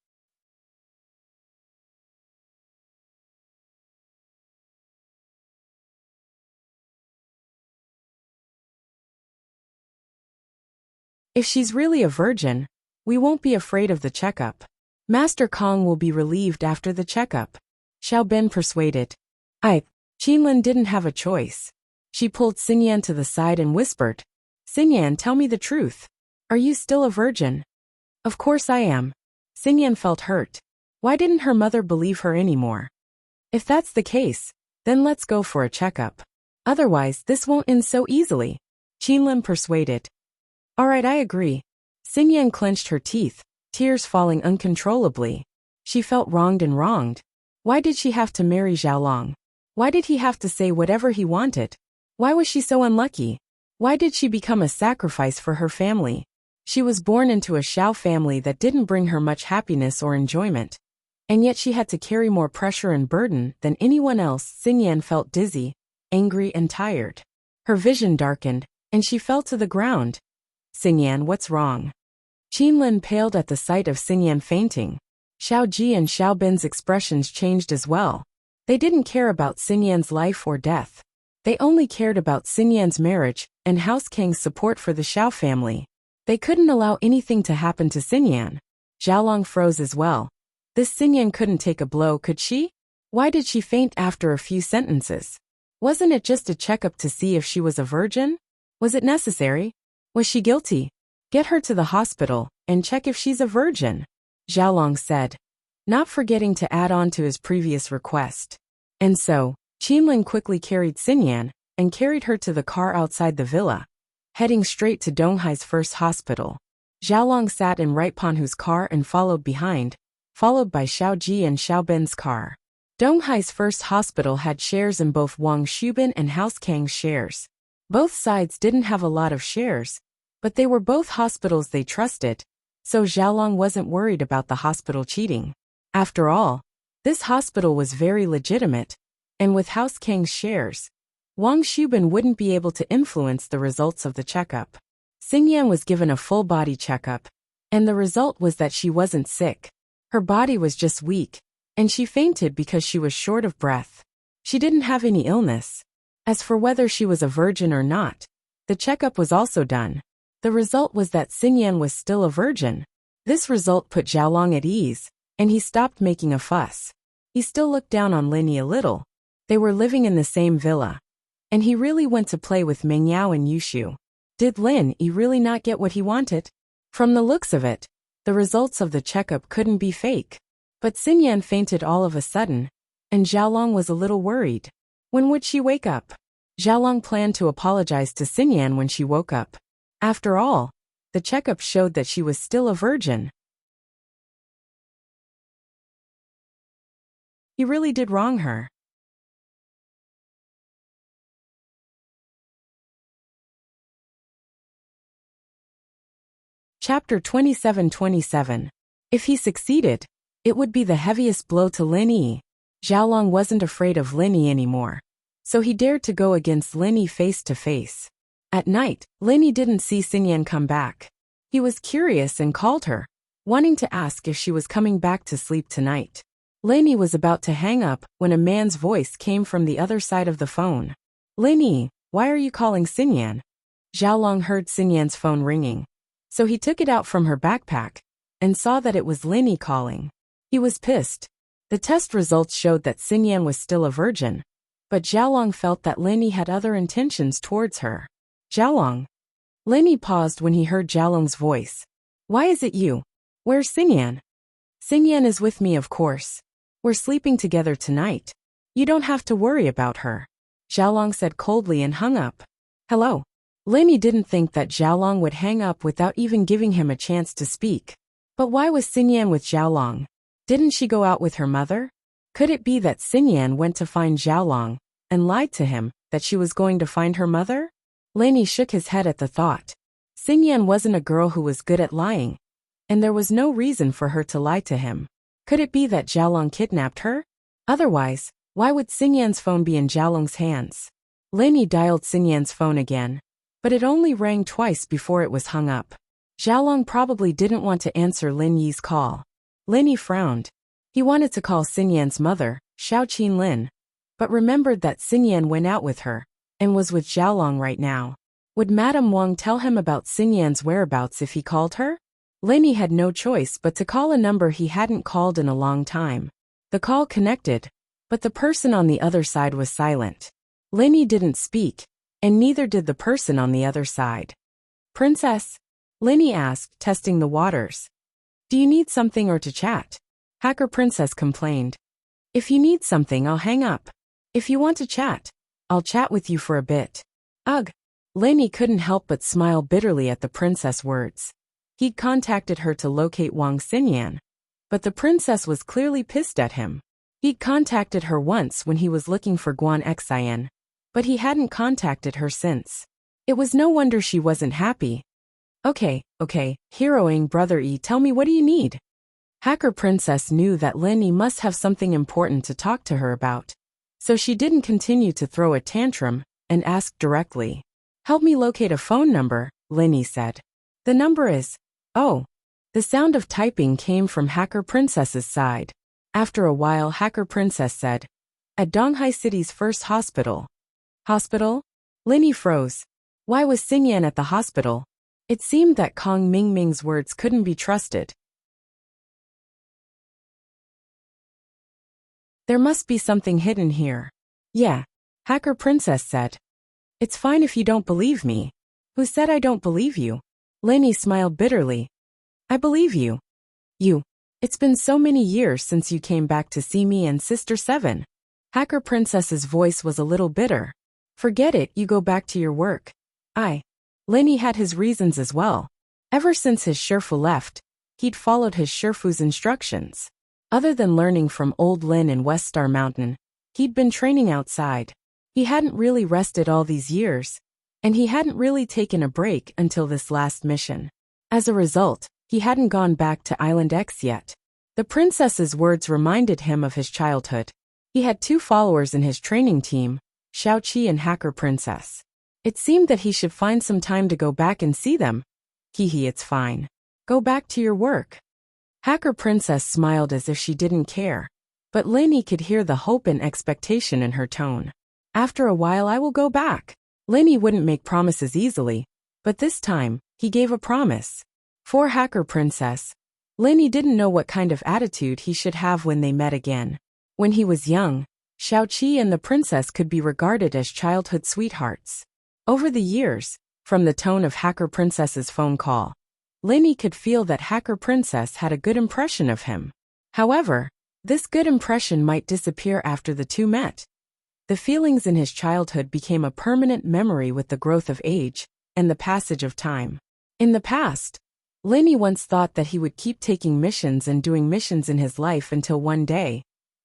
If she's really a virgin, we won't be afraid of the checkup. Master Kong will be relieved after the checkup. Xiao Ben persuaded. Qinlin didn't have a choice. She pulled Xingyan to the side and whispered. Xingyan, tell me the truth. Are you still a virgin? Of course I am. Xingyan felt hurt. Why didn't her mother believe her anymore? If that's the case, then let's go for a checkup. Otherwise, this won't end so easily. Qinlin persuaded. All right, I agree. Xingyan clenched her teeth, tears falling uncontrollably. She felt wronged and wronged. Why did she have to marry Xiaolong? Why did he have to say whatever he wanted? Why was she so unlucky? Why did she become a sacrifice for her family? She was born into a Xiao family that didn't bring her much happiness or enjoyment. And yet she had to carry more pressure and burden than anyone else. Xingyan felt dizzy, angry and tired. Her vision darkened, and she fell to the ground. Xingyan, what's wrong? Qinlin paled at the sight of Xingyan fainting. Xiao Ji and Xiao Bin's expressions changed as well. They didn't care about Xinyan's life or death. They only cared about Xinyan's marriage and House Kang's support for the Xiao family. They couldn't allow anything to happen to Xinyan. Xiaolong froze as well. This Xinyan couldn't take a blow, could she? Why did she faint after a few sentences? Wasn't it just a checkup to see if she was a virgin? Was it necessary? Was she guilty? Get her to the hospital and check if she's a virgin, Xiaolong said, not forgetting to add on to his previous request. And so, Qinlin quickly carried Xinyan and carried her to the car outside the villa, heading straight to Donghai's first hospital. Xiaolong sat in Panhu's car and followed behind, followed by Xiao Ji and Xiao Bin's car. Donghai's first hospital had shares in both Wang Xubin and House Kang's shares. Both sides didn't have a lot of shares, but they were both hospitals they trusted, so Xiaolong wasn't worried about the hospital cheating. After all, this hospital was very legitimate, and with House Kang's shares, Wang Xubin wouldn't be able to influence the results of the checkup. Xingyan was given a full-body checkup, and the result was that she wasn't sick. Her body was just weak, and she fainted because she was short of breath. She didn't have any illness. As for whether she was a virgin or not, the checkup was also done. The result was that Xingyan was still a virgin. This result put Xiaolong at ease, and he stopped making a fuss. He still looked down on Lin Yi a little. They were living in the same villa, and he really went to play with Meng Yao and Yushu. Did Lin Yi really not get what he wanted? From the looks of it, the results of the checkup couldn't be fake. But Xingyan fainted all of a sudden, and Xiaolong was a little worried. When would she wake up? Xiaolong planned to apologize to Xingyan when she woke up. After all, the checkup showed that she was still a virgin. He really did wrong her. Chapter 27:27. If he succeeded, it would be the heaviest blow to Lin Yi. Xiaolong wasn't afraid of Lin Yi anymore, so he dared to go against Lin Yi face to face. At night, Lin Yi didn't see Xingyan come back. He was curious and called her, wanting to ask if she was coming back to sleep tonight. Lin Yi was about to hang up when a man's voice came from the other side of the phone. Lin Yi, why are you calling Xingyan? Xiaolong heard Xingyan's phone ringing, so he took it out from her backpack and saw that it was Lin Yi calling. He was pissed. The test results showed that Xingyan was still a virgin, but Xiaolong felt that Lin Yi had other intentions towards her. Xiaolong. Lin Yi paused when he heard Xiaolong's voice. Why is it you? Where's Xingyan? Xingyan is with me, of course. We're sleeping together tonight. You don't have to worry about her, Xiaolong said coldly and hung up. Hello. Lin Yi didn't think that Xiaolong would hang up without even giving him a chance to speak. But why was Xingyan with Xiaolong? Didn't she go out with her mother? Could it be that Xingyan went to find Xiaolong and lied to him that she was going to find her mother? Lin Yi shook his head at the thought. Xingyan wasn't a girl who was good at lying, and there was no reason for her to lie to him. Could it be that Xiaolong kidnapped her? Otherwise, why would Xingyan's phone be in Xiaolong's hands? Lin Yi dialed Xingyan's phone again, but it only rang twice before it was hung up. Xiaolong probably didn't want to answer Lin Yi's call. Lin Yi frowned. He wanted to call Xingyan's mother, Xiao Qinlin, but remembered that Xingyan went out with her and was with Xiaolong right now. Would Madame Wang tell him about Xingyan's whereabouts if he called her? Lin Yi had no choice but to call a number he hadn't called in a long time. The call connected, but the person on the other side was silent. Lin Yi didn't speak, and neither did the person on the other side. Princess? Lin Yi asked, testing the waters. Do you need something or to chat? Hacker Princess complained. If you need something, I'll hang up. If you want to chat, I'll chat with you for a bit. Ugh. Lin Yi couldn't help but smile bitterly at the princess words. He'd contacted her to locate Wang Xingyan, but the princess was clearly pissed at him. He'd contacted her once when he was looking for Guan Xian, but he hadn't contacted her since. It was no wonder she wasn't happy. Okay, heroing brother E, tell me, what do you need? Hacker Princess knew that Lin Yi must have something important to talk to her about, so she didn't continue to throw a tantrum and asked directly. Help me locate a phone number, Lin Yi said. The number is, oh, The sound of typing came from Hacker Princess's side. After a while, Hacker Princess said, "At Donghai City's first hospital." Hospital? Linny froze. Why was Xingyan at the hospital? It seemed that Kong Mingming's words couldn't be trusted. There must be something hidden here. Yeah, Hacker Princess said. It's fine if you don't believe me. Who said I don't believe you? Linny smiled bitterly. I believe you. You. It's been so many years since you came back to see me and Sister Seven. Hacker Princess's voice was a little bitter. Forget it, you go back to your work. Linny had his reasons as well. Ever since his Shifu left, he'd followed his Shifu's instructions. Other than learning from old Lin in West Star Mountain, he'd been training outside. He hadn't really rested all these years, and he hadn't really taken a break until this last mission. As a result, he hadn't gone back to Island X yet. The princess's words reminded him of his childhood. He had 2 followers in his training team, Xiaoqi and Hacker Princess. It seemed that he should find some time to go back and see them. It's fine. Go back to your work. Hacker Princess smiled as if she didn't care, but Linny could hear the hope and expectation in her tone. After a while I will go back. Linny wouldn't make promises easily, but this time, he gave a promise. For Hacker Princess, Linny didn't know what kind of attitude he should have when they met again. When he was young, Xiaoqi and the princess could be regarded as childhood sweethearts. Over the years, from the tone of Hacker Princess's phone call, Linny could feel that Hacker Princess had a good impression of him. However, this good impression might disappear after the two met. The feelings in his childhood became a permanent memory with the growth of age and the passage of time. In the past, Linny once thought that he would keep taking missions and doing missions in his life until one day,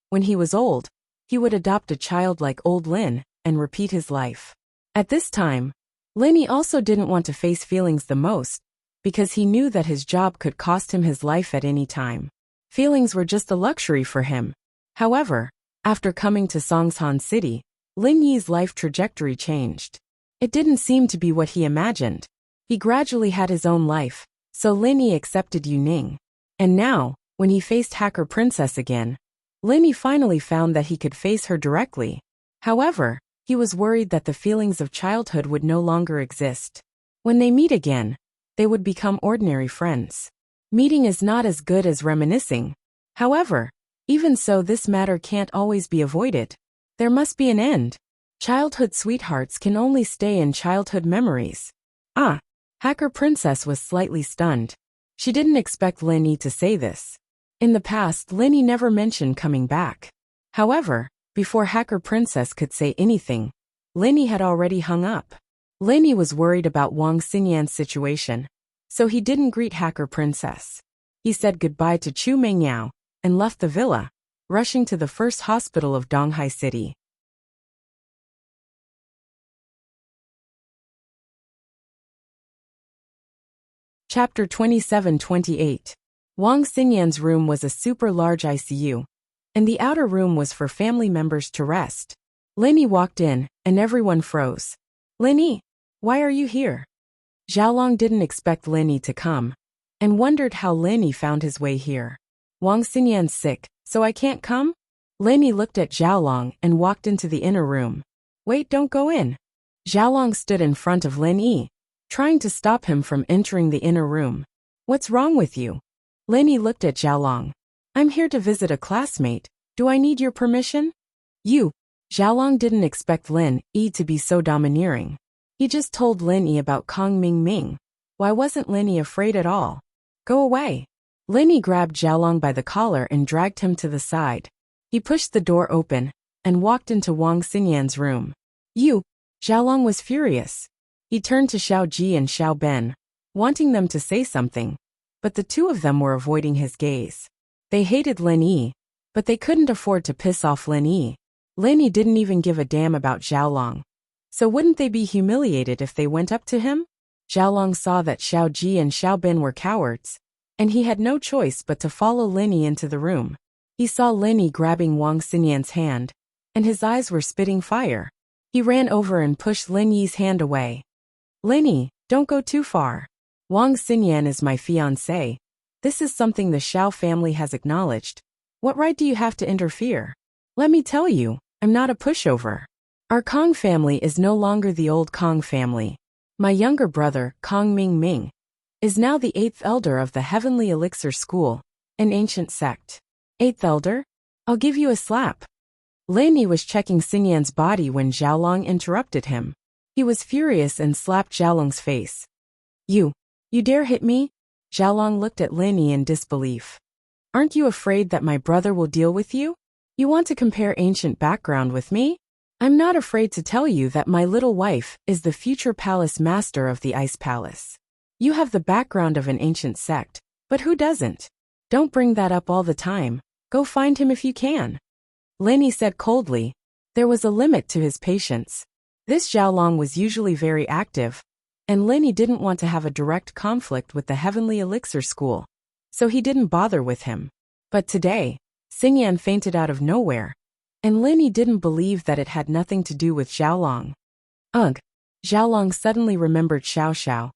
when he was old, he would adopt a child like old Lin and repeat his life. At this time, Linny also didn't want to face feelings the most, because he knew that his job could cost him his life at any time. Feelings were just a luxury for him. However, after coming to Songshan City, Lin Yi's life trajectory changed. It didn't seem to be what he imagined. He gradually had his own life, so Lin Yi accepted Yu Ning. And now, when he faced Hacker Princess again, Lin Yi finally found that he could face her directly. However, he was worried that the feelings of childhood would no longer exist. When they meet again, they would become ordinary friends. Meeting is not as good as reminiscing. However, even so, this matter can't always be avoided. There must be an end. Childhood sweethearts can only stay in childhood memories. Hacker Princess was slightly stunned. She didn't expect Lin Yi to say this. In the past, Lin Yi never mentioned coming back. However, before Hacker Princess could say anything, Lin Yi had already hung up. Lin Yi was worried about Wang Xingyan's situation, so he didn't greet Hacker Princess. He said goodbye to Chu Mengyao and left the villa, rushing to the first hospital of Donghai City. Chapter 27-28. Wang Xingyan's room was a super large ICU, and the outer room was for family members to rest. Lin Yi walked in, and everyone froze. Lin Yi, why are you here? Xiaolong didn't expect Lin Yi to come, and wondered how Lin Yi found his way here. Wang Xingyan's sick, so I can't come? Lin Yi looked at Xiaolong and walked into the inner room. Wait, don't go in. Xiaolong stood in front of Lin Yi, trying to stop him from entering the inner room. What's wrong with you? Lin Yi looked at Xiaolong. I'm here to visit a classmate. Do I need your permission? You. Xiaolong didn't expect Lin Yi to be so domineering. He just told Lin Yi about Kong Mingming. Why wasn't Lin Yi afraid at all? Go away. Lin Yi grabbed Xiaolong by the collar and dragged him to the side. He pushed the door open and walked into Wang Xingyan's room. You. Xiaolong was furious. He turned to Xiao Ji and Xiao Ben, wanting them to say something, but the two of them were avoiding his gaze. They hated Lin Yi, but they couldn't afford to piss off Lin Yi. Lin Yi didn't even give a damn about Xiaolong. So wouldn't they be humiliated if they went up to him? Xiaolong saw that Xiao Ji and Xiao Ben were cowards, and he had no choice but to follow Lin Yi into the room. He saw Lin Yi grabbing Wang Xingyan's hand, and his eyes were spitting fire. He ran over and pushed Lin Yi's hand away. Lin Yi, don't go too far. Wang Xingyan is my fiancé. This is something the Xiao family has acknowledged. What right do you have to interfere? Let me tell you, I'm not a pushover. Our Kong family is no longer the old Kong family. My younger brother, Kong Ming Ming, is now the 8th elder of the Heavenly Elixir School, an ancient sect. 8th elder? I'll give you a slap. Lin Yi was checking Xingyan's body when Xiaolong interrupted him. He was furious and slapped Xiaolong's face. You dare hit me? Xiaolong looked at Lin Yi in disbelief. Aren't you afraid that my brother will deal with you? You want to compare ancient background with me? I'm not afraid to tell you that my little wife is the future palace master of the Ice Palace. You have the background of an ancient sect, but who doesn't? Don't bring that up all the time. Go find him if you can. Lin Yi said coldly. There was a limit to his patience. This Xiaolong was usually very active, and Lin Yi didn't want to have a direct conflict with the Heavenly Elixir School, so he didn't bother with him. But today, Xingyan fainted out of nowhere, and Lin Yi didn't believe that it had nothing to do with Xiaolong. Ugh! Xiaolong suddenly remembered Xiao Xiao,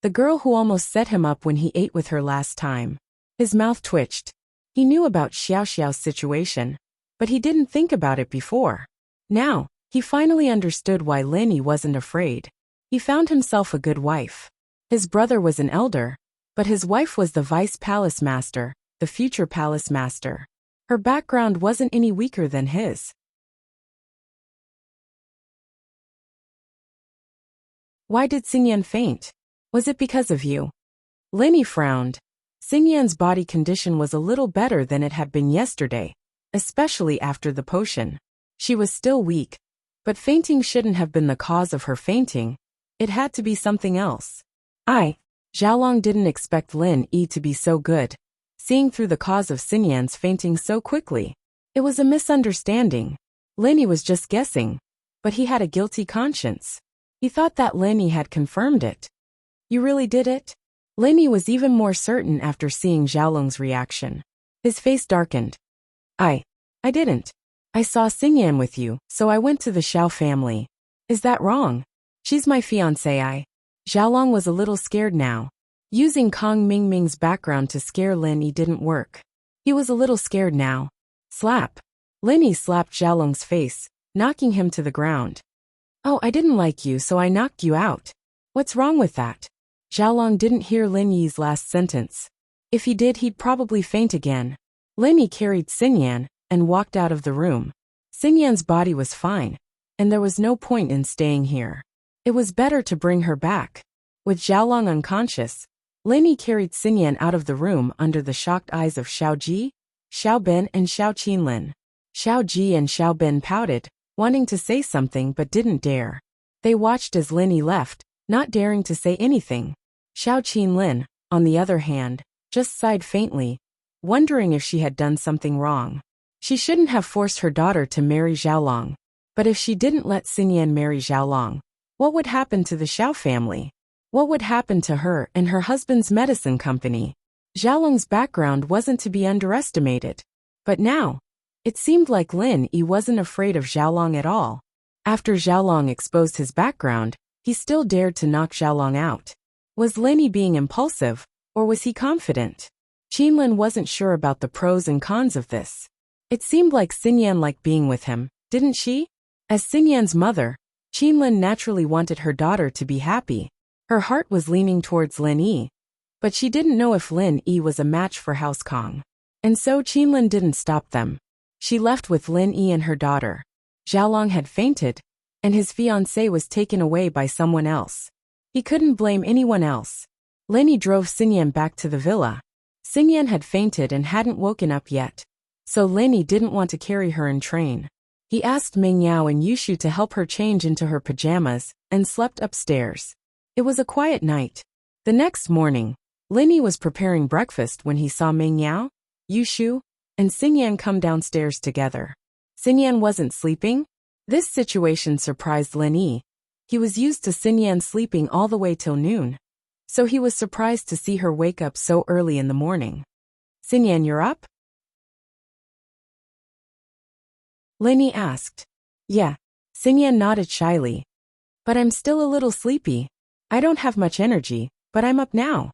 the girl who almost set him up when he ate with her last time. His mouth twitched. He knew about Xiao Xiao's situation, but he didn't think about it before. Now, he finally understood why Lin Yi wasn't afraid. He found himself a good wife. His brother was an elder, but his wife was the vice palace master, the future palace master. Her background wasn't any weaker than his. Why did Xingyan faint? Was it because of you? Lin Yi frowned. Xingyan's body condition was a little better than it had been yesterday, especially after the potion. She was still weak, but fainting shouldn't have been the cause of her fainting. It had to be something else. Xiaolong didn't expect Lin Yi to be so good, seeing through the cause of Xingyan's fainting so quickly. It was a misunderstanding. Lin Yi was just guessing, but he had a guilty conscience. He thought that Lin Yi had confirmed it. You really did it? Lin Yi was even more certain after seeing Xiaolong's reaction. His face darkened. I didn't. I saw Xingyan with you, so I went to the Xiao family. Is that wrong? She's my fiancée. Xiaolong was a little scared now. Using Kong Ming Ming's background to scare Lin Yi didn't work. He was a little scared now. Slap. Lin Yi slapped Xiaolong's face, knocking him to the ground. Oh, I didn't like you, so I knocked you out. What's wrong with that? Xiaolong didn't hear Lin Yi's last sentence. If he did, he'd probably faint again. Lin Yi carried Xingyan and walked out of the room. Xingyan's body was fine, and there was no point in staying here. It was better to bring her back. With Xiaolong unconscious, Lin Yi carried Xingyan out of the room under the shocked eyes of Xiao Ji, Xiao Ben and Xiao Qinlin. Xiao Ji and Xiao Ben pouted, wanting to say something but didn't dare. They watched as Lin Yi left, not daring to say anything. Xiao Qinlin, on the other hand, just sighed faintly, wondering if she had done something wrong. She shouldn't have forced her daughter to marry Xiaolong. But if she didn't let Xingyan marry Xiaolong, what would happen to the Xiao family? What would happen to her and her husband's medicine company? Xiaolong's background wasn't to be underestimated. But now, it seemed like Lin Yi wasn't afraid of Xiaolong at all. After Xiaolong exposed his background, he still dared to knock Xiaolong out. Was Lin Yi being impulsive, or was he confident? Qinlin wasn't sure about the pros and cons of this. It seemed like Xingyan liked being with him, didn't she? As Xingyan's mother, Qinlin naturally wanted her daughter to be happy. Her heart was leaning towards Lin Yi, but she didn't know if Lin Yi was a match for House Kong. And so Qinlin didn't stop them. She left with Lin Yi and her daughter. Xiaolong had fainted, and his fiancée was taken away by someone else. He couldn't blame anyone else. Lin Yi drove Xingyan back to the villa. Xingyan had fainted and hadn't woken up yet, so Lin Yi didn't want to carry her in train. He asked Ming Yao and Yushu to help her change into her pajamas, and slept upstairs. It was a quiet night. The next morning, Lin Yi was preparing breakfast when he saw Ming Yao, Yushu, and Xingyan come downstairs together. Xingyan wasn't sleeping? This situation surprised Lin Yi. He was used to Xingyan sleeping all the way till noon, so he was surprised to see her wake up so early in the morning. Xingyan, you're up? Lin Yi asked. Yeah. Xingyan nodded shyly. But I'm still a little sleepy. I don't have much energy, but I'm up now.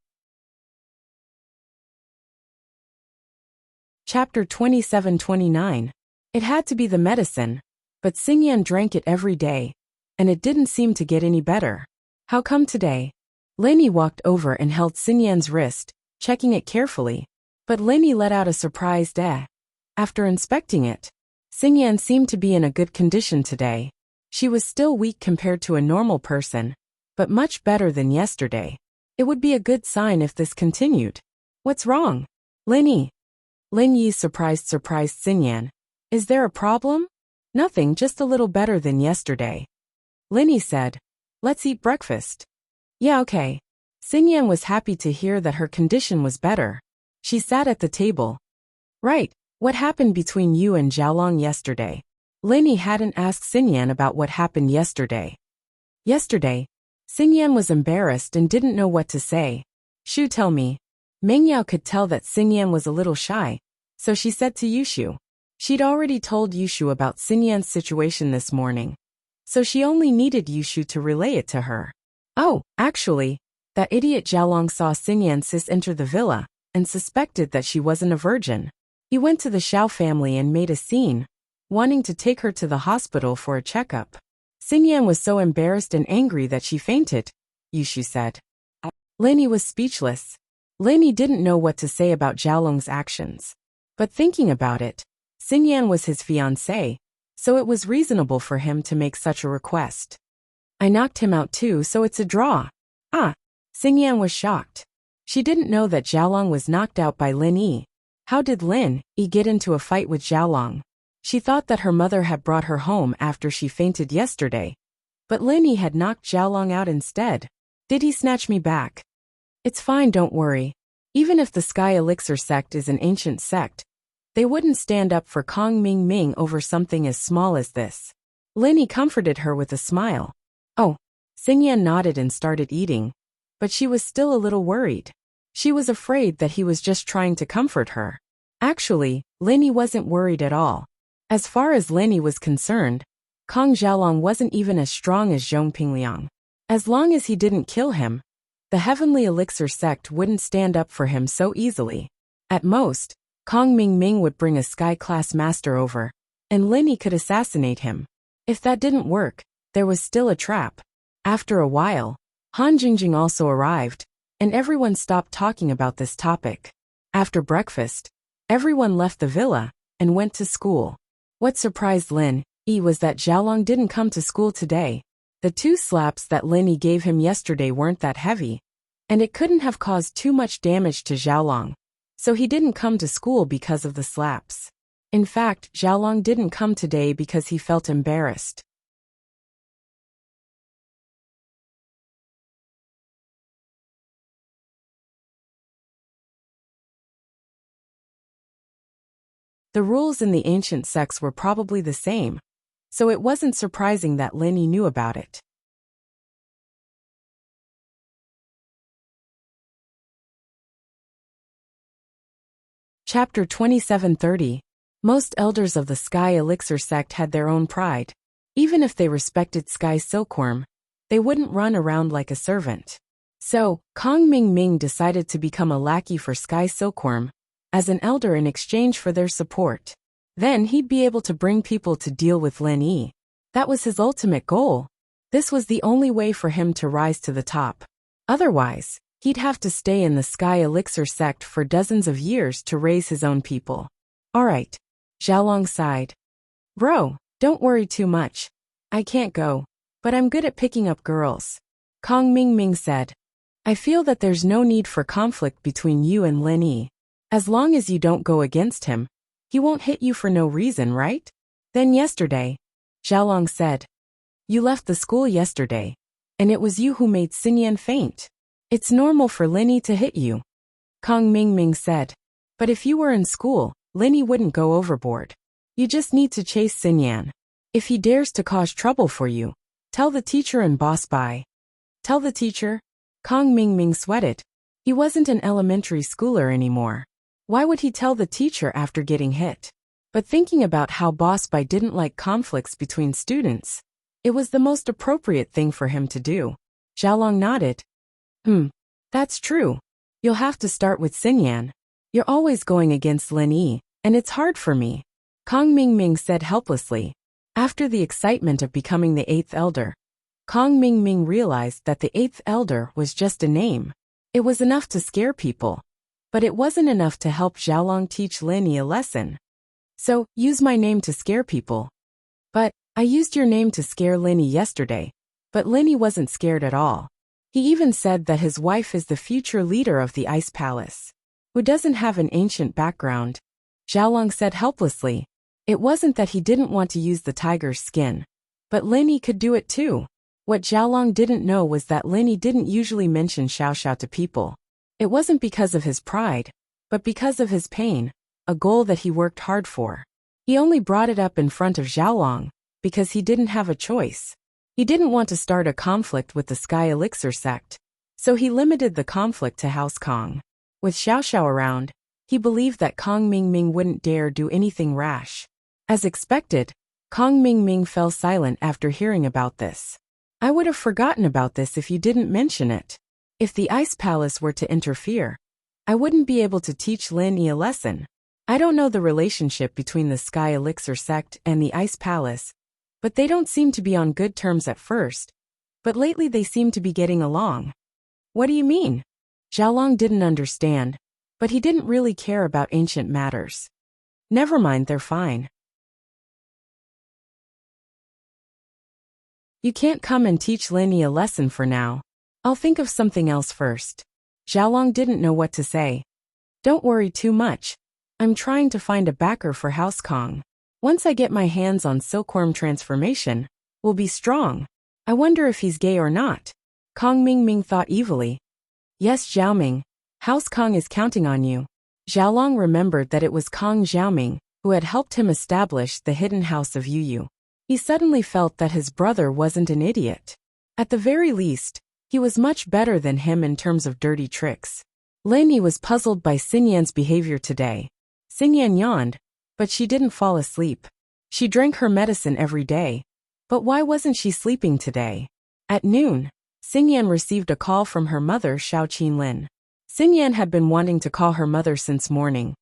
Chapter 27-29. It had to be the medicine, but Xingyan drank it every day, and it didn't seem to get any better. How come today? Lenny walked over and held Xingyan's wrist, checking it carefully, but Lenny let out a surprised eh. After inspecting it, Xingyan seemed to be in a good condition today. She was still weak compared to a normal person, but much better than yesterday. It would be a good sign if this continued. What's wrong? Lenny. Lin Yi surprised Xingyan. Is there a problem? Nothing, just a little better than yesterday. Linny said. Let's eat breakfast. Yeah, okay. Xingyan was happy to hear that her condition was better. She sat at the table. Right, what happened between you and Xiaolong yesterday? Linny hadn't asked Xingyan about what happened yesterday. Yesterday, Xingyan was embarrassed and didn't know what to say. Shu, tell me. Mengyao could tell that Xingyan was a little shy, so she said to Yushu. She'd already told Yushu about Xingyan's situation this morning, so she only needed Yushu to relay it to her. Oh, actually, that idiot Xiaolong saw Xingyan's sis enter the villa and suspected that she wasn't a virgin. He went to the Xiao family and made a scene, wanting to take her to the hospital for a checkup. Xingyan was so embarrassed and angry that she fainted, Yushu said. Lenny was speechless. Lenny didn't know what to say about Xiaolong's actions. But thinking about it, Xingyan was his fiancée, so it was reasonable for him to make such a request. I knocked him out too, so it's a draw. Ah, Xingyan was shocked. She didn't know that Xiaolong was knocked out by Lin Yi. How did Lin Yi get into a fight with Xiaolong? She thought that her mother had brought her home after she fainted yesterday, but Lin Yi had knocked Xiaolong out instead. Did he snatch me back? It's fine, don't worry. Even if the Sky Elixir sect is an ancient sect, they wouldn't stand up for Kong Ming Ming over something as small as this. Lin Yi comforted her with a smile. Oh, Xingyan nodded and started eating, but she was still a little worried. She was afraid that he was just trying to comfort her. Actually, Lin Yi wasn't worried at all. As far as Lin Yi was concerned, Kong Xiaolong wasn't even as strong as Zhong Pingliang. As long as he didn't kill him, the Heavenly Elixir sect wouldn't stand up for him so easily. At most, Kong Ming Ming would bring a sky-class master over, and Lin Yi could assassinate him. If that didn't work, there was still a trap. After a while, Han Jingjing also arrived, and everyone stopped talking about this topic. After breakfast, everyone left the villa and went to school. What surprised Lin Yi was that Xiaolong didn't come to school today. The 2 slaps that Lin Yi gave him yesterday weren't that heavy, and it couldn't have caused too much damage to Xiaolong, so he didn't come to school because of the slaps. In fact, Xiaolong didn't come today because he felt embarrassed. The rules in the ancient sects were probably the same, so it wasn't surprising that Lin Yi knew about it. Chapter 27-30. Most elders of the Sky Elixir sect had their own pride. Even if they respected Sky Silkworm, they wouldn't run around like a servant. So, Kong Ming Ming decided to become a lackey for Sky Silkworm, as an elder in exchange for their support. Then he'd be able to bring people to deal with Lin Yi. That was his ultimate goal. This was the only way for him to rise to the top. Otherwise, he'd have to stay in the Sky Elixir sect for dozens of years to raise his own people. Alright. Xiaolong sighed. Bro, don't worry too much. I can't go, but I'm good at picking up girls. Kong Ming Ming said. I feel that there's no need for conflict between you and Lin Yi. As long as you don't go against him, he won't hit you for no reason, right? Then yesterday, Xiaolong said. You left the school yesterday, and it was you who made Xingyan faint. It's normal for Lin Yi to hit you. Kong Ming Ming said. But if you were in school, Lin Yi wouldn't go overboard. You just need to chase Xingyan. If he dares to cause trouble for you, tell the teacher and boss bye. Tell the teacher? Kong Ming Ming sweated. He wasn't an elementary schooler anymore. Why would he tell the teacher after getting hit? But thinking about how Boss Bai didn't like conflicts between students, it was the most appropriate thing for him to do. Xiaolong nodded. That's true. You'll have to start with Xingyan. You're always going against Lin Yi, And it's hard for me, Kong Mingming said helplessly. After the excitement of becoming the eighth elder, Kong Mingming realized that the eighth elder was just a name. It was enough to scare people, but it wasn't enough to help Xiaolong teach Lin Yi a lesson. So, use my name to scare people. But, I used your name to scare Lin Yi yesterday, but Lin Yi wasn't scared at all. He even said that his wife is the future leader of the Ice Palace, who doesn't have an ancient background. Xiaolong said helplessly. It wasn't that he didn't want to use the tiger's skin, but Lin Yi could do it too. What Xiaolong didn't know was that Lin Yi didn't usually mention Xiao Xiao to people. It wasn't because of his pride, but because of his pain, a goal that he worked hard for. He only brought it up in front of Xiaolong because he didn't have a choice. He didn't want to start a conflict with the Sky Elixir sect, so he limited the conflict to House Kong. With Xiao Xiao around, he believed that Kong Mingming wouldn't dare do anything rash. As expected, Kong Mingming fell silent after hearing about this. I would have forgotten about this if you didn't mention it. If the Ice Palace were to interfere, I wouldn't be able to teach Lin Yi a lesson. I don't know the relationship between the Sky Elixir sect and the Ice Palace, but they don't seem to be on good terms at first. But lately they seem to be getting along. What do you mean? Xiaolong didn't understand, but he didn't really care about ancient matters. Never mind, they're fine. You can't come and teach Lin Yi a lesson for now. I'll think of something else first. Xiaolong didn't know what to say. Don't worry too much. I'm trying to find a backer for House Kong. Once I get my hands on Silkworm transformation, we'll be strong. I wonder if he's gay or not. Kong Mingming thought evilly. Yes, Xiaoming. House Kong is counting on you. Xiaolong remembered that it was Kong Xiaoming who had helped him establish the hidden house of Yu. He suddenly felt that his brother wasn't an idiot. At the very least, he was much better than him in terms of dirty tricks. Lin Yi was puzzled by Xingyan's behavior today. Xingyan yawned, but she didn't fall asleep. She drank her medicine every day. But why wasn't she sleeping today? At noon, Xingyan received a call from her mother, Xiao Qinlin. Xingyan had been wanting to call her mother since morning,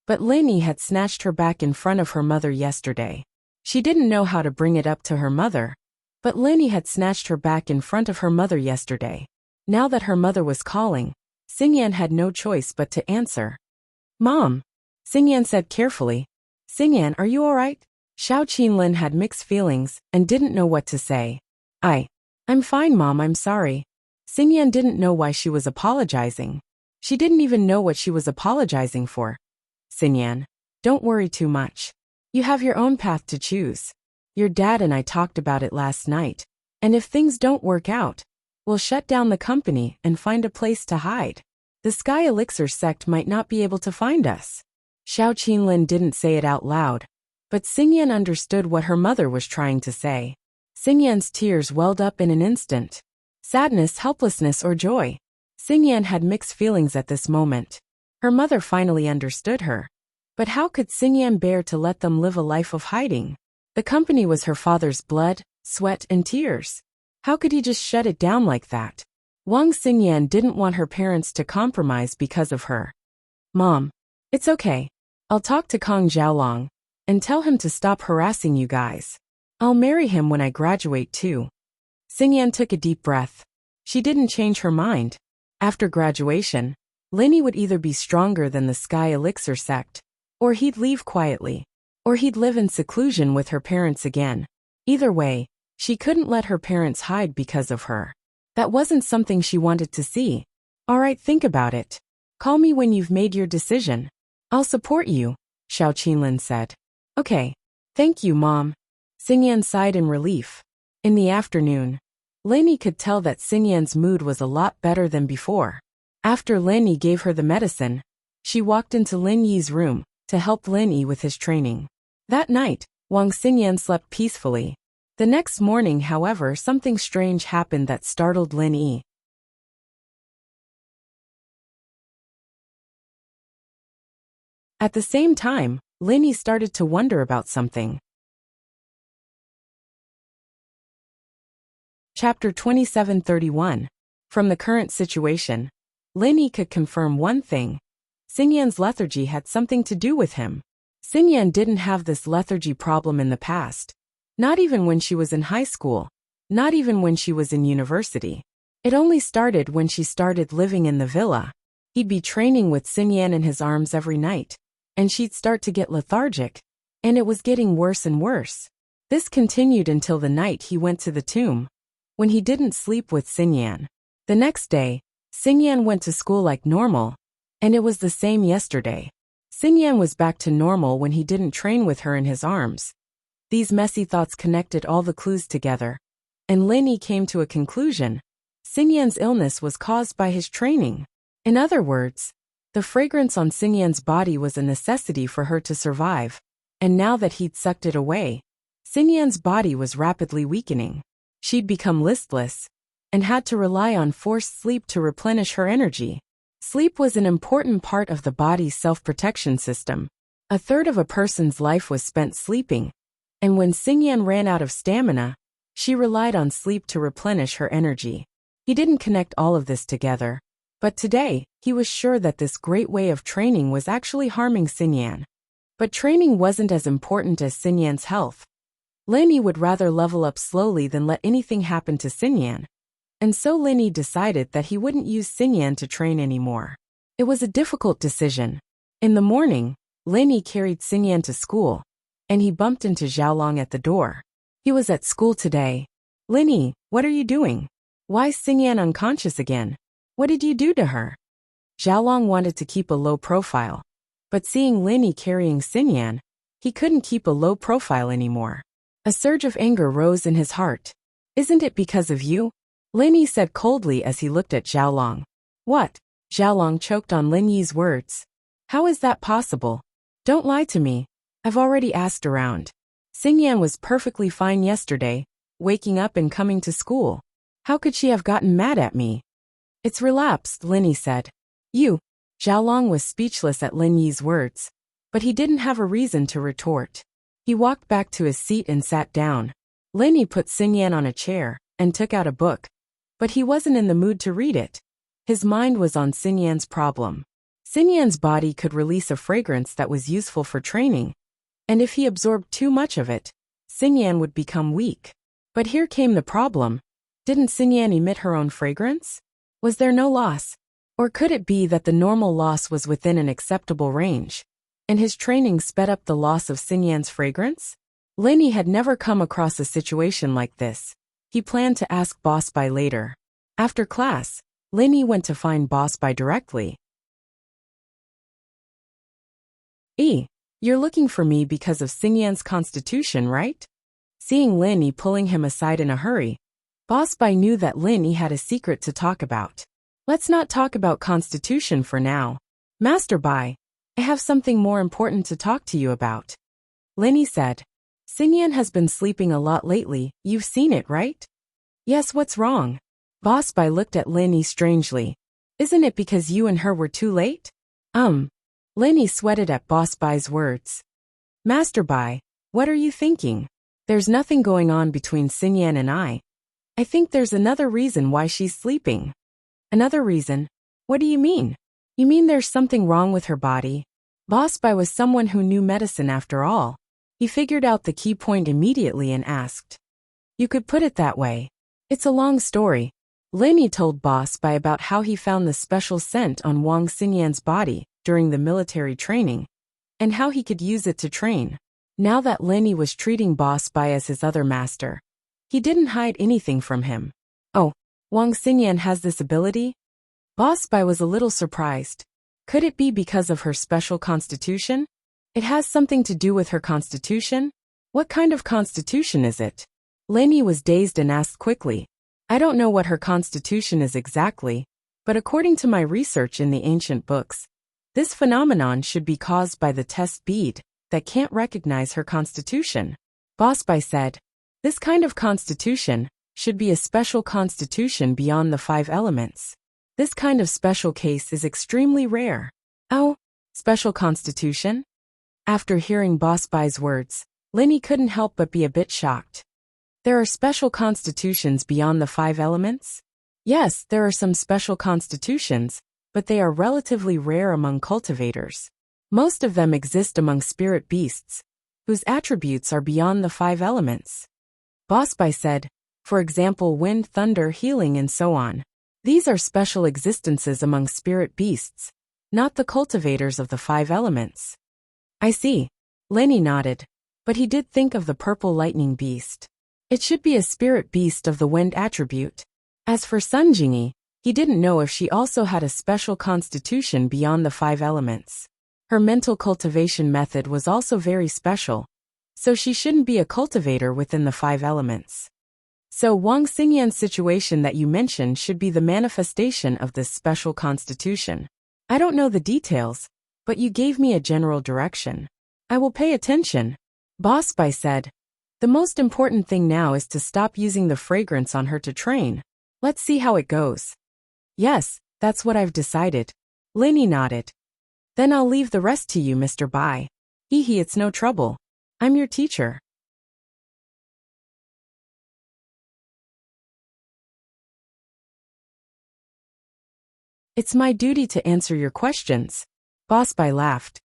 but Lin Yi had snatched her back in front of her mother yesterday. She didn't know how to bring it up to her mother, but Lin Yi had snatched her back in front of her mother yesterday. Now that her mother was calling, Xingyan had no choice but to answer. Mom, Xingyan said carefully. Xingyan, are you alright? Xiao Qinlin had mixed feelings and didn't know what to say. I'm fine, Mom, I'm sorry. Xingyan didn't know why she was apologizing. She didn't even know what she was apologizing for. Xingyan, don't worry too much. You have your own path to choose. Your dad and I talked about it last night, and if things don't work out, we'll shut down the company and find a place to hide. The Sky Elixir sect might not be able to find us. Xiao Qinlin didn't say it out loud, but Xingyan understood what her mother was trying to say. Xingyan's tears welled up in an instant. Sadness, helplessness, or joy. Xingyan had mixed feelings at this moment. Her mother finally understood her. But how could Xingyan bear to let them live a life of hiding? The company was her father's blood, sweat, and tears. How could he just shut it down like that? Wang Xingyan didn't want her parents to compromise because of her. Mom, it's okay. I'll talk to Kong Xiaolong and tell him to stop harassing you guys. I'll marry him when I graduate too. Xingyan took a deep breath. She didn't change her mind. After graduation, Lin Yi would either be stronger than the Sky Elixir sect, or he'd leave quietly, or he'd live in seclusion with her parents again. Either way, she couldn't let her parents hide because of her. That wasn't something she wanted to see. Alright, think about it. Call me when you've made your decision. I'll support you, Xiao Qinlin said. Okay. Thank you, Mom. Xingyan sighed in relief. In the afternoon, Lin Yi could tell that Xingyan's mood was a lot better than before. After Lin Yi gave her the medicine, she walked into Lin Yi's room to help Lin Yi with his training. That night, Wang Xingyan slept peacefully. The next morning, however, something strange happened that startled Lin Yi. At the same time, Lin Yi started to wonder about something. Chapter 2731. From the current situation, Lin Yi could confirm one thing. Xingyan's lethargy had something to do with him. Xingyan didn't have this lethargy problem in the past. Not even when she was in high school. Not even when she was in university. It only started when she started living in the villa. He'd be training with Xingyan in his arms every night, and she'd start to get lethargic, and it was getting worse and worse. This continued until the night he went to the tomb, when he didn't sleep with Xingyan. The next day, Xingyan went to school like normal, and it was the same yesterday. Xingyan was back to normal when he didn't train with her in his arms. These messy thoughts connected all the clues together, and Lin Yi came to a conclusion. Xingyan's illness was caused by his training. In other words, the fragrance on Xingyan's body was a necessity for her to survive, and now that he'd sucked it away, Xingyan's body was rapidly weakening. She'd become listless, and had to rely on forced sleep to replenish her energy. Sleep was an important part of the body's self-protection system. A third of a person's life was spent sleeping, and when Xingyan ran out of stamina, she relied on sleep to replenish her energy. He didn't connect all of this together, but today, he was sure that this great way of training was actually harming Xingyan. But training wasn't as important as Xingyan's health. Lin Yi would rather level up slowly than let anything happen to Xingyan. And so Lin Yi decided that he wouldn't use Xingyan to train anymore. It was a difficult decision. In the morning, Lin Yi carried Xingyan to school, and he bumped into Xiaolong at the door. He was at school today. Lin Yi, what are you doing? Why is Xingyan unconscious again? What did you do to her? Xiaolong wanted to keep a low profile, but seeing Lin Yi carrying Xingyan, he couldn't keep a low profile anymore. A surge of anger rose in his heart. Isn't it because of you? Lin Yi said coldly as he looked at Xiaolong. What? Xiaolong choked on Lin Yi's words. How is that possible? Don't lie to me. I've already asked around. Xingyan was perfectly fine yesterday, waking up and coming to school. How could she have gotten mad at me? It's relapsed, Lin Yi said. You. Xiaolong was speechless at Lin Yi's words, but he didn't have a reason to retort. He walked back to his seat and sat down. Lin Yi put Xingyan on a chair and took out a book, but he wasn't in the mood to read it. His mind was on Xingyan's problem. Xingyan's body could release a fragrance that was useful for training, and if he absorbed too much of it, Xingyan would become weak. But here came the problem. Didn't Xingyan emit her own fragrance? Was there no loss? Or could it be that the normal loss was within an acceptable range, and his training sped up the loss of Xingyan's fragrance? Lin Yi had never come across a situation like this. He planned to ask Boss Bai later. After class, Lin Yi went to find Boss Bai directly. You're looking for me because of Xingyan's constitution, right? Seeing Lin Yi pulling him aside in a hurry, Boss Bai knew that Lin Yi had a secret to talk about. Let's not talk about constitution for now. Master Bai, I have something more important to talk to you about. Lin Yi said. Xingyan has been sleeping a lot lately, you've seen it, right? Yes, what's wrong? Boss Bai looked at Lin Yi strangely. Isn't it because you and her were too late? Lin Yi sweated at Boss Bai's words. Master Bai, what are you thinking? There's nothing going on between Xingyan and I. I think there's another reason why she's sleeping. Another reason? What do you mean? You mean there's something wrong with her body? Boss Bai was someone who knew medicine after all. He figured out the key point immediately and asked. You could put it that way. It's a long story. Lin Yi told Boss Bai about how he found the special scent on Wang Xingyan's body during the military training, and how he could use it to train. Now that Lin Yi was treating Boss Bai as his other master, he didn't hide anything from him. Oh, Wang Xingyan has this ability? Boss Bai was a little surprised. Could it be because of her special constitution? It has something to do with her constitution? What kind of constitution is it? Lin Yi was dazed and asked quickly. I don't know what her constitution is exactly, but according to my research in the ancient books, this phenomenon should be caused by the test bead that can't recognize her constitution. Boss Bai said, this kind of constitution should be a special constitution beyond the 5 elements. This kind of special case is extremely rare. Oh, special constitution? After hearing Boss Bai's words, Lin Yi couldn't help but be a bit shocked. There are special constitutions beyond the 5 elements? Yes, there are some special constitutions, but they are relatively rare among cultivators. Most of them exist among spirit beasts, whose attributes are beyond the 5 elements. Boss Bai said, for example, wind, thunder, healing, and so on. These are special existences among spirit beasts, not the cultivators of the 5 elements. I see. Lenny nodded, but he did think of the purple lightning beast. It should be a spirit beast of the wind attribute. As for Sun Jingyi, he didn't know if she also had a special constitution beyond the 5 elements. Her mental cultivation method was also very special, so she shouldn't be a cultivator within the 5 elements. So Wang Xingyan's situation that you mentioned should be the manifestation of this special constitution. I don't know the details, but you gave me a general direction. I will pay attention. Boss Bai said. The most important thing now is to stop using the fragrance on her to train. Let's see how it goes. Yes, that's what I've decided. Linny nodded. Then I'll leave the rest to you, Mr. Bai. Hee, it's no trouble. I'm your teacher. It's my duty to answer your questions. Boss Bai laughed.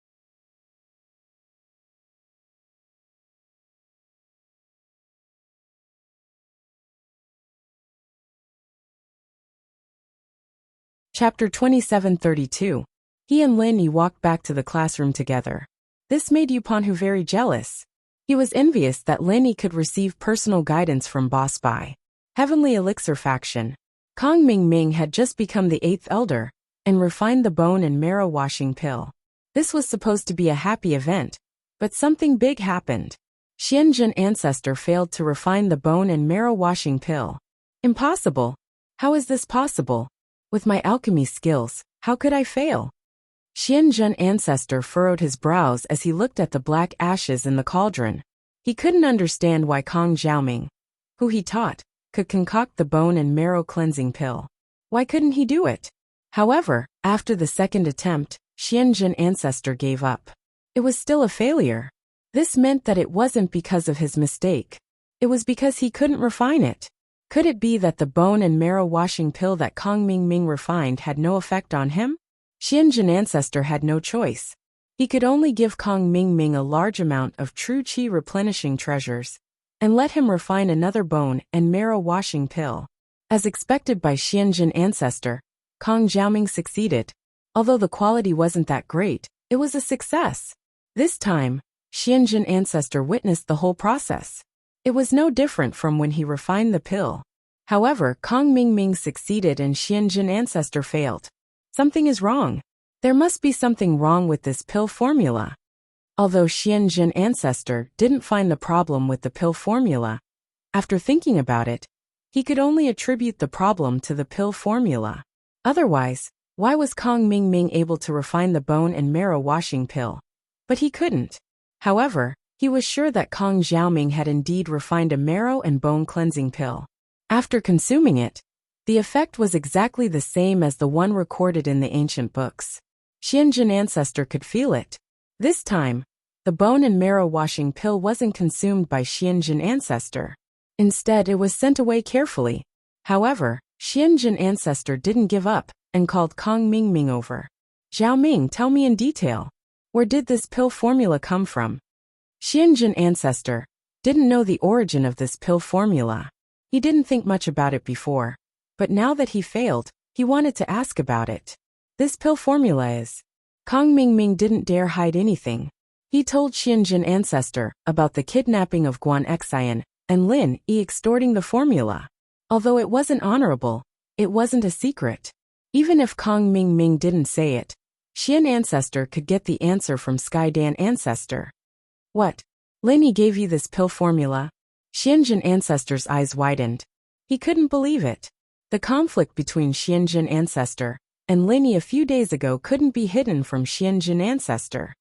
Chapter 2732. He and Linny walked back to the classroom together. This made Yupanhu very jealous. He was envious that Linny could receive personal guidance from Boss Bai. Heavenly Elixir Faction. Kong Ming had just become the 8th elder, and refined the bone and marrow washing pill. This was supposed to be a happy event, but something big happened. Xianjun Ancestor failed to refine the bone and marrow washing pill. Impossible. How is this possible? With my alchemy skills, how could I fail? Xianjun Ancestor furrowed his brows as he looked at the black ashes in the cauldron. He couldn't understand why Kong Xiaoming, who he taught, could concoct the bone and marrow cleansing pill. Why couldn't he do it? However, after the second attempt, Xianjun Ancestor gave up. It was still a failure. This meant that it wasn't because of his mistake. It was because he couldn't refine it. Could it be that the bone and marrow washing pill that Kong Ming refined had no effect on him? Xianjun Ancestor had no choice. He could only give Kong Ming a large amount of true qi replenishing treasures, and let him refine another bone and marrow washing pill. As expected by Xianjun Ancestor, Kong Xiaoming succeeded. Although the quality wasn't that great, it was a success. This time, Xianjun Ancestor witnessed the whole process. It was no different from when he refined the pill. However, Kong Ming succeeded and Xianjun Ancestor failed. Something is wrong. There must be something wrong with this pill formula. Although Xianjun Ancestor didn't find the problem with the pill formula, after thinking about it, he could only attribute the problem to the pill formula. Otherwise, why was Kong Ming able to refine the bone and marrow washing pill? But he couldn't. However, he was sure that Kong Xiaoming had indeed refined a marrow and bone cleansing pill. After consuming it, the effect was exactly the same as the one recorded in the ancient books. Xianjun Ancestor could feel it. This time, the bone and marrow washing pill wasn't consumed by Xianjun Ancestor. Instead, it was sent away carefully. However, Xianjun Ancestor didn't give up, and called Kong Ming over. Zhao Ming, tell me in detail. Where did this pill formula come from? Xianjun Ancestor didn't know the origin of this pill formula. He didn't think much about it before, but now that he failed, he wanted to ask about it. This pill formula is... Kong Ming didn't dare hide anything. He told Xianjun Ancestor about the kidnapping of Guan Xian and Lin Yi extorting the formula. Although it wasn't honorable, it wasn't a secret. Even if Kong Ming didn't say it, Xian Ancestor could get the answer from Skydan Ancestor. What? Lin Yi gave you this pill formula? Xianjun Ancestor's eyes widened. He couldn't believe it. The conflict between Xianjun Ancestor and Lin Yi a few days ago couldn't be hidden from Xianjun Ancestor.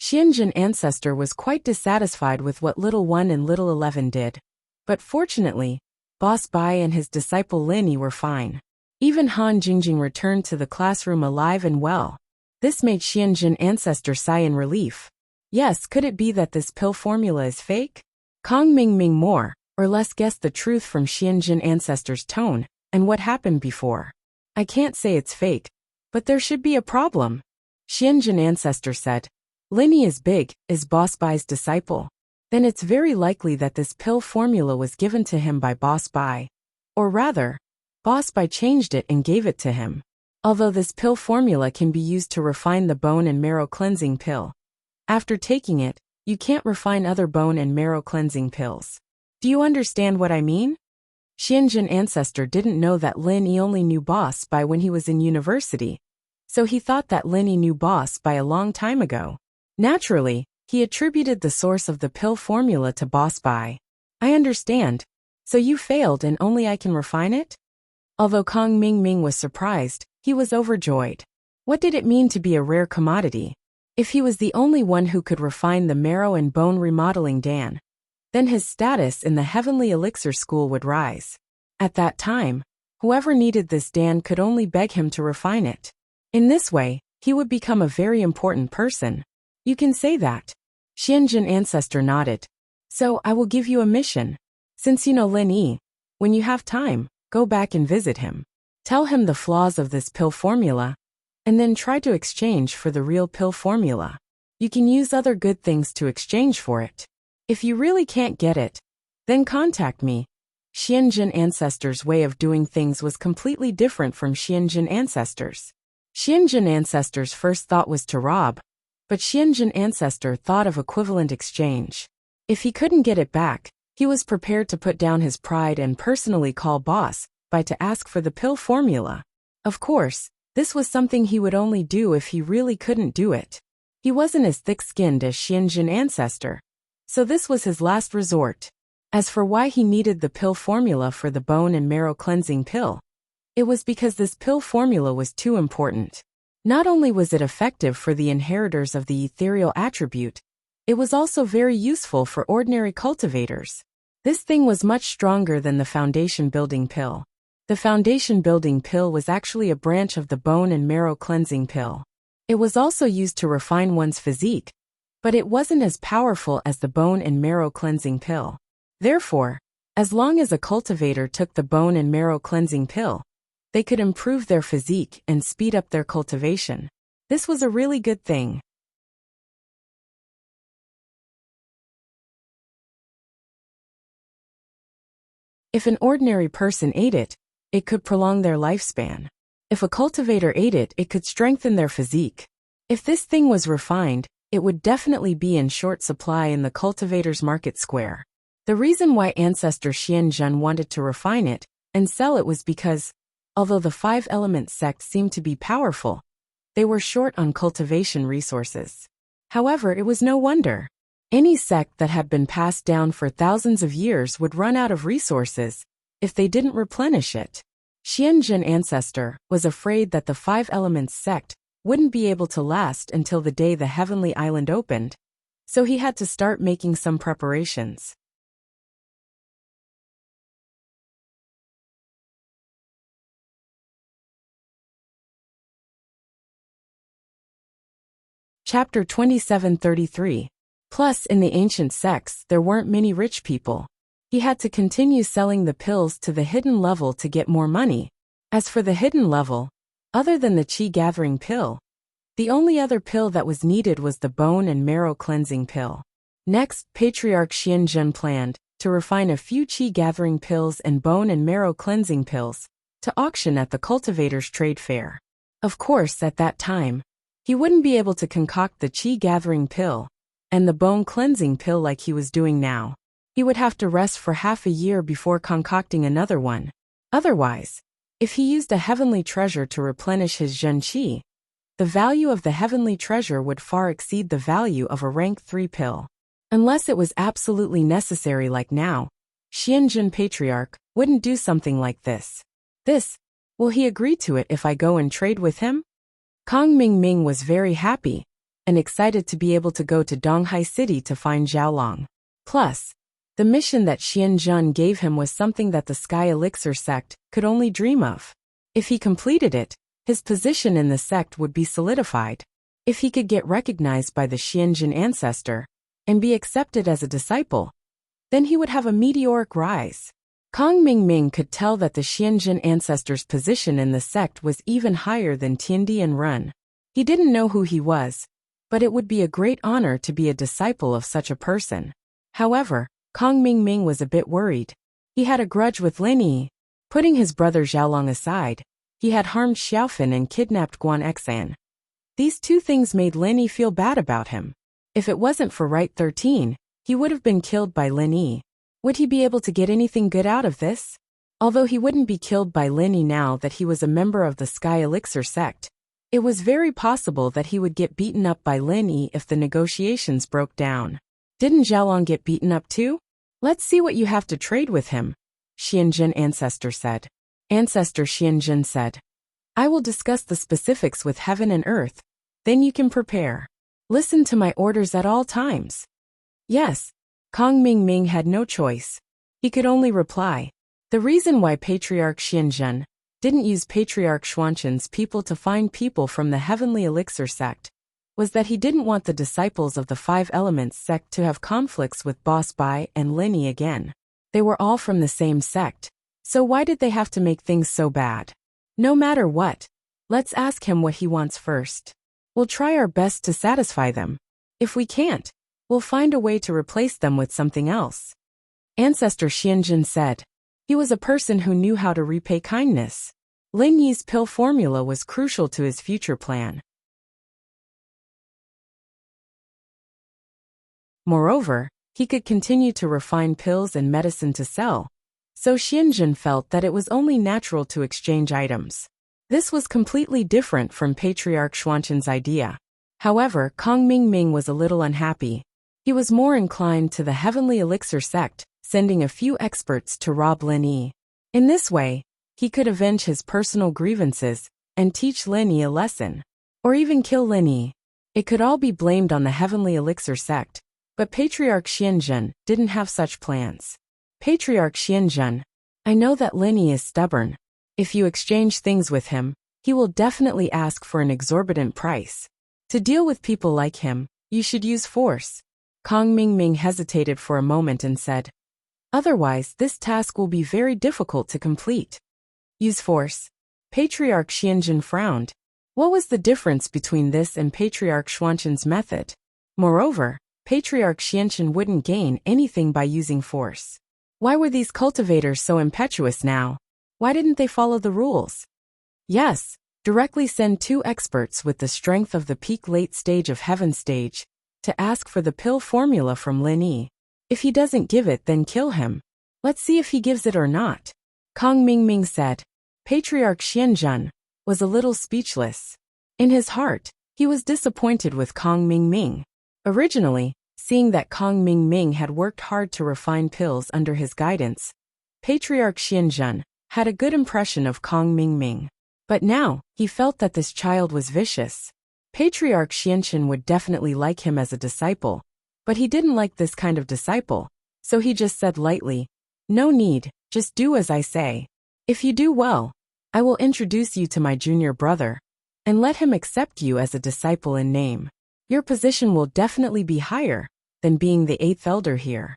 Xianjun Ancestor was quite dissatisfied with what Little 1 and Little 11 did. But fortunately, Boss Bai and his disciple Lin Yi were fine. Even Han Jingjing returned to the classroom alive and well. This made Xianjun Ancestor sigh in relief. Yes, could it be that this pill formula is fake? Kong Ming more or less guessed the truth from Xianjun Ancestor's tone and what happened before. I can't say it's fake, but there should be a problem. Xianjun ancestor said. Linny is big, is Boss Bai's disciple. Then it's very likely that this pill formula was given to him by Boss Bai. Or rather, Boss Bai changed it and gave it to him. Although this pill formula can be used to refine the bone and marrow cleansing pill. After taking it, you can't refine other bone and marrow cleansing pills. Do you understand what I mean? Xianjun ancestor didn't know that Lin Yi only knew Boss Bai when he was in university, so he thought that Lin Yi knew Boss Bai a long time ago. Naturally, he attributed the source of the pill formula to Boss Bai. I understand. So you failed and only I can refine it? Although Kong Mingming was surprised, he was overjoyed. What did it mean to be a rare commodity? If he was the only one who could refine the marrow and bone remodeling Dan, then his status in the Heavenly Elixir School would rise. At that time, whoever needed this Dan could only beg him to refine it. In this way, he would become a very important person. You can say that. Xianjun ancestor nodded. So I will give you a mission. Since you know Lin Yi, when you have time, go back and visit him. Tell him the flaws of this pill formula, and then try to exchange for the real pill formula. You can use other good things to exchange for it. If you really can't get it, then contact me. Xianjun ancestors' way of doing things was completely different from Xianjun ancestors. Xianjun ancestors' first thought was to rob, but Xianjun ancestor thought of equivalent exchange. If he couldn't get it back, he was prepared to put down his pride and personally call Boss Bai to ask for the pill formula. Of course, this was something he would only do if he really couldn't do it. He wasn't as thick-skinned as Xianjun ancestor, so this was his last resort. As for why he needed the pill formula for the bone and marrow cleansing pill, it was because this pill formula was too important. Not only was it effective for the inheritors of the ethereal attribute, it was also very useful for ordinary cultivators. This thing was much stronger than the foundation building pill. The foundation building pill was actually a branch of the bone and marrow cleansing pill. It was also used to refine one's physique, but it wasn't as powerful as the bone and marrow cleansing pill. Therefore, as long as a cultivator took the bone and marrow cleansing pill, they could improve their physique and speed up their cultivation. This was a really good thing. If an ordinary person ate it, it could prolong their lifespan. If a cultivator ate it, it could strengthen their physique. If this thing was refined, it would definitely be in short supply in the cultivator's market square. The reason why ancestor Xianjun wanted to refine it and sell it was because, although the 5-element sect seemed to be powerful, they were short on cultivation resources. However, it was no wonder. Any sect that had been passed down for thousands of years would run out of resources if they didn't replenish it. Xianjun ancestor was afraid that the 5-elements sect wouldn't be able to last until the day the Heavenly Island opened, so he had to start making some preparations. Chapter 2733. Plus, in the ancient sects, there weren't many rich people. He had to continue selling the pills to the hidden level to get more money. As for the hidden level, other than the qi gathering pill, the only other pill that was needed was the bone and marrow cleansing pill. Next, Patriarch Xianjun planned to refine a few qi gathering pills and bone and marrow cleansing pills to auction at the cultivators' trade fair. Of course, at that time, he wouldn't be able to concoct the qi gathering pill and the bone cleansing pill like he was doing now. He would have to rest for half a year before concocting another one. Otherwise, if he used a heavenly treasure to replenish his Zhen Qi, the value of the heavenly treasure would far exceed the value of a rank 3 pill. Unless it was absolutely necessary like now, Xianjun Patriarch wouldn't do something like this. Will he agree to it if I go and trade with him? Kong Mingming was very happy and excited to be able to go to Donghai City to find Zhaolong. Plus, the mission that Xianjun gave him was something that the Sky Elixir sect could only dream of. If he completed it, his position in the sect would be solidified. If he could get recognized by the Xianjun ancestor and be accepted as a disciple, then he would have a meteoric rise. Kong Mingming could tell that the Xianjun ancestor's position in the sect was even higher than Tiandi and Run. He didn't know who he was, but it would be a great honor to be a disciple of such a person. However, Kong Mingming was a bit worried. He had a grudge with Lin Yi. Putting his brother Xiaolong aside, he had harmed Xiaofan and kidnapped Guan Xan. These two things made Lin Yi feel bad about him. If it wasn't for Right 13, he would have been killed by Lin Yi. Would he be able to get anything good out of this? Although he wouldn't be killed by Lin Yi now that he was a member of the Sky Elixir sect, it was very possible that he would get beaten up by Lin Yi if the negotiations broke down. Didn't Xiaolong get beaten up too? Let's see what you have to trade with him, Xianjun Ancestor said. Ancestor Xianjun said, I will discuss the specifics with heaven and earth, then you can prepare. Listen to my orders at all times. Yes. Kong Mingming had no choice. He could only reply. The reason why Patriarch Xianjun didn't use Patriarch Xuanzhen's people to find people from the Heavenly Elixir sect was that he didn't want the disciples of the Five Elements sect to have conflicts with Boss Bai and Lin Yi again. They were all from the same sect, so why did they have to make things so bad? No matter what, let's ask him what he wants first. We'll try our best to satisfy them. If we can't, we'll find a way to replace them with something else. Ancestor Xianjun said. He was a person who knew how to repay kindness. Lin Yi's pill formula was crucial to his future plan. Moreover, he could continue to refine pills and medicine to sell, so Xianjun felt that it was only natural to exchange items. This was completely different from Patriarch Xuanzhen's idea. However, Kong Mingming was a little unhappy. He was more inclined to the Heavenly Elixir sect, sending a few experts to rob Lin Yi. In this way, he could avenge his personal grievances and teach Lin Yi a lesson. Or even kill Lin Yi. It could all be blamed on the Heavenly Elixir sect, but Patriarch Xianjun didn't have such plans. Patriarch Xianjun, I know that Lin Yi is stubborn. If you exchange things with him, he will definitely ask for an exorbitant price. To deal with people like him, you should use force. Kong Mingming hesitated for a moment and said, otherwise, this task will be very difficult to complete. Use force. Patriarch Xianjun frowned. What was the difference between this and Patriarch Xuanzhen's method? Moreover, Patriarch Xianjun wouldn't gain anything by using force. Why were these cultivators so impetuous now? Why didn't they follow the rules? Yes, directly send 2 experts with the strength of the peak late stage of heaven stage to ask for the pill formula from Lin Yi. If he doesn't give it, then kill him. Let's see if he gives it or not. Kong Mingming said. Patriarch Xianjun was a little speechless. In his heart, he was disappointed with Kong Mingming. Originally, seeing that Kong Mingming had worked hard to refine pills under his guidance, Patriarch Xianjun had a good impression of Kong Mingming. But now, he felt that this child was vicious. Patriarch Xianjun would definitely like him as a disciple, but he didn't like this kind of disciple, so he just said lightly, no need, just do as I say. If you do well, I will introduce you to my junior brother, and let him accept you as a disciple in name. Your position will definitely be higher than being the 8th elder here.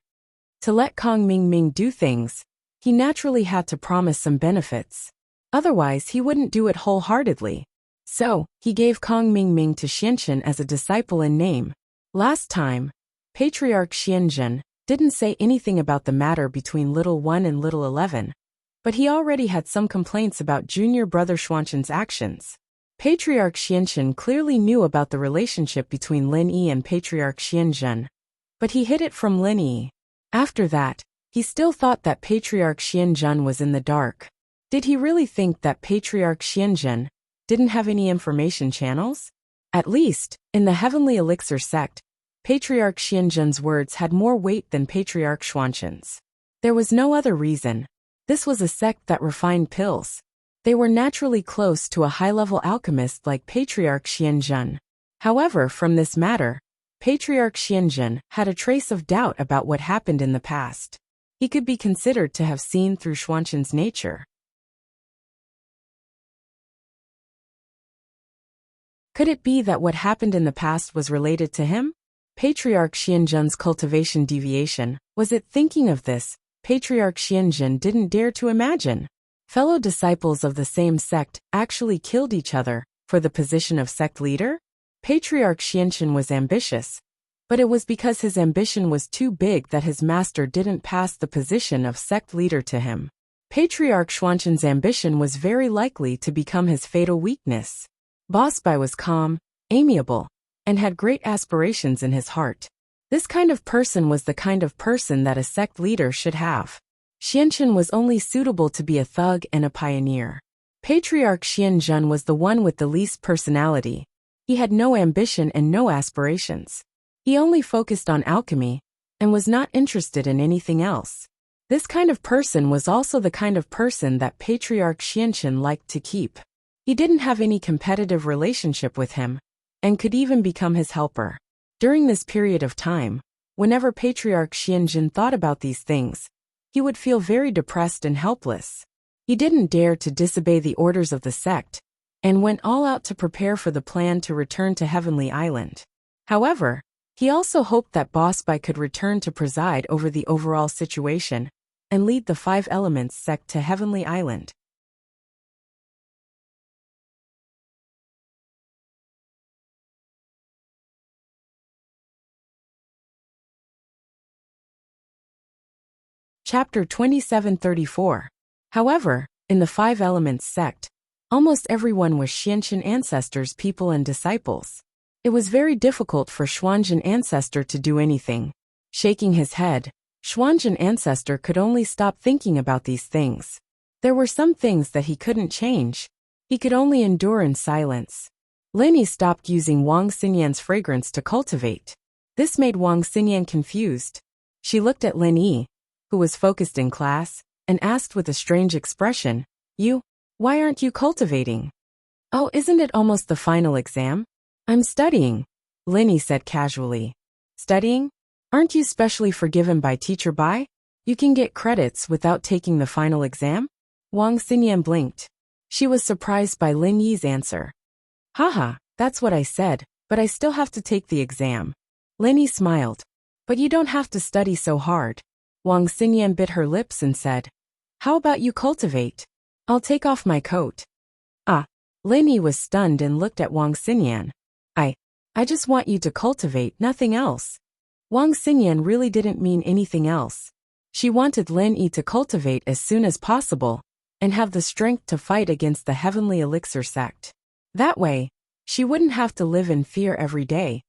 To let Kong Mingming do things, he naturally had to promise some benefits. Otherwise, he wouldn't do it wholeheartedly. So, he gave Kong Mingming to Xianjun as a disciple in name. Last time, Patriarch Xianjun didn't say anything about the matter between Little 1 and Little 11, but he already had some complaints about junior brother Xuanzhen's actions. Patriarch Xianjun clearly knew about the relationship between Lin Yi and Patriarch Xianjun, but he hid it from Lin Yi. After that, he still thought that Patriarch Xianjun was in the dark. Did he really think that Patriarch Xianjun didn't have any information channels? At least, in the Heavenly Elixir sect, Patriarch Xianjun's words had more weight than Patriarch Xuanzhen's. There was no other reason. This was a sect that refined pills. They were naturally close to a high-level alchemist like Patriarch Xianjun. However, from this matter, Patriarch Xianjun had a trace of doubt about what happened in the past. He could be considered to have seen through Xuanzhen's nature. Could it be that what happened in the past was related to him? Patriarch Xianjun's cultivation deviation, was it thinking of this, Patriarch Xianzhen didn't dare to imagine. Fellow disciples of the same sect actually killed each other for the position of sect leader? Patriarch Xianzhen was ambitious, but it was because his ambition was too big that his master didn't pass the position of sect leader to him. Patriarch Xuanzhen's ambition was very likely to become his fatal weakness. Boss Bai was calm, amiable, and had great aspirations in his heart. This kind of person was the kind of person that a sect leader should have. Xianzhen was only suitable to be a thug and a pioneer. Patriarch Xianzhen was the one with the least personality. He had no ambition and no aspirations. He only focused on alchemy and was not interested in anything else. This kind of person was also the kind of person that Patriarch Xianzhen liked to keep. He didn't have any competitive relationship with him, and could even become his helper. During this period of time, whenever Patriarch Xianzhen thought about these things, he would feel very depressed and helpless. He didn't dare to disobey the orders of the sect, and went all out to prepare for the plan to return to Heavenly Island. However, he also hoped that Boss Bai could return to preside over the overall situation and lead the 5 Elements sect to Heavenly Island. Chapter 2734. However, in the 5 Elements sect, almost everyone was Xianzhen ancestors' people and disciples. It was very difficult for Xuanzhen ancestor to do anything. Shaking his head, Xuanzhen ancestor could only stop thinking about these things. There were some things that he couldn't change. He could only endure in silence. Lin Yi stopped using Wang Xinyan's fragrance to cultivate. This made Wang Xinyan confused. She looked at Lin Yi, who was focused in class, and asked with a strange expression, Why aren't you cultivating? Oh, isn't it almost the final exam? I'm studying, Lin Yi said casually. Studying? Aren't you specially forgiven by Teacher Bai? You can get credits without taking the final exam? Wang Xinyan blinked. She was surprised by Lin Yi's answer. Haha, that's what I said, but I still have to take the exam. Lin Yi smiled. But you don't have to study so hard. Wang Xinyan bit her lips and said, How about you cultivate? I'll take off my coat. Lin Yi was stunned and looked at Wang Xinyan. I just want you to cultivate, nothing else. Wang Xinyan really didn't mean anything else. She wanted Lin Yi to cultivate as soon as possible, and have the strength to fight against the Heavenly Elixir sect. That way, she wouldn't have to live in fear every day.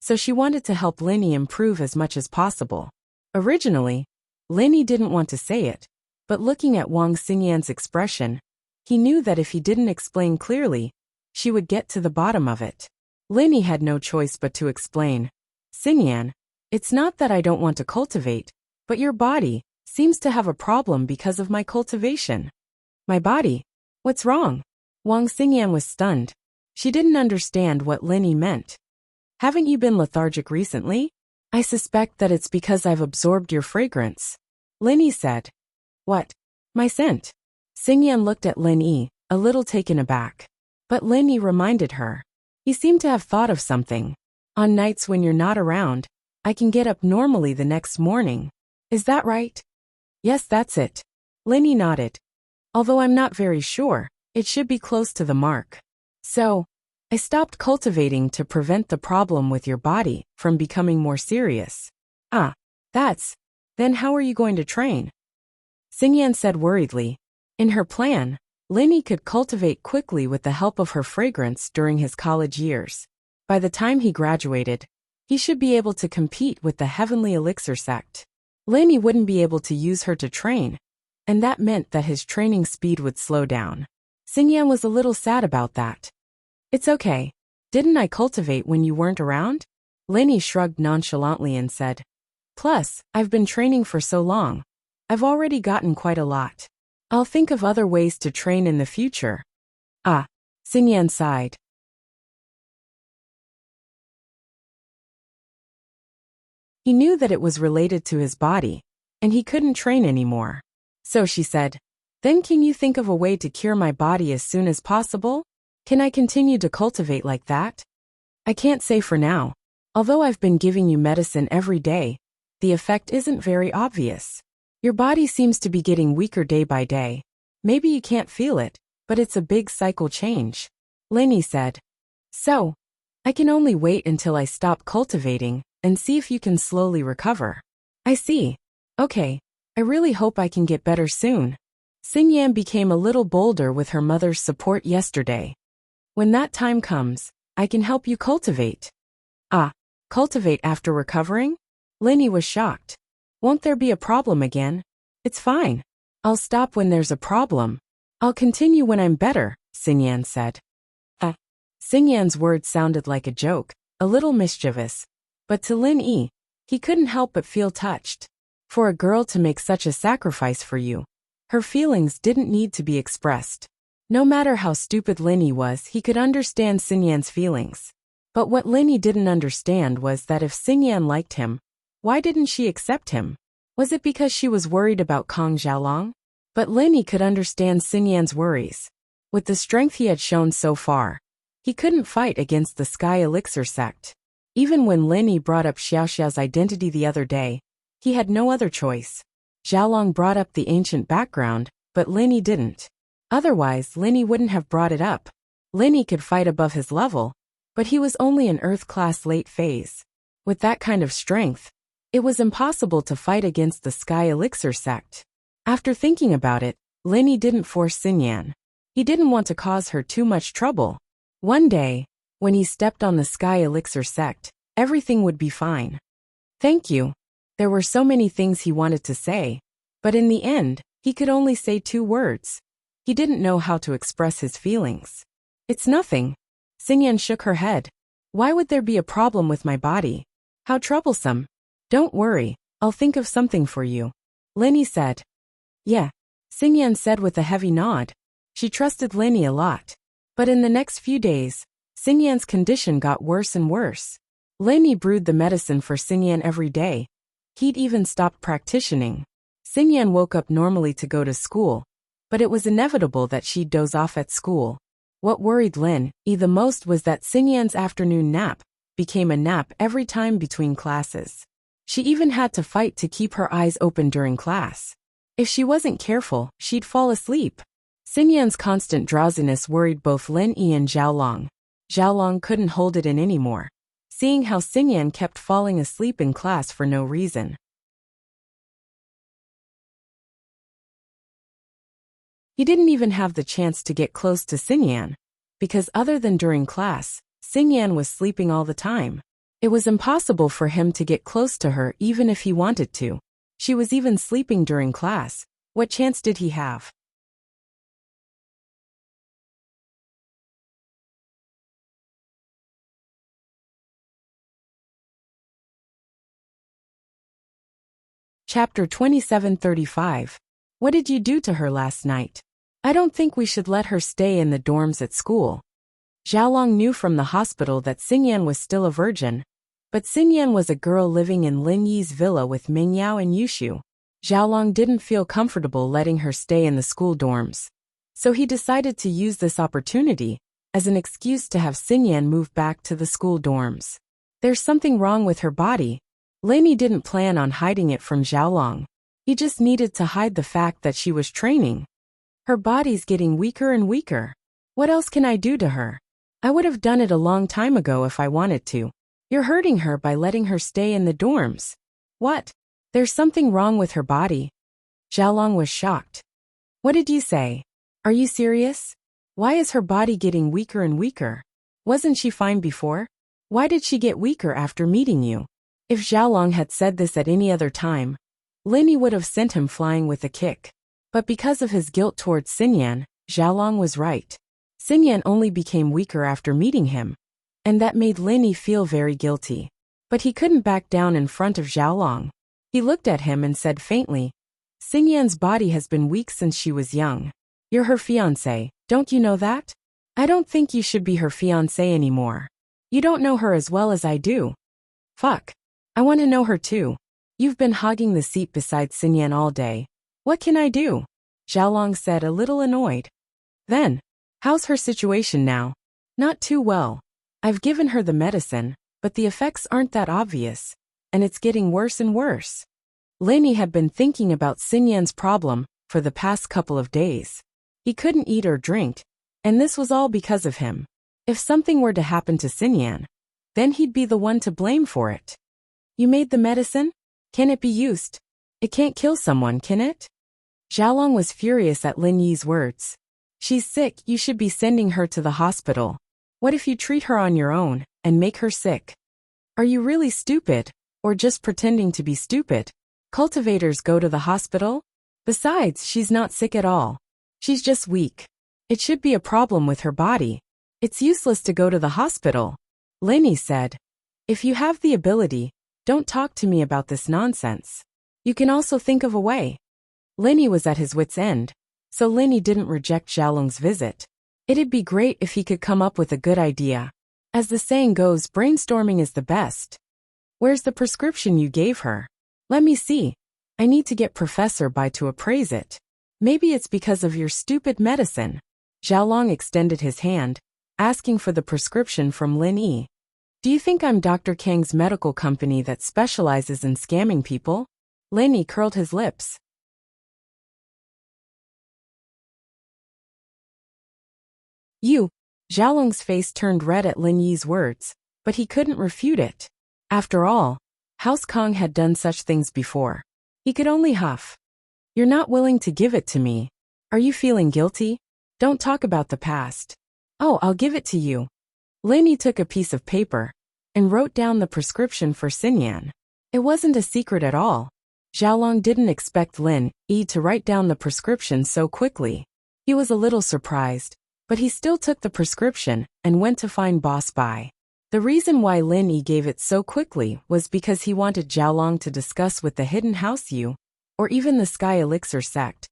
So she wanted to help Lin Yi improve as much as possible. Originally, Lin Yi didn't want to say it, but looking at Wang Xinyan's expression, he knew that if he didn't explain clearly, she would get to the bottom of it. Lin Yi had no choice but to explain. Xinyan, it's not that I don't want to cultivate, but your body seems to have a problem because of my cultivation. My body? What's wrong? Wang Xinyan was stunned. She didn't understand what Lin Yi meant. Haven't you been lethargic recently? I suspect that it's because I've absorbed your fragrance. Lin Yi said. What? My scent? Xinyan looked at Lin Yi, a little taken aback. But Lin Yi reminded her. He seemed to have thought of something. On nights when you're not around, I can get up normally the next morning. Is that right? Yes, that's it. Lin Yi nodded. Although I'm not very sure, it should be close to the mark. So, I stopped cultivating to prevent the problem with your body from becoming more serious. Then how are you going to train? Xinyan said worriedly. In her plan, Lin Yi could cultivate quickly with the help of her fragrance during his college years. By the time he graduated, he should be able to compete with the Heavenly Elixir sect. Lin Yi wouldn't be able to use her to train, and that meant that his training speed would slow down. Xinyan was a little sad about that. It's okay. Didn't I cultivate when you weren't around? Lin Yi shrugged nonchalantly and said. Plus, I've been training for so long. I've already gotten quite a lot. I'll think of other ways to train in the future. Xinyan sighed. He knew that it was related to his body, and he couldn't train anymore. So she said, Then can you think of a way to cure my body as soon as possible? Can I continue to cultivate like that? I can't say for now. Although I've been giving you medicine every day, the effect isn't very obvious. Your body seems to be getting weaker day by day. Maybe you can't feel it, but it's a big cycle change. Lenny said. So, I can only wait until I stop cultivating and see if you can slowly recover. I see. Okay, I really hope I can get better soon. Xingyan became a little bolder with her mother's support yesterday. When that time comes, I can help you cultivate. Ah, cultivate after recovering? Lenny was shocked. Won't there be a problem again? It's fine. I'll stop when there's a problem. I'll continue when I'm better, Xingyan said. Xingyan's words sounded like a joke, a little mischievous. But to Lin Yi, he couldn't help but feel touched. For a girl to make such a sacrifice for you, her feelings didn't need to be expressed. No matter how stupid Lin Yi was, he could understand Xingyan's feelings. But what Lin Yi didn't understand was that if Xingyan liked him, why didn't she accept him? Was it because she was worried about Kong Xiaolong? But Lin Yi could understand Xingyan's worries. With the strength he had shown so far, he couldn't fight against the Sky Elixir sect. Even when Lin Yi brought up Xiaoxiao's identity the other day, he had no other choice. Xiaolong brought up the ancient background, but Lin Yi didn't. Otherwise, Lin Yi wouldn't have brought it up. Lin Yi could fight above his level, but he was only an Earth-class late phase. With that kind of strength, it was impossible to fight against the Sky Elixir sect. After thinking about it, Lin Yi didn't force Xingyan. He didn't want to cause her too much trouble. One day, when he stepped on the Sky Elixir sect, everything would be fine. Thank you. There were so many things he wanted to say, but in the end, he could only say 2 words. He didn't know how to express his feelings. It's nothing. Xingyan shook her head. Why would there be a problem with my body? How troublesome. Don't worry, I'll think of something for you. Lin Yi said. Yeah, Xingyan said with a heavy nod. She trusted Lin Yi a lot. But in the next few days, Xingyan's condition got worse and worse. Lin Yi brewed the medicine for Xingyan every day. He'd even stopped practicing. Xingyan woke up normally to go to school, but it was inevitable that she'd doze off at school. What worried Lin Yi the most was that Xingyan's afternoon nap became a nap every time between classes. She even had to fight to keep her eyes open during class. If she wasn't careful, she'd fall asleep. Xingyan's constant drowsiness worried both Lin Yi and Xiaolong. Xiaolong couldn't hold it in anymore, seeing how Xingyan kept falling asleep in class for no reason. He didn't even have the chance to get close to Xingyan, because other than during class, Xingyan was sleeping all the time. It was impossible for him to get close to her even if he wanted to. She was even sleeping during class. What chance did he have? Chapter 2735. What did you do to her last night? I don't think we should let her stay in the dorms at school. Xiaolong knew from the hospital that Xingyan was still a virgin, but Xingyan was a girl living in Lin Yi's villa with Mingyao and Yushu. Xiaolong didn't feel comfortable letting her stay in the school dorms, so he decided to use this opportunity as an excuse to have Xingyan move back to the school dorms. There's something wrong with her body. Lin Yi didn't plan on hiding it from Xiaolong. He just needed to hide the fact that she was training. Her body's getting weaker and weaker. What else can I do to her? I would have done it a long time ago if I wanted to. You're hurting her by letting her stay in the dorms. What? There's something wrong with her body. Xiaolong was shocked. What did you say? Are you serious? Why is her body getting weaker and weaker? Wasn't she fine before? Why did she get weaker after meeting you? If Xiaolong had said this at any other time, Lin Yi would have sent him flying with a kick. But because of his guilt towards Xingyan, Xiaolong was right. Xingyan only became weaker after meeting him, and that made Lin Yi feel very guilty. But he couldn't back down in front of Xiaolong. He looked at him and said faintly, Xingyan's body has been weak since she was young. You're her fiancé, don't you know that? I don't think you should be her fiancé anymore. You don't know her as well as I do. Fuck. I want to know her too. You've been hogging the seat beside Xingyan all day. What can I do? Xiaolong said, a little annoyed. Then, how's her situation now? Not too well. I've given her the medicine, but the effects aren't that obvious, and it's getting worse and worse. Lenny had been thinking about Sinyan's problem for the past couple of days. He couldn't eat or drink, and this was all because of him. If something were to happen to Sinyan, then he'd be the one to blame for it. You made the medicine? Can it be used? It can't kill someone, can it? Xiaolong was furious at Lin Yi's words. She's sick, you should be sending her to the hospital. What if you treat her on your own and make her sick? Are you really stupid, or just pretending to be stupid? Cultivators go to the hospital? Besides, she's not sick at all. She's just weak. It should be a problem with her body. It's useless to go to the hospital. Lenny said. If you have the ability, don't talk to me about this nonsense. You can also think of a way. Lenny was at his wit's end, so Lenny didn't reject Xiaolong's visit. It'd be great if he could come up with a good idea. As the saying goes, brainstorming is the best. Where's the prescription you gave her? Let me see. I need to get Professor Bai to appraise it. Maybe it's because of your stupid medicine. Xiaolong extended his hand, asking for the prescription from Lin Yi. Do you think I'm Dr. Kang's medical company that specializes in scamming people? Lin Yi curled his lips. You. Xiaolong's face turned red at Lin Yi's words, but he couldn't refute it. After all, House Kong had done such things before. He could only huff. You're not willing to give it to me. Are you feeling guilty? Don't talk about the past. Oh, I'll give it to you. Lin Yi took a piece of paper and wrote down the prescription for Sinyan. It wasn't a secret at all. Xiaolong didn't expect Lin Yi to write down the prescription so quickly. He was a little surprised, but he still took the prescription and went to find Boss Bai. The reason why Lin Yi gave it so quickly was because he wanted Xiaolong to discuss with the Hidden House Yu, or even the Sky Elixir sect,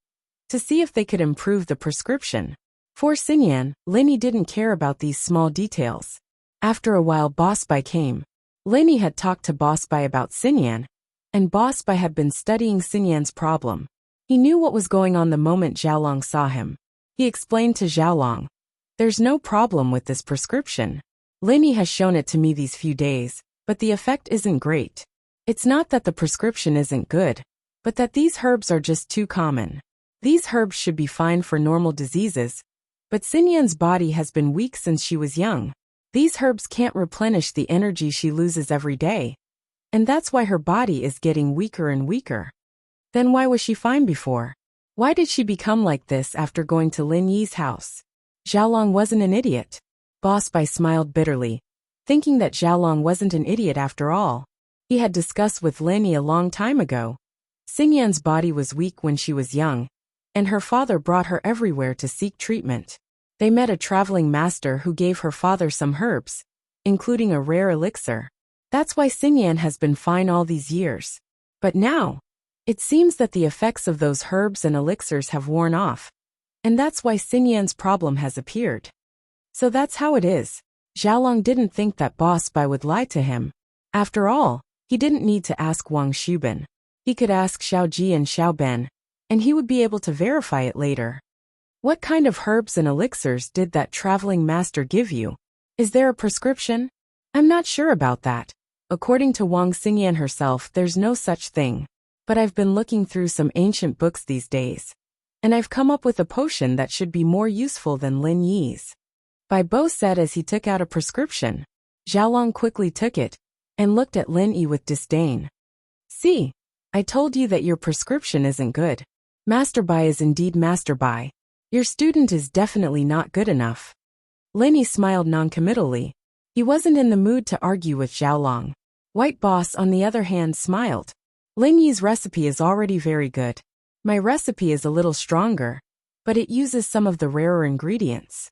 to see if they could improve the prescription. For Sinyan, Lin Yi didn't care about these small details. After a while Boss Bai came. Lin Yi had talked to Boss Bai about Sinyan, and Boss Bai had been studying Sinyan's problem. He knew what was going on the moment Xiaolong saw him. He explained to Xiaolong, there's no problem with this prescription. Lin Yi has shown it to me these few days, but the effect isn't great. It's not that the prescription isn't good, but that these herbs are just too common. These herbs should be fine for normal diseases, but Sinyan's body has been weak since she was young. These herbs can't replenish the energy she loses every day, and that's why her body is getting weaker and weaker. Then why was she fine before? Why did she become like this after going to Lin Yi's house? Xiaolong wasn't an idiot. Boss Bai smiled bitterly, thinking that Xiaolong wasn't an idiot after all. He had discussed with Lin Yi a long time ago. Sinyan's body was weak when she was young, and her father brought her everywhere to seek treatment. They met a traveling master who gave her father some herbs, including a rare elixir. That's why Sinyan has been fine all these years. But now, it seems that the effects of those herbs and elixirs have worn off, and that's why Sinyan's problem has appeared. So that's how it is. Xiaolong didn't think that Boss Bai would lie to him. After all, he didn't need to ask Wang Shubin. He could ask Xiao Ji and Xiao Ben, and he would be able to verify it later. What kind of herbs and elixirs did that traveling master give you? Is there a prescription? I'm not sure about that. According to Wang Xingyan herself, there's no such thing. But I've been looking through some ancient books these days, and I've come up with a potion that should be more useful than Lin Yi's. Bai Bo said as he took out a prescription. Xiaolong quickly took it and looked at Lin Yi with disdain. See, I told you that your prescription isn't good. Master Bai is indeed Master Bai. Your student is definitely not good enough. Lin Yi smiled noncommittally. He wasn't in the mood to argue with Xiaolong. White Boss, on the other hand, smiled. Lin Yi's recipe is already very good. My recipe is a little stronger, but it uses some of the rarer ingredients.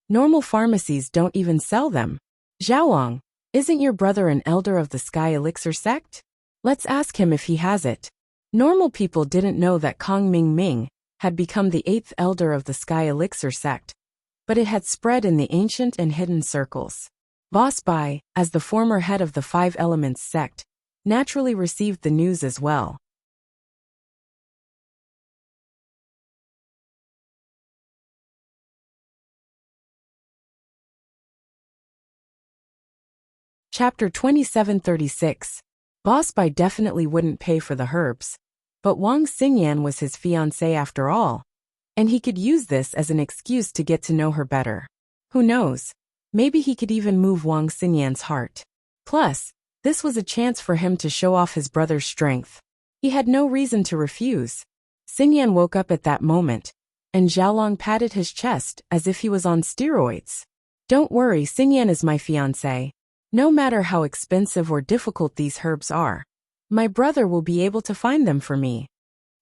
Normal pharmacies don't even sell them. Xiaolong, isn't your brother an elder of the Sky Elixir sect? Let's ask him if he has it. Normal people didn't know that Kong Ming Ming had become the 8th elder of the Sky Elixir sect, but it had spread in the ancient and hidden circles. Boss Bai, as the former head of the 5 Elements sect, naturally received the news as well. Chapter 2736. Boss Bai definitely wouldn't pay for the herbs. But Wang Xingyan was his fiancée after all. And he could use this as an excuse to get to know her better. Who knows? Maybe he could even move Wang Xingyan's heart. Plus, this was a chance for him to show off his brother's strength. He had no reason to refuse. Xingyan woke up at that moment, and Xiaolong patted his chest as if he was on steroids. Don't worry, Xingyan is my fiancé. No matter how expensive or difficult these herbs are, my brother will be able to find them for me.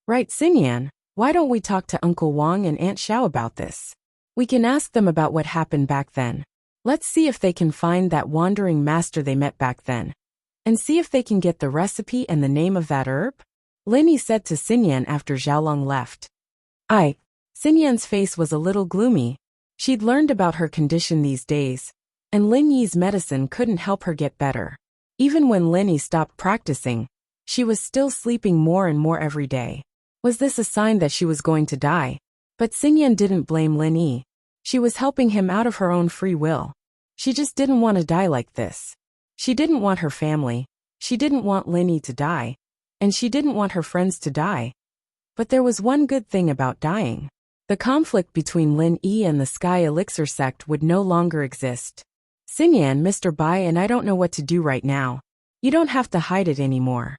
Right, Xingyan, why don't we talk to Uncle Wang and Aunt Xiao about this? We can ask them about what happened back then. Let's see if they can find that wandering master they met back then. And see if they can get the recipe and the name of that herb? Lin Yi said to Xingyan after Xiaolong left. Xingyan's face was a little gloomy. She'd learned about her condition these days, and Lin Yi's medicine couldn't help her get better. Even when Lin Yi stopped practicing, she was still sleeping more and more every day. Was this a sign that she was going to die? But Xingyan didn't blame Lin Yi. She was helping him out of her own free will. She just didn't want to die like this. She didn't want her family. She didn't want Lin Yi to die. And she didn't want her friends to die. But there was one good thing about dying. The conflict between Lin Yi and the Sky Elixir sect would no longer exist. Xingyan, Mr. Bai, and I don't know what to do right now. You don't have to hide it anymore.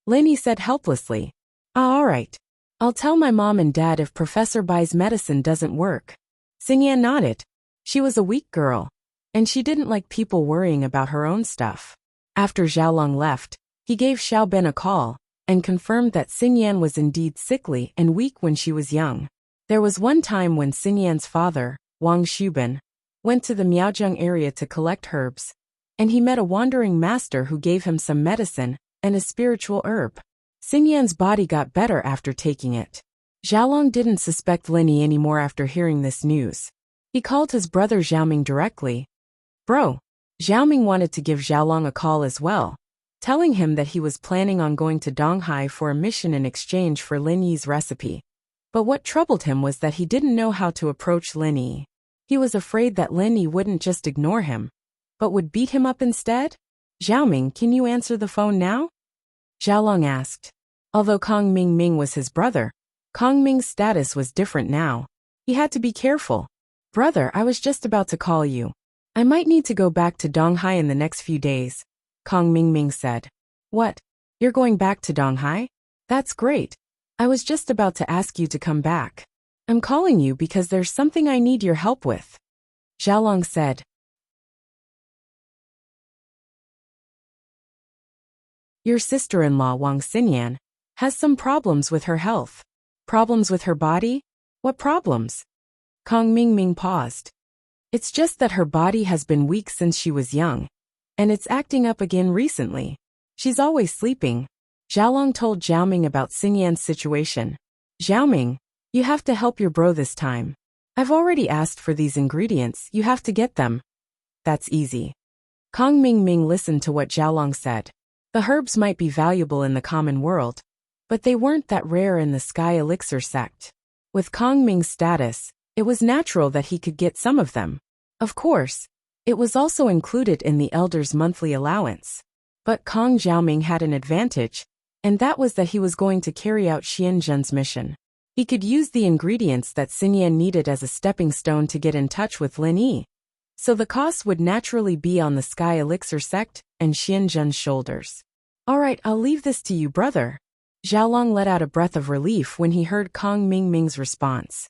Lin Yi said helplessly. All right. I'll tell my mom and dad if Professor Bai's medicine doesn't work. Xingyan nodded. She was a weak girl, and she didn't like people worrying about her own stuff. After Xiaolong left, he gave Xiao Ben a call and confirmed that Xingyan was indeed sickly and weak when she was young. There was one time when Xingyan's father, Wang Xuben, went to the Miaozheng area to collect herbs, and he met a wandering master who gave him some medicine and a spiritual herb. Xingyan's body got better after taking it. Xiaolong didn't suspect Lin Yi anymore after hearing this news. He called his brother Xiaoming directly. Bro. Xiaoming wanted to give Xiaolong a call as well, telling him that he was planning on going to Donghai for a mission in exchange for Lin Yi's recipe. But what troubled him was that he didn't know how to approach Lin Yi. He was afraid that Lin Yi wouldn't just ignore him, but would beat him up instead. Xiaoming, can you answer the phone now? Xiaolong asked. Although Kong Ming was his brother, Kong Ming's status was different now. He had to be careful. Brother, I was just about to call you. I might need to go back to Donghai in the next few days, Kong Ming said. What? You're going back to Donghai? That's great. I was just about to ask you to come back. I'm calling you because there's something I need your help with. Xiaolong said. Your sister-in-law Wang Xingyan has some problems with her health. Problems with her body? What problems? Kong Ming paused. It's just that her body has been weak since she was young, and it's acting up again recently. She's always sleeping. Xiaolong told Xiaoming about Xingyan's situation. Xiaoming, you have to help your bro this time. I've already asked for these ingredients, you have to get them. That's easy. Kong Ming listened to what Xiaolong said. The herbs might be valuable in the common world, but they weren't that rare in the Sky Elixir sect. With Kong Ming's status, it was natural that he could get some of them. Of course, it was also included in the elder's monthly allowance. But Kong Xiaoming had an advantage, and that was that he was going to carry out Xianzhen's mission. He could use the ingredients that Xingyan needed as a stepping stone to get in touch with Lin Yi. So the costs would naturally be on the Sky Elixir sect and Xianzhen's shoulders. All right, I'll leave this to you, brother. Xiaolong let out a breath of relief when he heard Kong Ming's response.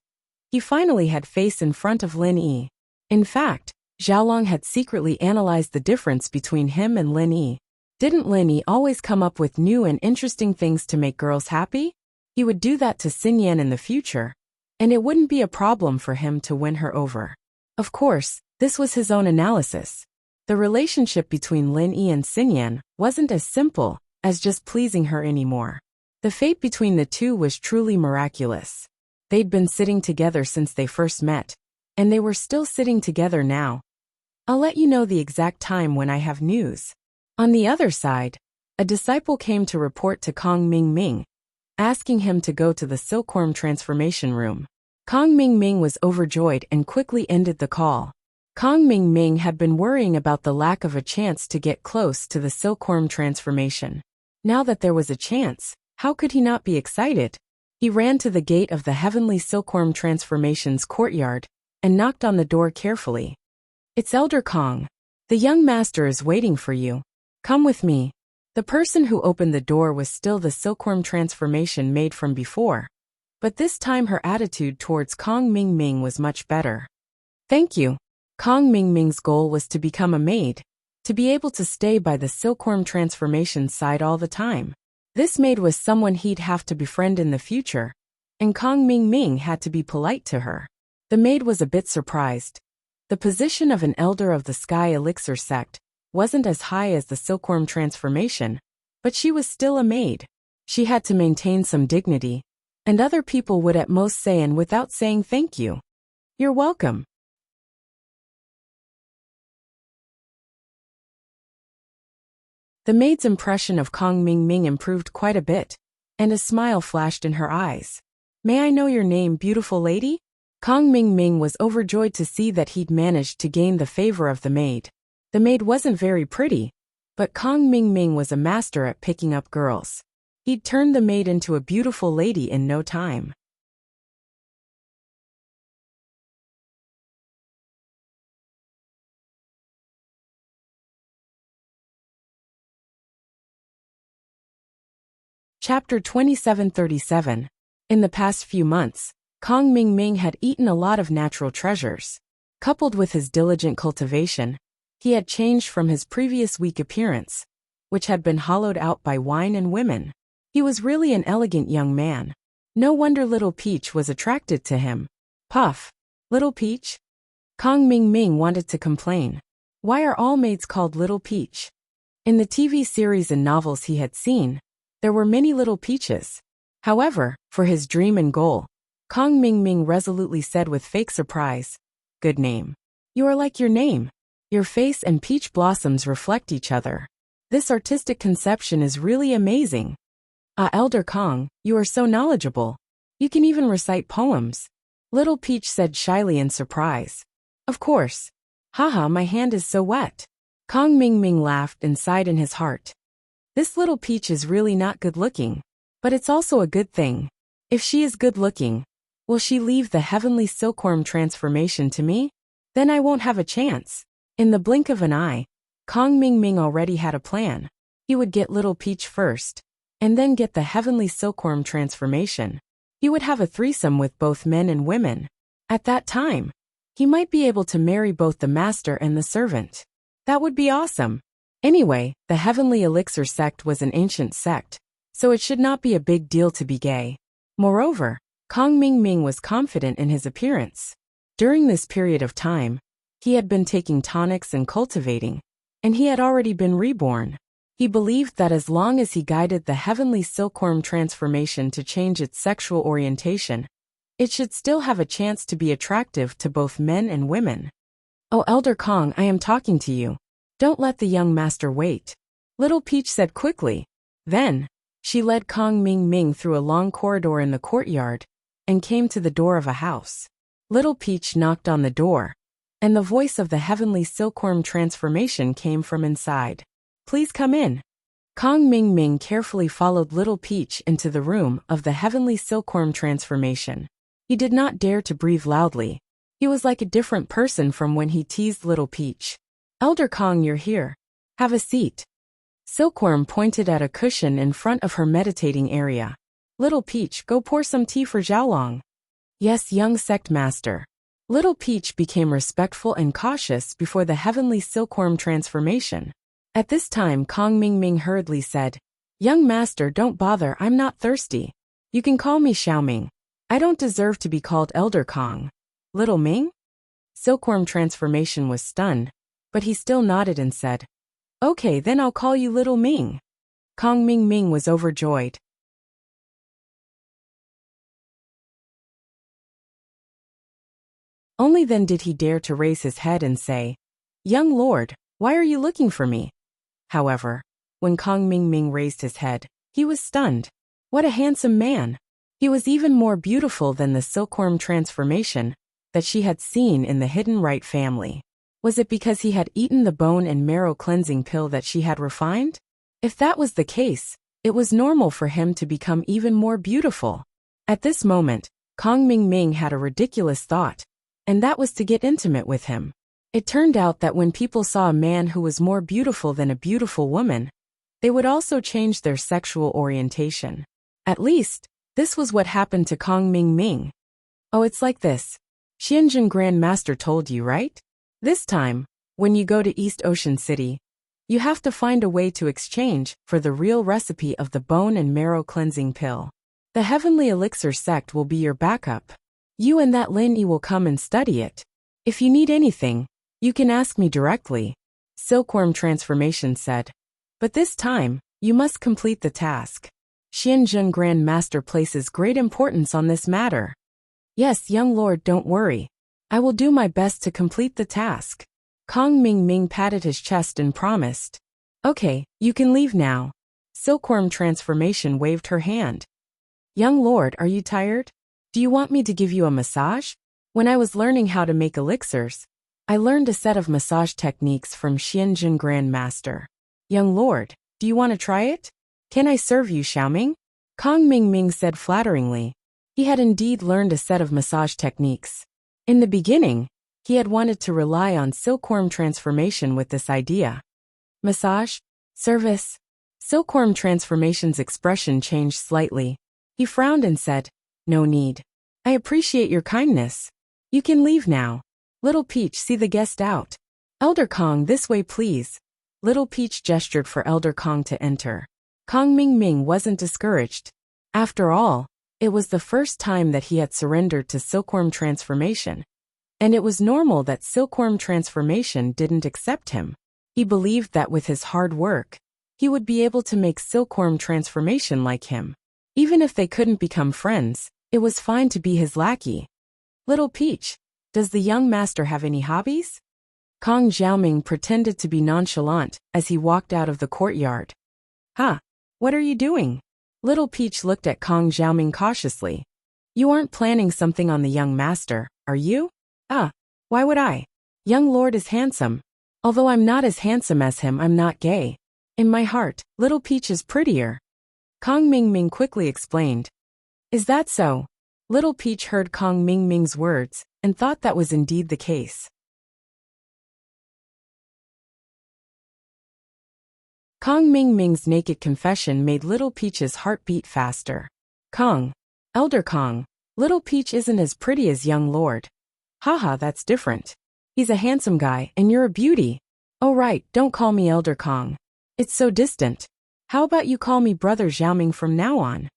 He finally had face in front of Lin Yi. In fact, Xiaolong had secretly analyzed the difference between him and Lin Yi. Didn't Lin Yi always come up with new and interesting things to make girls happy? He would do that to Xingyan in the future, and it wouldn't be a problem for him to win her over. Of course, this was his own analysis. The relationship between Lin Yi and Xingyan wasn't as simple as just pleasing her anymore. The fate between the two was truly miraculous. They'd been sitting together since they first met, and they were still sitting together now. I'll let you know the exact time when I have news. On the other side, a disciple came to report to Kong Ming, asking him to go to the silkworm transformation room. Kong Ming was overjoyed and quickly ended the call. Kong Ming Ming had been worrying about the lack of a chance to get close to the silkworm transformation. Now that there was a chance, how could he not be excited? He ran to the gate of the heavenly silkworm transformation's courtyard and knocked on the door carefully. "It's Elder Kong. The young master is waiting for you. Come with me." The person who opened the door was still the silkworm transformation maid from before, but this time her attitude towards Kong Ming Ming was much better. "Thank you." Kong Ming Ming's goal was to become a maid, to be able to stay by the silkworm transformation side all the time. This maid was someone he'd have to befriend in the future, and Kong Ming Ming had to be polite to her. The maid was a bit surprised. The position of an elder of the Sky Elixir sect wasn't as high as the silkworm transformation, but she was still a maid. She had to maintain some dignity, and other people would at most say and without saying thank you. "You're welcome." The maid's impression of Kong Ming Ming improved quite a bit, and a smile flashed in her eyes. "May I know your name, beautiful lady?" Kong Ming Ming was overjoyed to see that he'd managed to gain the favor of the maid. The maid wasn't very pretty, but Kong Ming Ming was a master at picking up girls. He'd turned the maid into a beautiful lady in no time. Chapter 2737. In the past few months, Kong Ming Ming had eaten a lot of natural treasures. Coupled with his diligent cultivation, he had changed from his previous weak appearance, which had been hollowed out by wine and women. He was really an elegant young man. No wonder Little Peach was attracted to him. Puff. Little Peach? Kong Ming Ming wanted to complain. Why are all maids called Little Peach? In the TV series and novels he had seen, there were many Little Peaches. However, for his dream and goal, Kong Ming Ming resolutely said with fake surprise, "Good name. You are like your name. Your face and peach blossoms reflect each other. This artistic conception is really amazing. Ah, Elder Kong, you are so knowledgeable. You can even recite poems." Little Peach said shyly in surprise. "Of course. Haha, my hand is so wet." Kong Ming Ming laughed and sighed in his heart. This Little Peach is really not good looking, but it's also a good thing. If she is good looking, will she leave the heavenly silkworm transformation to me? Then I won't have a chance. In the blink of an eye, Kong Ming Ming already had a plan. He would get Little Peach first, and then get the heavenly silkworm transformation. He would have a threesome with both men and women. At that time, he might be able to marry both the master and the servant. That would be awesome. Anyway, the Heavenly Elixir sect was an ancient sect, so it should not be a big deal to be gay. Moreover, Kong Ming Ming was confident in his appearance. During this period of time, he had been taking tonics and cultivating, and he had already been reborn. He believed that as long as he guided the heavenly silkworm transformation to change its sexual orientation, it should still have a chance to be attractive to both men and women. "Oh, Elder Kong, I am talking to you. Don't let the young master wait," Little Peach said quickly. Then, she led Kong Ming Ming through a long corridor in the courtyard and came to the door of a house. Little Peach knocked on the door, and the voice of the heavenly silkworm transformation came from inside. "Please come in." Kong Ming Ming carefully followed Little Peach into the room of the heavenly silkworm transformation. He did not dare to breathe loudly. He was like a different person from when he teased Little Peach. "Elder Kong, you're here. Have a seat." Silkworm pointed at a cushion in front of her meditating area. "Little Peach, go pour some tea for Xiaolong." "Yes, young sect master." Little Peach became respectful and cautious before the heavenly silkworm transformation. At this time, Kong Ming Ming hurriedly said, "Young master, don't bother, I'm not thirsty. You can call me Xiaoming. I don't deserve to be called Elder Kong." "Little Ming?" Silkworm transformation was stunned, but he still nodded and said, "Okay, then I'll call you Little Ming." Kong Ming Ming was overjoyed. Only then did he dare to raise his head and say, "Young lord, why are you looking for me?" However, when Kong Ming Ming raised his head, he was stunned. What a handsome man! He was even more beautiful than the silkworm transformation that she had seen in the Hidden Right family. Was it because he had eaten the bone and marrow cleansing pill that she had refined? If that was the case, it was normal for him to become even more beautiful. At this moment, Kong Ming had a ridiculous thought, and that was to get intimate with him. It turned out that when people saw a man who was more beautiful than a beautiful woman, they would also change their sexual orientation. At least, this was what happened to Kong Ming. Oh, it's like this. Xianjun Grand Master told you, right? This time, when you go to East Ocean City, you have to find a way to exchange for the real recipe of the bone and marrow cleansing pill. The Heavenly Elixir sect will be your backup. You and that Lin Yi will come and study it. If you need anything, you can ask me directly, Silkworm Transformation said. But this time, you must complete the task. Xianjun Grand Master places great importance on this matter. Yes, young lord, don't worry. I will do my best to complete the task. Kong Ming patted his chest and promised. Okay, you can leave now. Silkworm Transformation waved her hand. Young lord, are you tired? Do you want me to give you a massage? When I was learning how to make elixirs, I learned a set of massage techniques from Xianjun Grand Master. Young lord, do you want to try it? Can I serve you, Xiaoming? Kong Ming said flatteringly. He had indeed learned a set of massage techniques. In the beginning, he had wanted to rely on Silkworm Transformation with this idea. Massage? Service? Silkworm Transformation's expression changed slightly. He frowned and said, No need. I appreciate your kindness. You can leave now. Little Peach, see the guest out. Elder Kong, this way please. Little Peach gestured for Elder Kong to enter. Kong Ming wasn't discouraged. After all, it was the first time that he had surrendered to Silkworm Transformation. And it was normal that Silkworm Transformation didn't accept him. He believed that with his hard work, he would be able to make Silkworm Transformation like him. Even if they couldn't become friends, it was fine to be his lackey. Little Peach, does the young master have any hobbies? Kong Xiaoming pretended to be nonchalant as he walked out of the courtyard. Huh? What are you doing? Little Peach looked at Kong Xiaoming cautiously. You aren't planning something on the young master, are you? Why would I? Young lord is handsome. Although I'm not as handsome as him, I'm not gay. In my heart, Little Peach is prettier. Kong Ming quickly explained. Is that so? Little Peach heard Kong Ming's words and thought that was indeed the case. Kong Ming's naked confession made Little Peach's heart beat faster. Kong. Elder Kong. Little Peach isn't as pretty as young lord. Haha, that's different. He's a handsome guy and you're a beauty. Oh right, don't call me Elder Kong. It's so distant. How about you call me Brother Xiaoming from now on?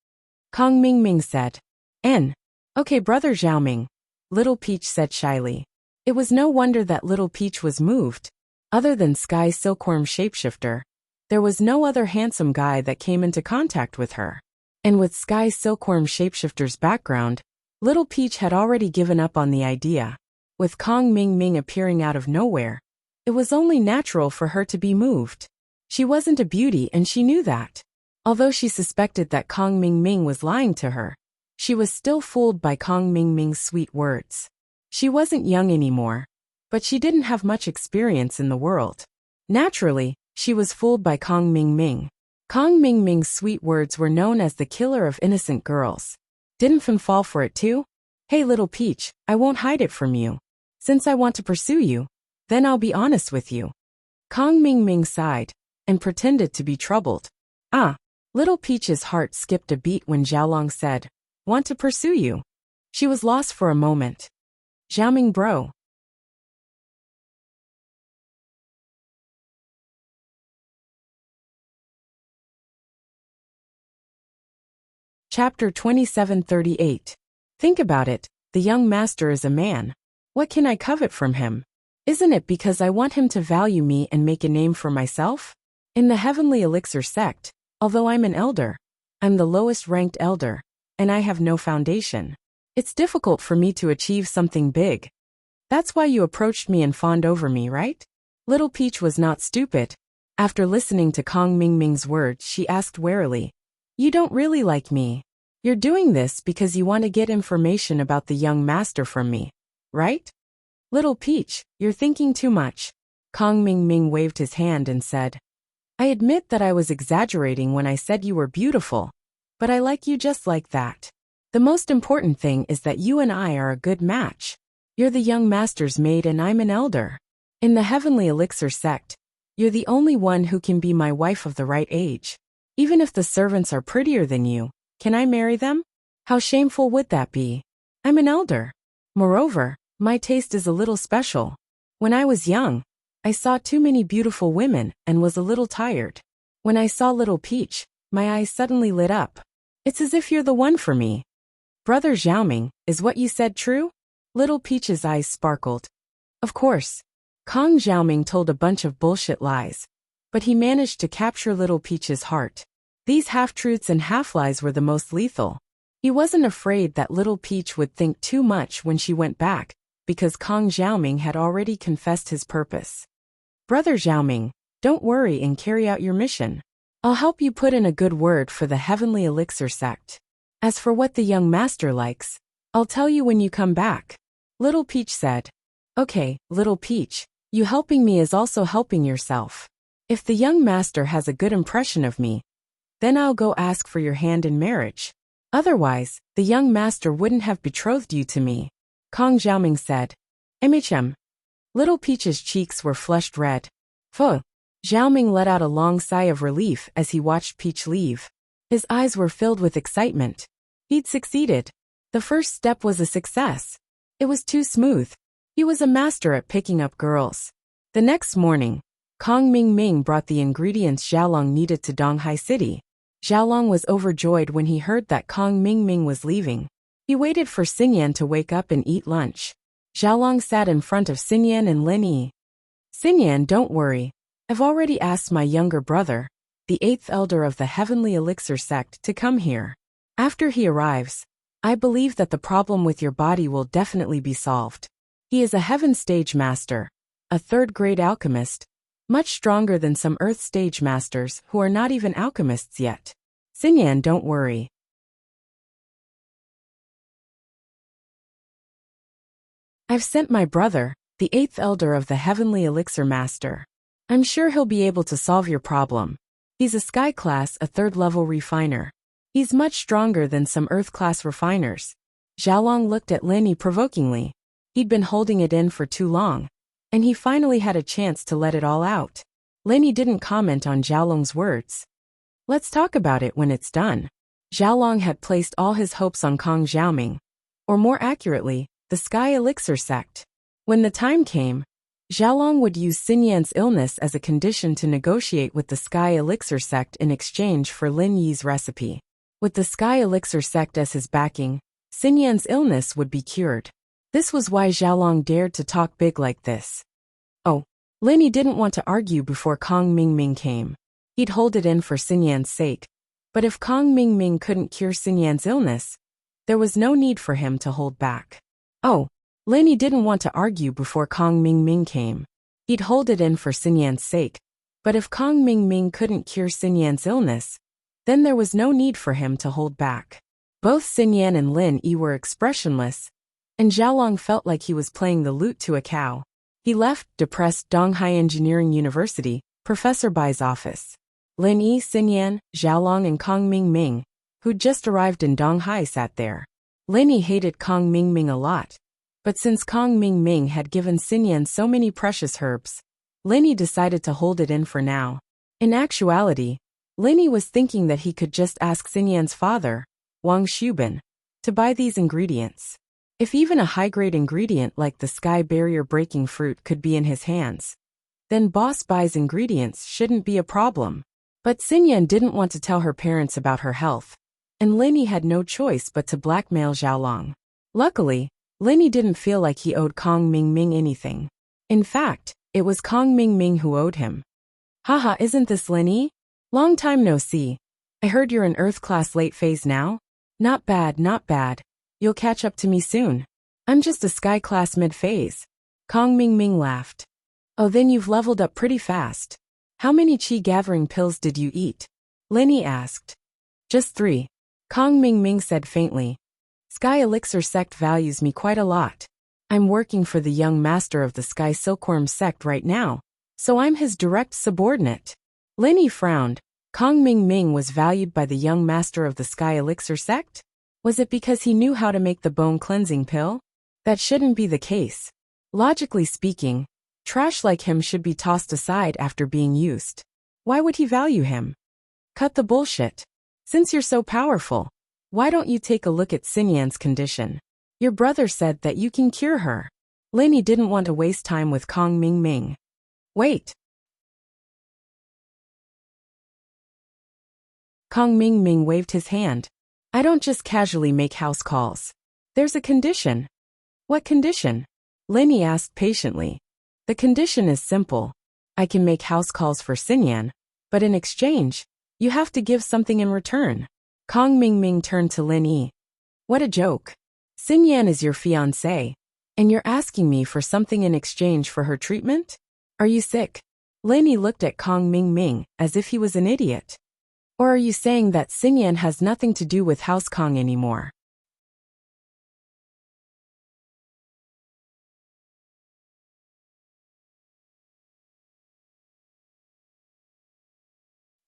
Kong Ming said. Okay, Brother Xiaoming. Little Peach said shyly. It was no wonder that Little Peach was moved. Other than Sky Silkworm Shapeshifter, there was no other handsome guy that came into contact with her. And with Sky Silkworm Shapeshifter's background, Little Peach had already given up on the idea. With Kong Ming appearing out of nowhere, it was only natural for her to be moved. She wasn't a beauty and she knew that. Although she suspected that Kong Ming was lying to her, she was still fooled by Kong Ming's sweet words. She wasn't young anymore, but she didn't have much experience in the world. Naturally, she was fooled by Kong Ming. Kong Ming's sweet words were known as the killer of innocent girls. Didn't Fan fall for it too? Hey Little Peach, I won't hide it from you. Since I want to pursue you, then I'll be honest with you. Kong Ming sighed and pretended to be troubled. Little Peach's heart skipped a beat when Xiaolong said, Want to pursue you? She was lost for a moment. Xiaoming bro. Chapter 2738. Think about it, the young master is a man. What can I covet from him? Isn't it because I want him to value me and make a name for myself? In the Heavenly Elixir sect, although I'm an elder, I'm the lowest ranked elder, and I have no foundation. It's difficult for me to achieve something big. That's why you approached me and fawned over me, right? Little Peach was not stupid. After listening to Kong Ming's words, she asked warily, You don't really like me. You're doing this because you want to get information about the young master from me, right? Little Peach, you're thinking too much. Kong Ming Ming waved his hand and said, I admit that I was exaggerating when I said you were beautiful, but I like you just like that. The most important thing is that you and I are a good match. You're the young master's maid and I'm an elder. In the Heavenly Elixir sect, you're the only one who can be my wife of the right age. Even if the servants are prettier than you, can I marry them? How shameful would that be? I'm an elder. Moreover, my taste is a little special. When I was young, I saw too many beautiful women and was a little tired. When I saw Little Peach, my eyes suddenly lit up. It's as if you're the one for me. Brother Xiaoming, is what you said true? Little Peach's eyes sparkled. Of course. Kong Xiaoming told a bunch of bullshit lies, but he managed to capture Little Peach's heart. These half-truths and half-lies were the most lethal. He wasn't afraid that Little Peach would think too much when she went back, because Kong Xiaoming had already confessed his purpose. Brother Xiaoming, don't worry and carry out your mission. I'll help you put in a good word for the Heavenly Elixir sect. As for what the young master likes, I'll tell you when you come back. Little Peach said. Okay, Little Peach, you helping me is also helping yourself. If the young master has a good impression of me, then I'll go ask for your hand in marriage. Otherwise, the young master wouldn't have betrothed you to me. Kong Xiaoming said. MHM. Little Peach's cheeks were flushed red. Pho. Xiaoming let out a long sigh of relief as he watched Peach leave. His eyes were filled with excitement. He'd succeeded. The first step was a success. It was too smooth. He was a master at picking up girls. The next morning, Kong Ming Ming brought the ingredients Xiaolong needed to Donghai City. Xiaolong was overjoyed when he heard that Kong Ming Ming was leaving. He waited for Xingyan to wake up and eat lunch. Xiaolong sat in front of Xingyan and Lin Yi. Xingyan, don't worry. I've already asked my younger brother, the 8th elder of the Heavenly Elixir sect, to come here. After he arrives, I believe that the problem with your body will definitely be solved. He is a heaven stage master, a third-grade alchemist, much stronger than some earth stage masters who are not even alchemists yet. Xingyan, don't worry. I've sent my brother, the 8th elder of the Heavenly Elixir master. I'm sure he'll be able to solve your problem. He's a sky class, a third-level refiner. He's much stronger than some earth-class refiners. Xiaolong looked at Lin Yi provokingly. He'd been holding it in for too long, and he finally had a chance to let it all out. Lin Yi didn't comment on Xiaolong's words. Let's talk about it when it's done. Xiaolong had placed all his hopes on Kong Xiaoming, or more accurately, the Sky Elixir sect. When the time came, Xiaolong would use Xingyan's illness as a condition to negotiate with the Sky Elixir sect in exchange for Lin Yi's recipe. With the Sky Elixir sect as his backing, Xingyan's illness would be cured. This was why Xiaolong dared to talk big like this. Oh, Lin Yi didn't want to argue before Kong Ming Ming came. He'd hold it in for Xingyan's sake, but if Kong Ming Ming couldn't cure Xingyan's illness, there was no need for him to hold back. Oh, Lin Yi didn't want to argue before Kong Ming Ming came. He'd hold it in for Xingyan's sake, but if Kong Ming Ming couldn't cure Xingyan's illness, then there was no need for him to hold back. Both Xingyan and Lin Yi were expressionless, and Xiaolong felt like he was playing the lute to a cow. He left, depressed, Donghai Engineering University, Professor Bai's office. Lin Yi, Xingyan, Xiaolong and Kong Ming Ming, who'd just arrived in Donghai, sat there. Lin Yi hated Kong Ming Ming a lot, but since Kong Ming Ming had given Xingyan so many precious herbs, Lin Yi decided to hold it in for now. In actuality, Lin Yi was thinking that he could just ask Xingyan's father, Wang Shubin, to buy these ingredients. If even a high-grade ingredient like the sky barrier-breaking fruit could be in his hands, then Boss Bai's ingredients shouldn't be a problem. But Xingyan didn't want to tell her parents about her health, and Lin Yi had no choice but to blackmail Xiaolong. Luckily, Lin Yi didn't feel like he owed Kong Ming Ming anything. In fact, it was Kong Ming Ming who owed him. Haha, isn't this Lin Yi? Long time no see. I heard you're in Earth class late phase now? Not bad, not bad. You'll catch up to me soon. I'm just a sky class mid-phase. Kong Ming Ming laughed. Oh, then you've leveled up pretty fast. How many chi gathering pills did you eat? Lin Yi asked. Just 3. Kong Ming Ming said faintly. Sky Elixir sect values me quite a lot. I'm working for the young master of the Sky Silkworm sect right now, so I'm his direct subordinate. Linny frowned. Kong Ming Ming was valued by the young master of the Sky Elixir sect? Was it because he knew how to make the bone cleansing pill? That shouldn't be the case. Logically speaking, trash like him should be tossed aside after being used. Why would he value him? Cut the bullshit. Since you're so powerful, why don't you take a look at Xinyan's condition? Your brother said that you can cure her. Linny didn't want to waste time with Kong Ming Ming. Wait. Kong Ming Ming waved his hand. I don't just casually make house calls. There's a condition. What condition? Linny asked patiently. The condition is simple. I can make house calls for Xinyan, but in exchange, you have to give something in return. Kong Ming Ming turned to Linny. What a joke. Xinyan is your fiancé, and you're asking me for something in exchange for her treatment? Are you sick? Linny looked at Kong Ming Ming as if he was an idiot. Or are you saying that Xinyan has nothing to do with House Kong anymore?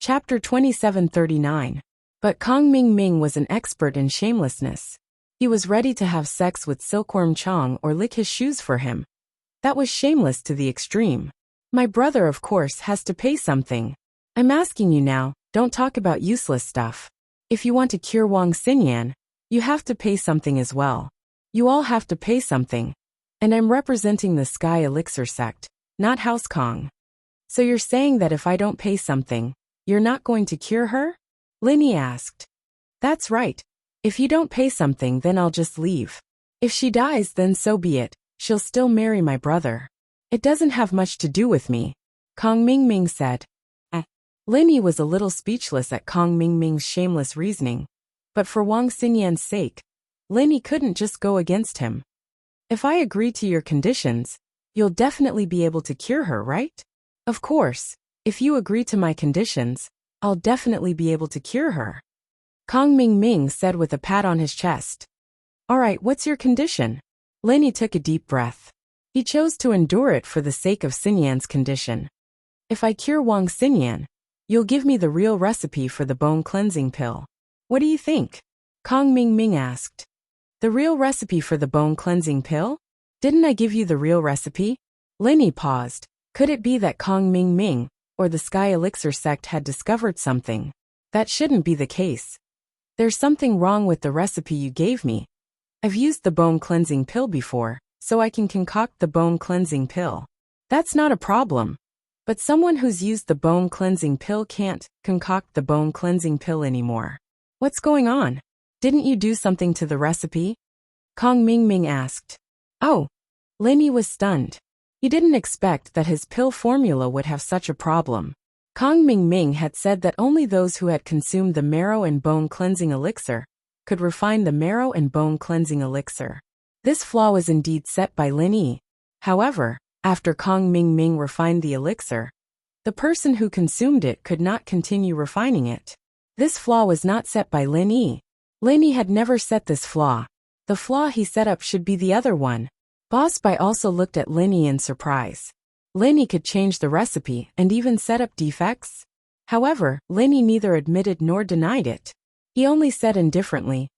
Chapter 2739. But Kong Ming Ming was an expert in shamelessness. He was ready to have sex with Silkworm Chong or lick his shoes for him. That was shameless to the extreme. My brother, of course, has to pay something. I'm asking you now, don't talk about useless stuff. If you want to cure Wang Xinyan, you have to pay something as well. You all have to pay something. And I'm representing the Sky Elixir sect, not House Kong. So you're saying that if I don't pay something, you're not going to cure her? Linny asked. That's right. If you don't pay something, then I'll just leave. If she dies, then so be it. She'll still marry my brother. It doesn't have much to do with me. Kong Ming Ming said. Linny was a little speechless at Kong Ming Ming's shameless reasoning. But for Wang Xinyan's sake, Linny couldn't just go against him. If I agree to your conditions, you'll definitely be able to cure her, right? Of course. If you agree to my conditions, I'll definitely be able to cure her. Kong Ming Ming said with a pat on his chest. All right, what's your condition? Linny took a deep breath. He chose to endure it for the sake of Xinyan's condition. If I cure Wang Xinyan, you'll give me the real recipe for the bone cleansing pill. What do you think? Kong Ming Ming asked. The real recipe for the bone cleansing pill? Didn't I give you the real recipe? Linny paused. Could it be that Kong Ming Ming, or the Sky Elixir sect, had discovered something? That shouldn't be the case. There's something wrong with the recipe you gave me. I've used the bone cleansing pill before, so I can concoct the bone cleansing pill. That's not a problem. But someone who's used the bone cleansing pill can't concoct the bone cleansing pill anymore. What's going on? Didn't you do something to the recipe? Kong Ming Ming asked. Oh. Linny was stunned. He didn't expect that his pill formula would have such a problem. Kong Ming Ming had said that only those who had consumed the marrow and bone cleansing elixir could refine the marrow and bone cleansing elixir. This flaw was indeed set by Linny. However, after Kong Ming Ming refined the elixir, the person who consumed it could not continue refining it. This flaw was not set by Linny. Linny had never set this flaw. The flaw he set up should be the other one. Boss Bai also looked at Linny in surprise. Linny could change the recipe and even set up defects. However, Linny neither admitted nor denied it. He only said indifferently,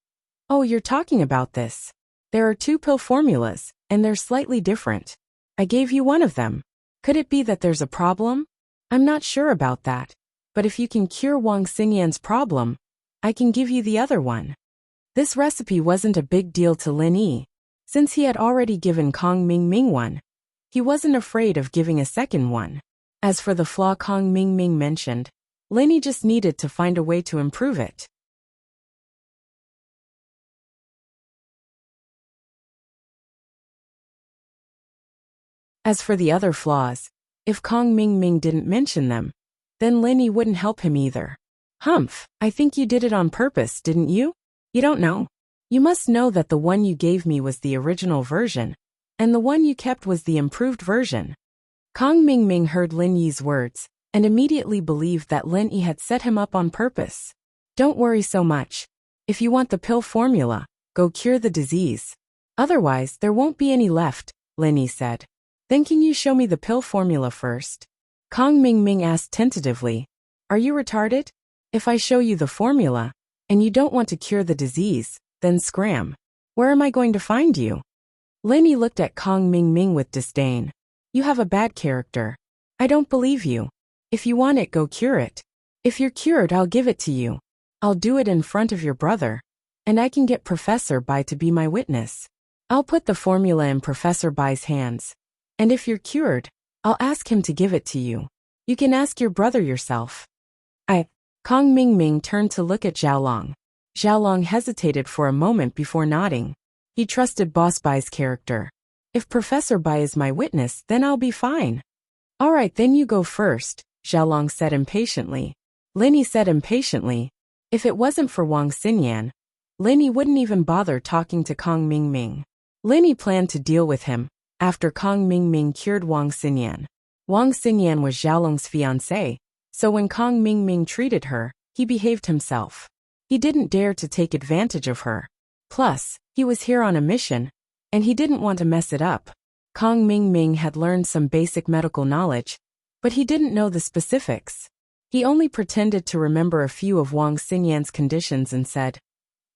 "Oh, you're talking about this. There are two pill formulas, and they're slightly different. I gave you one of them. Could it be that there's a problem? I'm not sure about that. But if you can cure Wang Xinyan's problem, I can give you the other one." This recipe wasn't a big deal to Linny. Since he had already given Kong Ming Ming one, he wasn't afraid of giving a second one. As for the flaw Kong Ming Ming mentioned, Linny just needed to find a way to improve it. As for the other flaws, if Kong Ming Ming didn't mention them, then Linny wouldn't help him either. Humph, I think you did it on purpose, didn't you? You don't know. You must know that the one you gave me was the original version, and the one you kept was the improved version. Kong Ming Ming heard Lin Yi's words, and immediately believed that Lin Yi had set him up on purpose. Don't worry so much. If you want the pill formula, go cure the disease. Otherwise, there won't be any left, Lenny said. Then can you show me the pill formula first? Kong Ming asked tentatively. Are you retarded? If I show you the formula, and you don't want to cure the disease, then scram. Where am I going to find you? Lenny looked at Kong Ming with disdain. You have a bad character. I don't believe you. If you want it, go cure it. If you're cured, I'll give it to you. I'll do it in front of your brother. And I can get Professor Bai to be my witness. I'll put the formula in Professor Bai's hands. And if you're cured, I'll ask him to give it to you. You can ask your brother yourself. Kong Ming turned to look at Xiaolong. Xiaolong hesitated for a moment before nodding. He trusted Boss Bai's character. If Professor Bai is my witness, then I'll be fine. All right, then you go first, Xiaolong said impatiently. Lenny said impatiently. If it wasn't for Wang Xinyan, Lenny wouldn't even bother talking to Kong Ming. Lenny planned to deal with him after Kong Ming cured Wang Xinyan. Wang Xinyan was Xiaolong's fiancée, so when Kong Ming treated her, he behaved himself. He didn't dare to take advantage of her. Plus, he was here on a mission, and he didn't want to mess it up. Kong Ming had learned some basic medical knowledge, but he didn't know the specifics. He only pretended to remember a few of Wang Xinyan's conditions and said,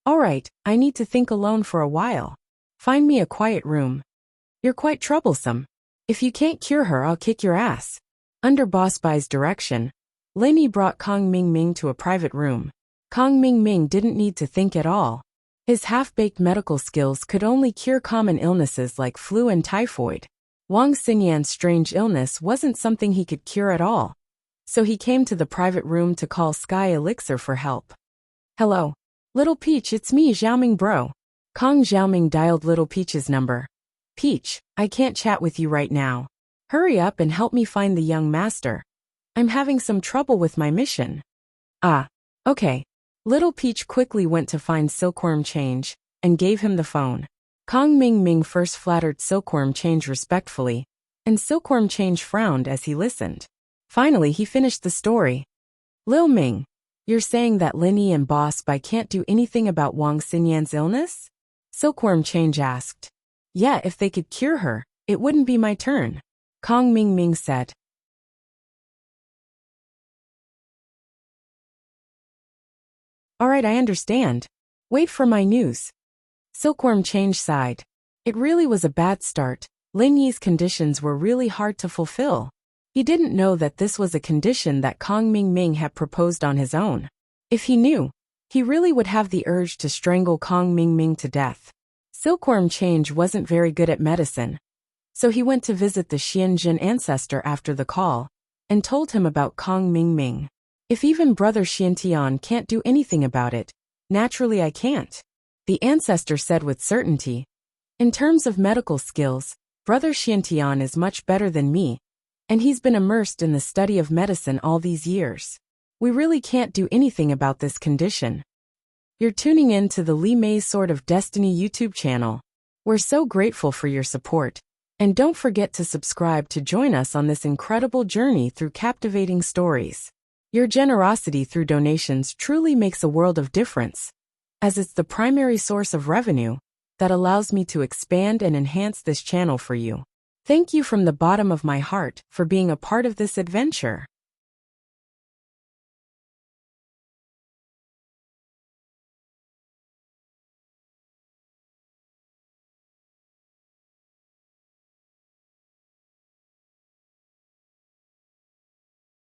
All right, I need to think alone for a while. Find me a quiet room. You're quite troublesome. If you can't cure her, I'll kick your ass. Under Boss Bai's direction, Lenny brought Kong Ming to a private room. Kong Ming didn't need to think at all. His half-baked medical skills could only cure common illnesses like flu and typhoid. Wang Xinyan's strange illness wasn't something he could cure at all. So he came to the private room to call Sky Elixir for help. Hello. Little Peach, it's me, Xiaoming bro. Kong Xiaoming dialed Little Peach's number. Peach, I can't chat with you right now. Hurry up and help me find the young master. I'm having some trouble with my mission. Okay. Little Peach quickly went to find Silkworm Change and gave him the phone. Kong Ming first flattered Silkworm Change respectfully, and Silkworm Change frowned as he listened. Finally, he finished the story. Lil Ming, you're saying that Lenny and Boss Bai can't do anything about Wang Xinyan's illness? Silkworm Change asked. Yeah, if they could cure her, it wouldn't be my turn. Kong Ming said. All right, I understand. Wait for my news. Silkworm Change sighed. It really was a bad start. Lin Yi's conditions were really hard to fulfill. He didn't know that this was a condition that Kong Ming had proposed on his own. If he knew, he really would have the urge to strangle Kong Ming to death. Silkworm Change wasn't very good at medicine, so he went to visit the Xianjin ancestor after the call and told him about Kong Ming. If even Brother Xiantian can't do anything about it, naturally I can't, the ancestor said with certainty. In terms of medical skills, Brother Xiantian is much better than me, and he's been immersed in the study of medicine all these years. We really can't do anything about this condition. You're tuning in to the Li Mei Sword of Destiny YouTube channel. We're so grateful for your support, and don't forget to subscribe to join us on this incredible journey through captivating stories. Your generosity through donations truly makes a world of difference, as it's the primary source of revenue that allows me to expand and enhance this channel for you. Thank you from the bottom of my heart for being a part of this adventure.